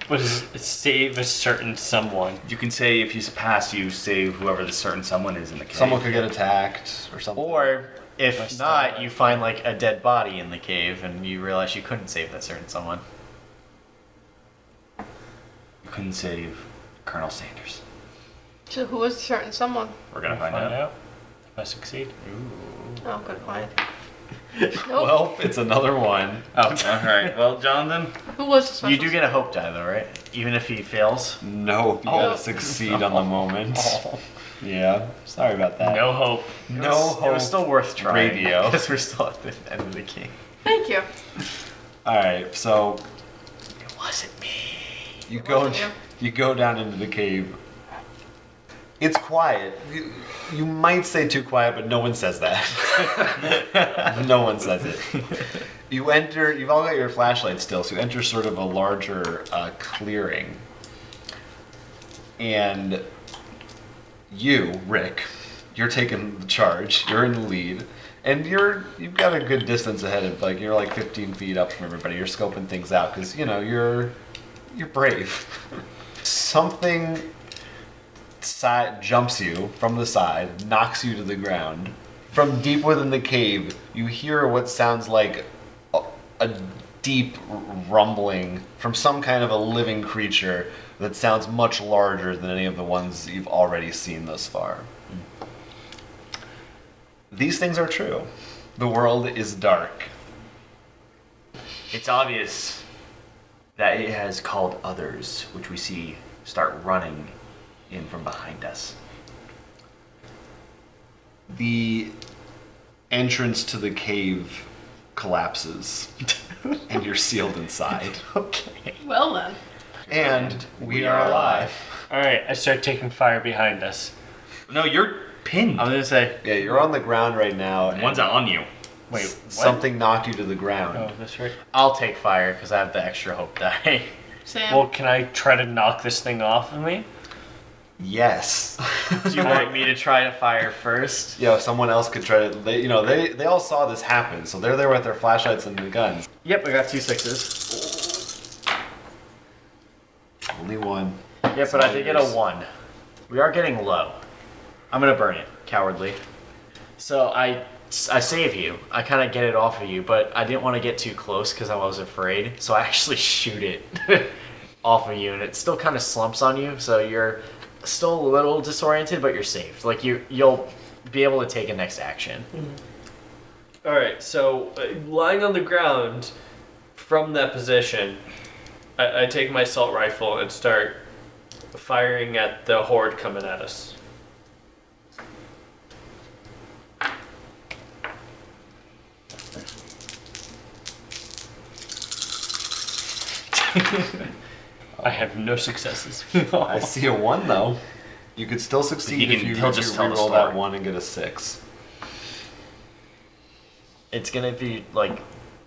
What is it? Save a certain someone. You can say if you pass, you save whoever the certain someone is in the cave. Someone could get attacked or something. Or if not, you find like a dead body in the cave and you realize you couldn't save that certain someone. You couldn't save Colonel Sanders. So who is certain someone? We're gonna Find find out. out if I succeed. Oh, good find. Nope. Well, it's another one. Oh, all right. Well, Jonathan, Who was the special? You do get a hope die though, right? Even if he fails. No, you gotta succeed on the moment. Yeah, sorry about that. No hope. No hope. It was still worth trying. Radio. Because we're still at the end of the game. Thank you. All right, so It wasn't me. you go wasn't you. you go down into the cave. It's quiet. You might say too quiet, but no one says that. No one says it. You enter. You've all got your flashlights still, so you enter sort of a larger clearing. And you, Rick, you're taking the charge. You're in the lead, and you've got a good distance ahead of you're like 15 feet up from everybody. You're scoping things out because you're brave. Something jumps you from the side, knocks you to the ground. From deep within the cave, you hear what sounds like a deep rumbling from some kind of a living creature that sounds much larger than any of the ones you've already seen thus far. These things are true. The world is dark. it's obvious that it has called others, which we see start running in from behind us. The entrance to the cave collapses, and you're sealed inside. Okay. Well then. And we are alive. Alright, I start taking fire behind us. No, you're pinned. I was gonna say. Yeah, you're on the ground right now. and One's on you. Wait. What? Something knocked you to the ground. Oh, that's right. I'll take fire because I have the extra hope die. Sam. Well, can I try to knock this thing off of me? Yes. Do you want me to try to fire first? Yeah, someone else could try to. They all saw this happen, so they're there with their flashlights and the guns. Yep, I got 2 6s. Only one. Yeah, but I did get a 1. We are getting low. I'm gonna burn it, cowardly. So I save you. I kind of get it off of you, but I didn't want to get too close because I was afraid. So I actually shoot it off of you, and it still kind of slumps on you. So you're still a little disoriented, but you're safe. Like you'll be able to take a next action. Alright, so lying on the ground from that position, I take my assault rifle and start firing at the horde coming at us. I have no successes. I see a one though. You could still succeed if you he'll just tell the reroll that story. one and get a 6. It's gonna be like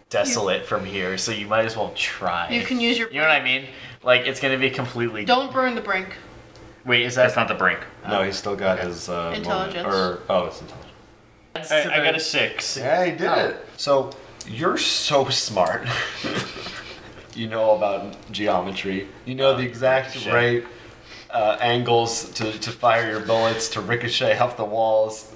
desolate from here, so you might as well try. You can use your. You know what I mean? Like it's gonna be completely. Don't burn the brink. Wait, is that That's not the brink. No, he's still got his Intelligence. It's intelligence. Alright, I got a 6. Yeah, he did it. So you're so smart. You know about geometry. You know the exact right angles to fire your bullets, to ricochet off the walls.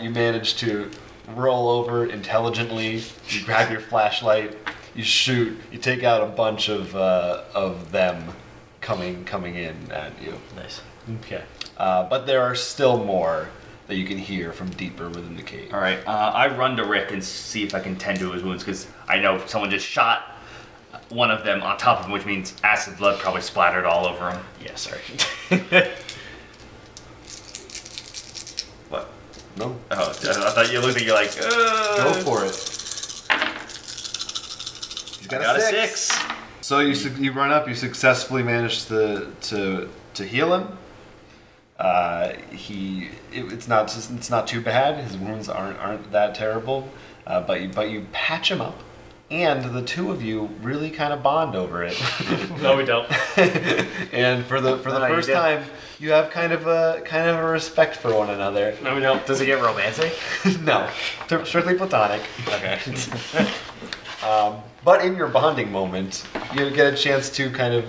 You manage to roll over intelligently. You grab your flashlight. You shoot. You take out a bunch of them coming in at you. Nice. Okay. But there are still more that you can hear from deeper within the cave. All right, I run to Rick and see if I can tend to his wounds because I know someone just shot one of them on top of him, which means acid blood probably splattered all over him. Yeah, sorry. What? No, Oh, I thought you looked at you like, go for it. You I got a 6. So you run up. You successfully manage to heal him. It's not too bad. His wounds aren't that terrible. But you patch him up, and the two of you really kind of bond over it. No, we don't. And for the No, you first did. time, you have kind of a respect for one another. No, we don't. Does it get romantic? No, strictly platonic. Okay. But in your bonding moment, you get a chance to kind of,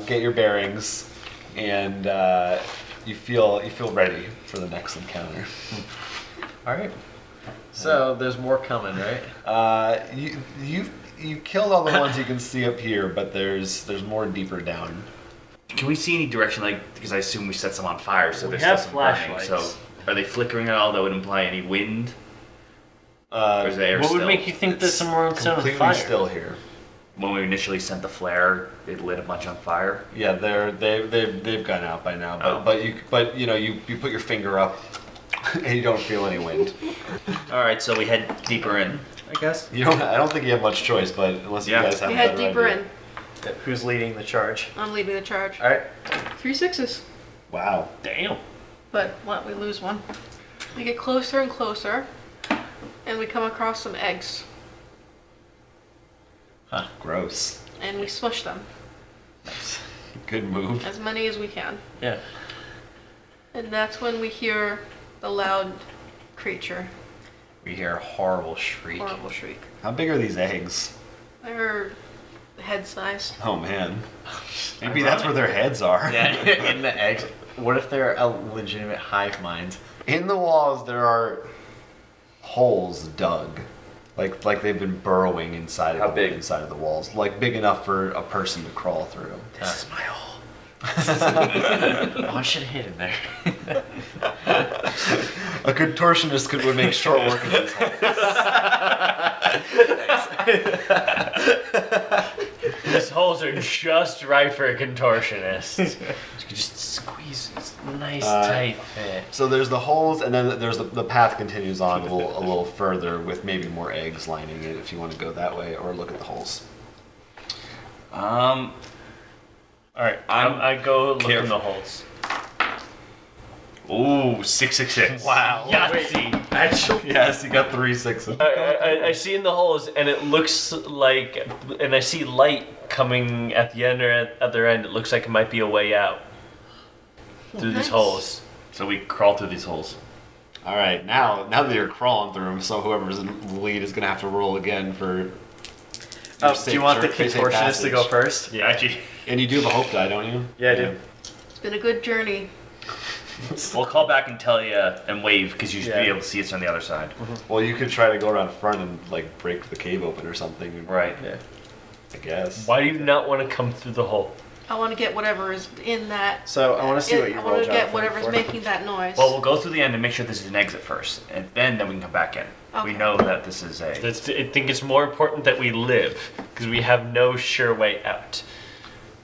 get your bearings, and you feel ready for the next encounter. All right. So there's more coming, right? You killed all the ones you can see up here, but there's more deeper down. Can we see any direction? Because I assume we set some on fire, so We there's have still some burning. flashlights. So are they flickering at all? That would imply any wind. Or is the air What would still? make you think that someone set on Completely fire? still here. When we initially sent the flare, it lit a bunch on fire. Yeah, they've gone out by now. Oh. But you put your finger up, and you don't feel any wind. All right, so we head deeper in, I guess. I don't think you have much choice, but unless Yeah. you guys have We a head better deeper idea. in. Who's leading the charge? I'm leading the charge. All right. 3 6s. Wow. Damn. But what? We lose one. We get closer and closer, and we come across some eggs, Gross. and we smush them Good move. as many as we can. Yeah. And that's when we hear the loud creature, We hear a horrible shriek. horrible shriek. How big are these eggs? They're head sized. Oh man. Maybe that's where their heads are. Yeah, in the eggs. What if they're a legitimate hive mind? In the walls there are holes dug. Like they've been burrowing inside How of big? inside of the walls. Like big enough for a person to crawl through. This is my hole. Oh, I should have hid in there. A contortionist would make short work of these holes. These holes are just right for a contortionist. You can just squeeze this nice tight fit. So there's the holes, and then there's the path continues on a little further with maybe more eggs lining it if you want to go that way or look at the holes. All right, I go look in the holes. Ooh, 666. Wow. Yahtzee! Actually, Yes, you got 3 6s. I see in the holes, and it looks like, and I see light coming at the end or at the other end. It looks like it might be a way out through Nice. these holes. So we crawl through these holes. All right, now that you're crawling through them, so whoever's in the lead is gonna have to roll again for. Do you want the safe contortionist to go passage. first? Yeah. Actually, And you do have a hope die, don't you? Yeah, I do. It's been a good journey. we'll call back and tell you and wave because you should be Yeah. able to see us on the other side. Well, you could try to go around front and like break the cave open or something. Right. Yeah. I guess. Why do you not want to come through the hole? I want to get whatever is in that. So I want to see what you I roll, want to get Jonathan, whatever's for. making that noise. Well, we'll go through the end and make sure this is an exit first, and then we can come back in. We Okay. know that this is a. I think it's more important that we live because we have no sure way out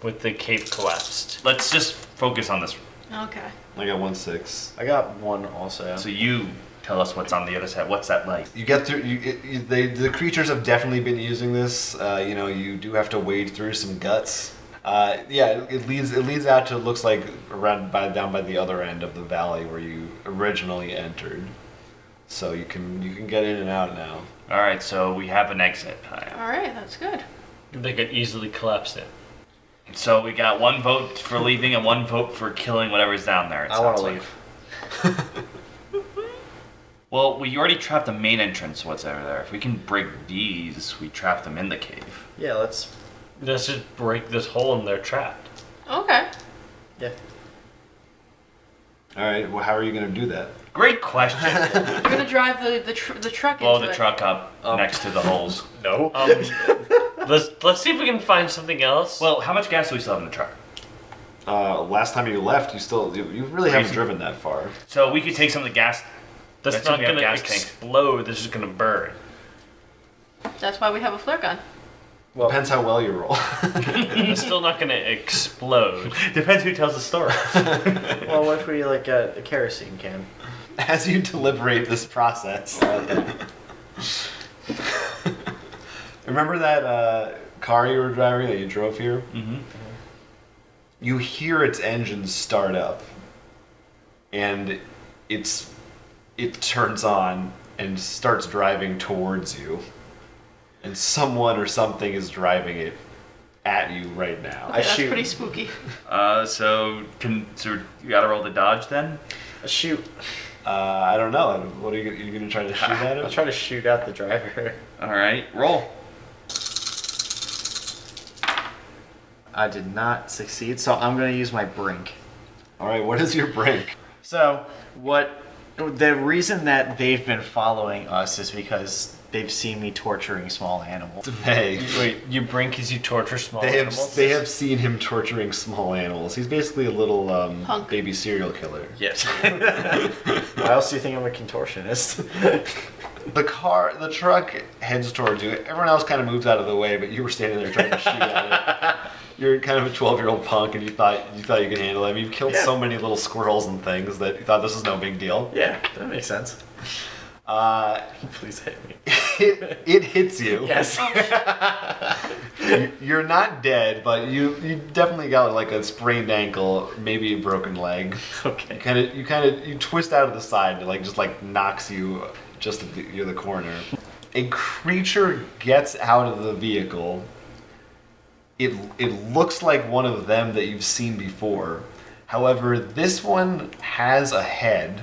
with the cave collapsed. Let's just focus on this. Okay. I got 1 6. I got one also. So you tell us what's on the other side. What's that like? You get through. The creatures have definitely been using this. You do have to wade through some guts. It leads out to, it looks like down by the other end of the valley where you originally entered. So you can get in and out now. All right, so we have an exit. All right. That's good. They could easily collapse it. So we got one vote for leaving and one vote for killing whatever's down there. I want to leave. Well, we already trapped the main entrance. What's over there? If we can break these, we trap them in the cave. Yeah, let's. Let's just break this hole and they're trapped. Okay. Yeah. All right. Well, how are you going to do that? Great question. You're gonna drive the truck Blow into the it. truck up next to the holes. No. Let's see if we can find something else. Well, how much gas do we still have in the truck? Last time you left, you really haven't driven that far. So we could take some of the gas. that's let's not see if we have gonna gas tanks. explode. This is gonna burn. That's why we have a flare gun. Well, Depends how well you roll. It's still not gonna explode. Depends who tells the story. well, what if we like get a kerosene can? As you deliberate this process. Remember that car you were driving that you drove here? Mm-hmm. You hear its engine start up, and it turns on and starts driving towards you. and someone or something is driving it at you right now. I That's shoot. pretty spooky. So you gotta roll the dodge then. I shoot. I don't know. What are you going to try to shoot at him? I'll try to shoot out the driver. All right, roll. I did not succeed, so I'm going to use my brink. All right, what is your brink? So, the reason that they've been following us is because they've seen me torturing small animals. Wait, you brink as you torture small animals? They have seen him torturing small animals. He's basically a little Punk. baby serial killer. Yes. Why else do you think I'm a contortionist? The truck heads towards you. Everyone else kind of moves out of the way, but you were standing there trying to shoot at it. You're kind of a 12-year-old punk, and you thought you could handle it. I mean, you've killed so many little squirrels and things that you thought this was no big deal. Yeah, that makes sense. Please hit me. It hits you. Yes. You're not dead, but you definitely got like a sprained ankle, maybe a broken leg. Okay. You twist out of the side, and it just knocks you just at the corner. A creature gets out of the vehicle. It looks like one of them that you've seen before. However, this one has a head.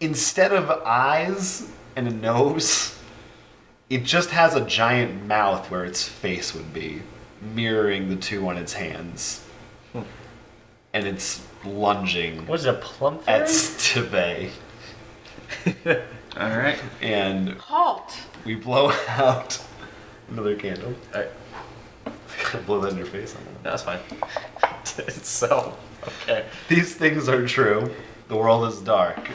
Instead of eyes and a nose, it just has a giant mouth where its face would be, mirroring the two on its hands. And it's lunging What is it, a plump at fairy? Steve. All right. And Halt. we blow out another candle. Alright. Blow that in your face. That's fine. So, okay. These things are true. The world is dark.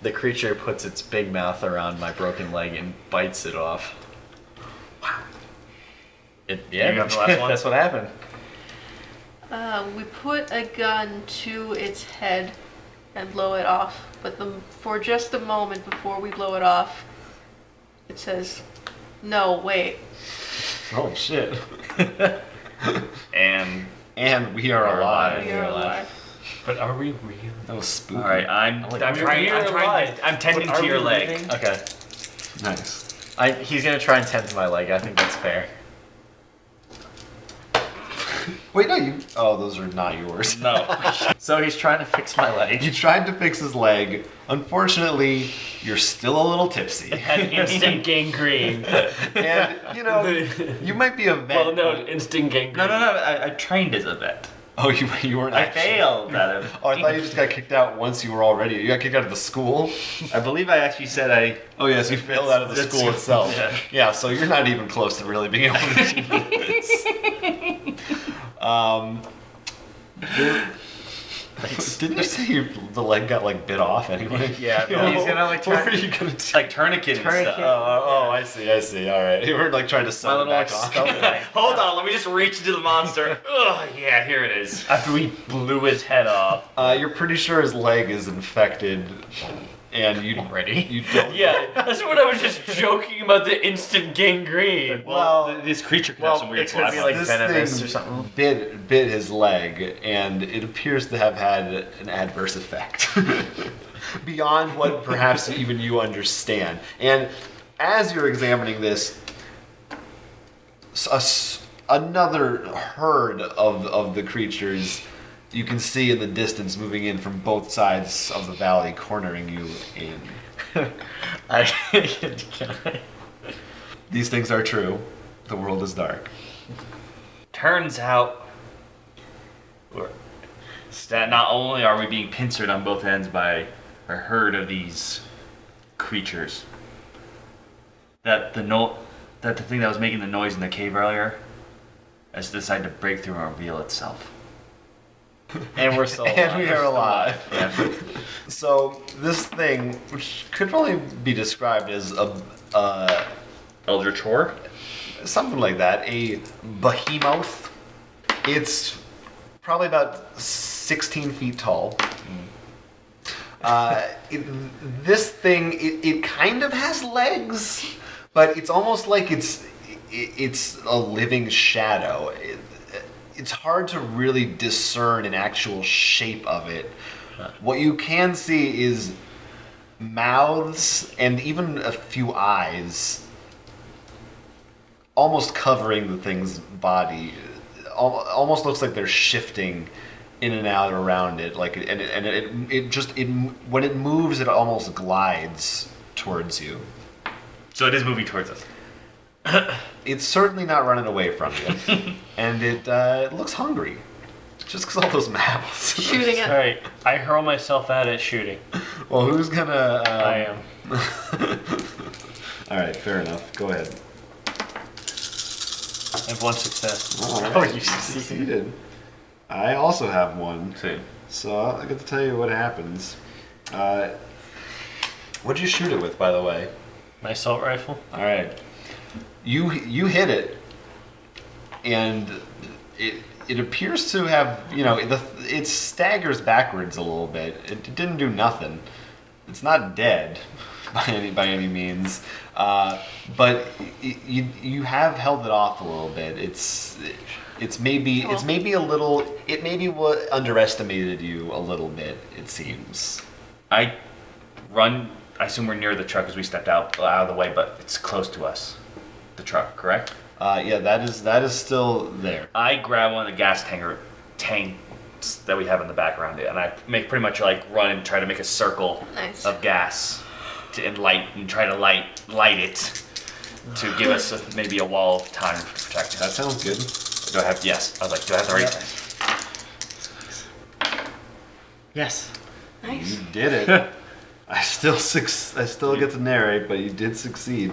The creature puts its big mouth around my broken leg and bites it off. You got the last one? That's what happened. We put a gun to its head and blow it off, but for just a moment before we blow it off, it says, "No, wait." Oh shit. And we are alive. We are alive. But are we real? That was spooky. all right, I'm we trying. are alive. I'm tending But are to your we leg. living? Okay. Nice. He's gonna try and tend to my leg. I think that's fair. Wait, no, those are not yours. No. So he's trying to fix my leg. You tried to fix his leg. Unfortunately, you're still a little tipsy. Had instant gangrene. And, you might be a vet. Well, no, instant gangrene. No. I trained as a vet. Oh, you weren't I actually. failed at it. Oh, I thought you just got kicked out once you were already. You got kicked out of the school? I believe I actually said I. Oh, yes, you failed out of the That's- school itself. yeah. Yeah, so you're not even close to really being able to do this. Didn't you say the leg got bit off anyway? Yeah, but he's gonna What try. were you gonna do? Like tourniquet and Tourniquet. stuff. Oh, I see. All right. You were trying to sew My it little back off. stump knife. Hold on, let me just reach into the monster. Ugh, yeah, here it is. After we blew his head off. You're pretty sure his leg is infected, and you Ready? You don't. Yeah, that's what I was just joking about, the instant gangrene. Well, This creature could have some weird it could be slap like on it. This venomous thing or something. bit his leg, and it appears to have had an adverse effect beyond what perhaps even you understand. And as you're examining this, another herd of the creatures you can see in the distance moving in from both sides of the valley, cornering you in. These things are true. The world is dark. Turns out, that not only are we being pincered on both ends by a herd of these creatures, that the thing that was making the noise in the cave earlier has decided to break through and reveal itself. And we're still alive. And we are alive. Yeah. So this thing, which could only be described as a Eldritch Horror? something like that, a behemoth. It's probably about 16 feet tall. This thing, it kind of has legs, but it's almost like it's a living shadow. It's hard to really discern an actual shape of it. What you can see is mouths and even a few eyes almost covering the thing's body. Almost looks like they're shifting in and out around it, like, and it when it moves, it almost glides towards you. So it is moving towards us. It's certainly not running away from you, and it looks hungry, just because all those mouths. Shooting it. All right, I hurl myself at it, shooting. Well, who's gonna? I am. All right, fair enough. Go ahead. I have 1 success. All right, Oh, you succeeded. succeeded. I also have one. Same. So I get to tell you what happens. What'd you shoot it with, by the way? My assault rifle. All right. You hit it, and it appears to have, it staggers backwards a little bit. It didn't do nothing. It's not dead by any means, but you have held it off a little bit. It maybe underestimated you a little bit. It seems. I run. I assume we're near the truck as we stepped out of the way, but it's close to us. The truck, correct? Yeah, that is still there. I grab one of the gas tanks that we have in the back around it, and I make pretty much like run and try to make a circle Nice. of gas and try to light it to give us maybe a wall of time to protect That us. sounds good. Do I have? Yes. I was like, do I have the right thing? Yes. Nice. You did it. I still get to narrate, but you did succeed.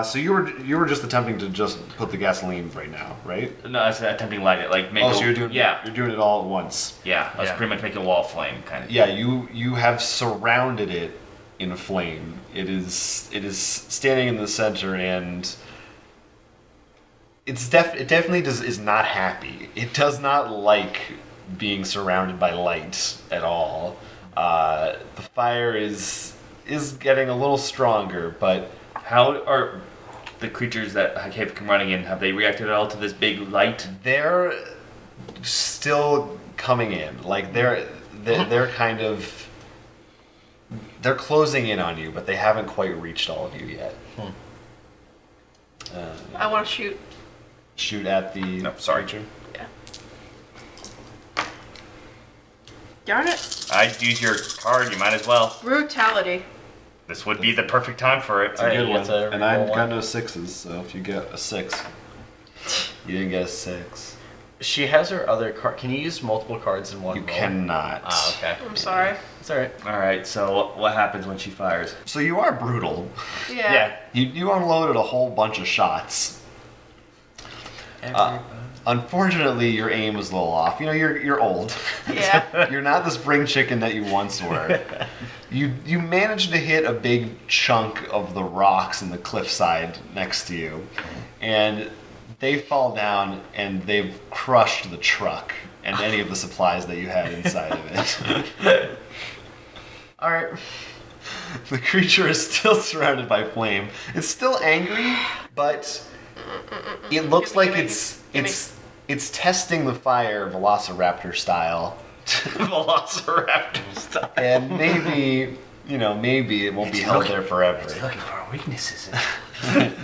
So you were just attempting to just put the gasoline right now, right? No, I was attempting to light it, like make. Oh, so you're doing it all at once. Yeah, I was Yeah. pretty much making a wall of flame, kind of. Yeah, you have surrounded it in flame. It is standing in the center, and it definitely is not happy. It does not like being surrounded by light at all. The fire is getting a little stronger, but How are the creatures that have come running in? Have they reacted at all to this big light? they're still coming in. Like they're kind of closing in on you, but they haven't quite reached all of you yet. I want to shoot. Shoot at the No, sorry. creature. Yeah. Darn it. I'd use your card. You might as well. Brutality. This would be the perfect time for it. It's a Alright, good you one. get to And I roll got one. no sixes, so if you get a 6, you didn't get a 6. She has her other card. Can you use multiple cards in one You roll? cannot. Ah, okay. I'm sorry. It's alright. All right. So what happens when she fires? So you are brutal. Yeah. You unloaded a whole bunch of shots. Unfortunately, your aim was a little off. You're old. Yeah. You're not the spring chicken that you once were. You managed to hit a big chunk of the rocks in the cliffside next to you, and they fall down and they've crushed the truck and any of the supplies that you had inside of it. All right. The creature is still surrounded by flame. It's still angry, but it looks like it's testing the fire Velociraptor style. Velociraptor style. And maybe it won't be held there forever. Looking for our weaknesses.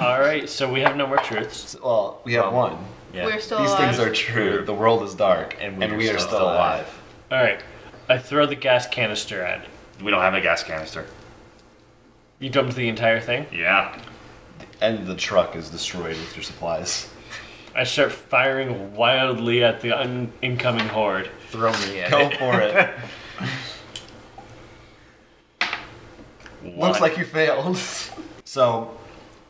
All right, so we have no more truths. Well, we have one. Yeah. We're still These alive. things are true. The world is dark, and we are still alive. All right, I throw the gas canister at it. We don't have a gas canister. You dumped the entire thing. Yeah. And the truck is destroyed with your supplies. I start firing wildly at the incoming horde. Throw me at Go it. for it. Looks like you failed. So,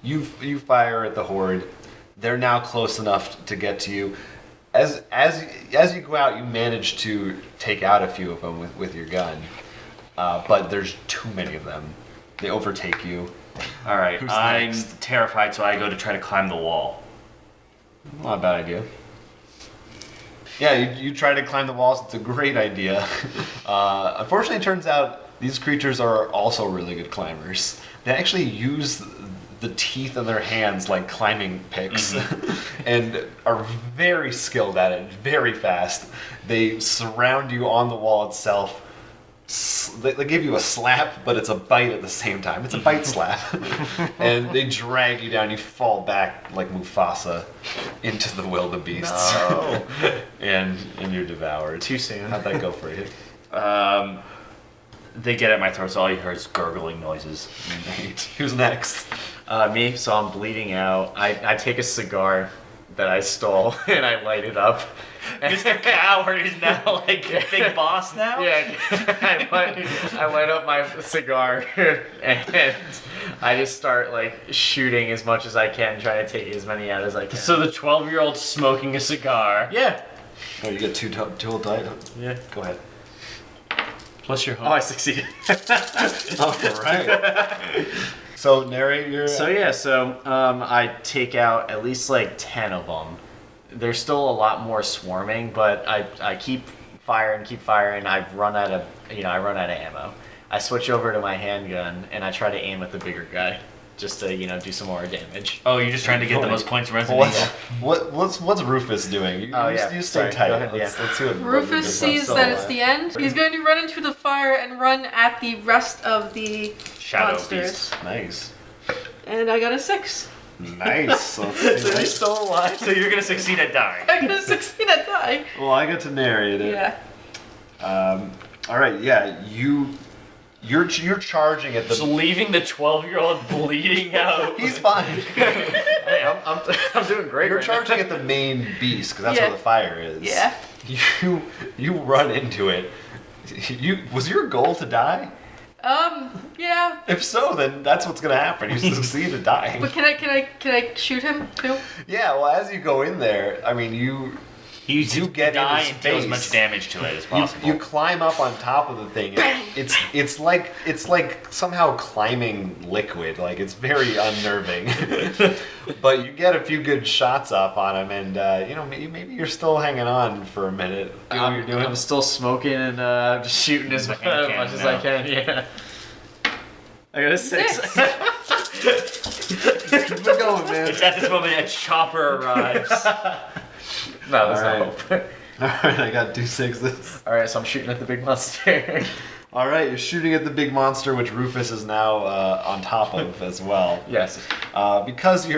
you fire at the horde. They're now close enough to get to you. As you go out, you manage to take out a few of them with your gun. But there's too many of them. They overtake you. All right. Who's I'm next? terrified, so I go to try to climb the wall. Not a bad idea. Yeah, you try to climb the walls. It's a great idea. Unfortunately, it turns out these creatures are also really good climbers. They actually use the teeth in their hands like climbing picks and are very skilled at it, very fast. They surround you on the wall itself, they give you a slap, but it's a bite at the same time. It's a bite slap. And they drag you down. You fall back like Mufasa into the wildebeests. No. and you're devoured. Too soon. How'd that go for you? They get at my throat, so all you hear is gurgling noises. Right. Who's next? Me, so I'm bleeding out. I take a cigar that I stole and I light it up. Mr. Coward is now like a big boss now? Yeah, I light up my cigar and I just start like shooting as much as I can, trying to take as many out as I can. So the 12-year-old smoking a cigar. Yeah. Oh, you get two died. Yeah. Go ahead. Plus your Oh, home. I succeeded. All right. So narrate your. So I take out at least like 10 of them. There's still a lot more swarming, but I keep firing. I run out of ammo. I switch over to my handgun and I try to aim at the bigger guy, just to do some more damage. Oh, you're just trying to get the most points in Resident Evil. What's Rufus doing? You stay Sorry, tight. go ahead, Let's see what Rufus sees still that it's alive. the end. He's going to run into the fire and run at the rest of the Shadow monsters. beast. Nice. And I got a 6. Nice. Let's see So he's still alive. So you're gonna succeed at dying. I'm going to succeed at dying. Well, I get to narrate it. Yeah. All right. Yeah. You're charging at Just the. leaving the 12-year-old bleeding out. He's fine. Hey, I'm doing great. You're right charging at the main beast because that's Yeah. where the fire is. Yeah. You run into it. Was your goal to die? Yeah. If so, then that's what's gonna happen. You succeed at dying. But can I shoot him too? Yeah. Well, as you go in there, I mean, you get die in his and deal as face. much damage to it as You, possible. you climb up on top of the thing. And it's like somehow climbing liquid. Like it's very unnerving. But you get a few good shots up on him, and maybe you're still hanging on for a minute. You know what you're doing? I'm still smoking and just shooting as much hand cannon as now. I can. Yeah. I got a 6. Keep it going, man. It's at this moment a chopper arrives. No, there's All no right. hope. All right, I got 2 6s. All right, so I'm shooting at the big monster. All right, you're shooting at the big monster, which Rufus is now on top of as well. Yes. Because you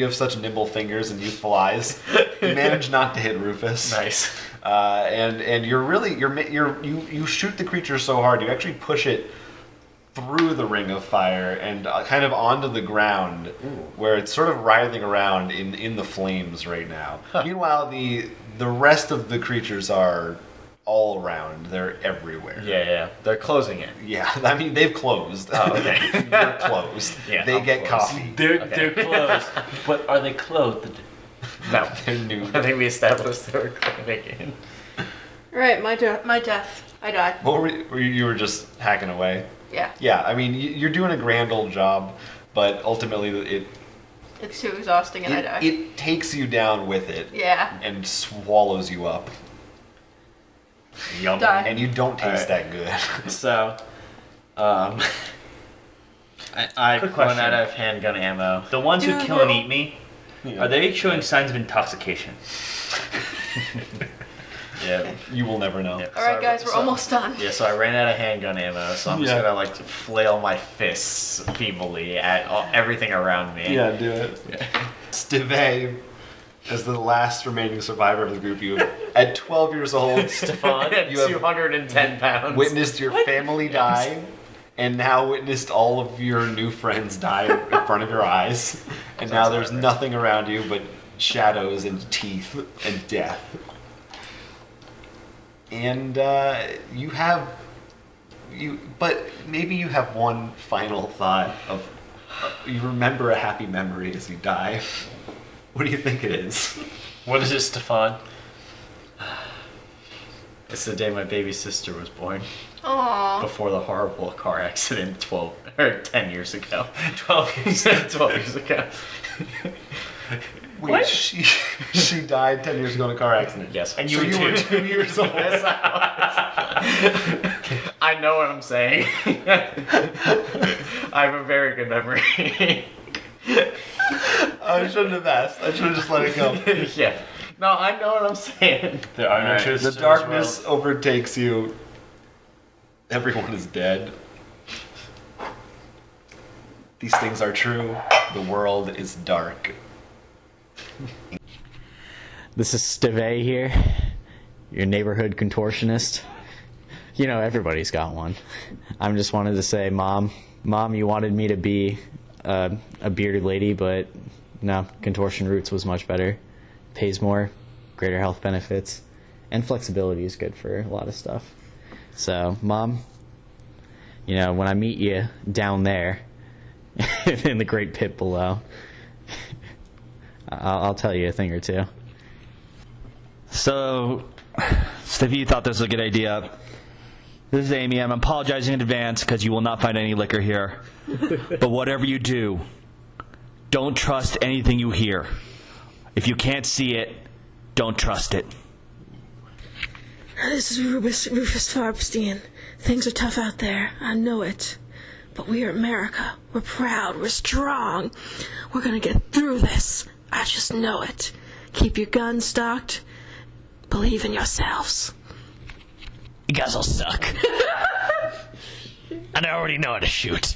have such nimble fingers and youthful eyes, you manage not to hit Rufus. Nice. And you shoot the creature so hard you actually push it through the ring of fire and kind of onto the ground, where it's sort of writhing around in the flames right now. Meanwhile, the rest of the creatures are all around. They're everywhere. Yeah. They're closing it. Yeah, I mean they've closed. Oh, okay. You're closed. Yeah, they I'm get closed. coffee. They're closed, but are they clothed? No. They're new. I think we established they were closing. Right. My death. I died. What were you were just hacking away? Yeah. Yeah, I mean you're doing a grand old job, but ultimately It's too exhausting and I die. it takes you down with it Yeah. and swallows you up, Yum. Die. and you don't taste Alright. that good. So, I Quick run question. out of handgun ammo. The ones who Yeah, kill and no. eat me, are they showing signs of intoxication? Yeah. You will never know. Yeah. All right, So- guys, we're so- almost done. Yeah, so I ran out of handgun ammo, so I'm just Yeah. gonna like flail my fists feebly at everything around me. Yeah, do it. Stive, as the last remaining survivor of the group, you at 12 years old Stefan? You have 210 pounds. witnessed your family die, and now witnessed all of your new friends die in front of your eyes, and now there's nothing around you but shadows and teeth and death. And but maybe you have one final thought of you remember a happy memory as you die. What do you think it is? What is it, Stefan? It's the day my baby sister was born. Aww. Before the horrible car accident 10 years ago. 12 years. 12 years ago. Wait, What? she died 10 years ago in a car accident. Yes. And So you you were too. 2 years old. I know what I'm saying. I have a very good memory. I shouldn't have asked. I should have just let it go. Yeah. No, I know what I'm saying. There are no Alright. truths The to this darkness world. overtakes you. Everyone is dead. These things are true. The world is dark. This is Steve here, your neighborhood contortionist. You know, everybody's got one. I just wanted to say, Mom, you wanted me to be a bearded lady, but no, contortion roots was much better. Pays more, greater health benefits, and flexibility is good for a lot of stuff. So, Mom, you know, when I meet you down there in the great pit below, I'll tell you a thing or two. So, Stevie, you thought this was a good idea. This is Amy. I'm apologizing in advance because you will not find any liquor here. But whatever you do, don't trust anything you hear. If you can't see it, don't trust it. This is Rufus Farbstein. Things are tough out there. I know it. But we are America. We're proud. We're strong. We're gonna get through this. I just know it. Keep your guns stocked. Believe in yourselves. You guys all suck. And I already know how to shoot.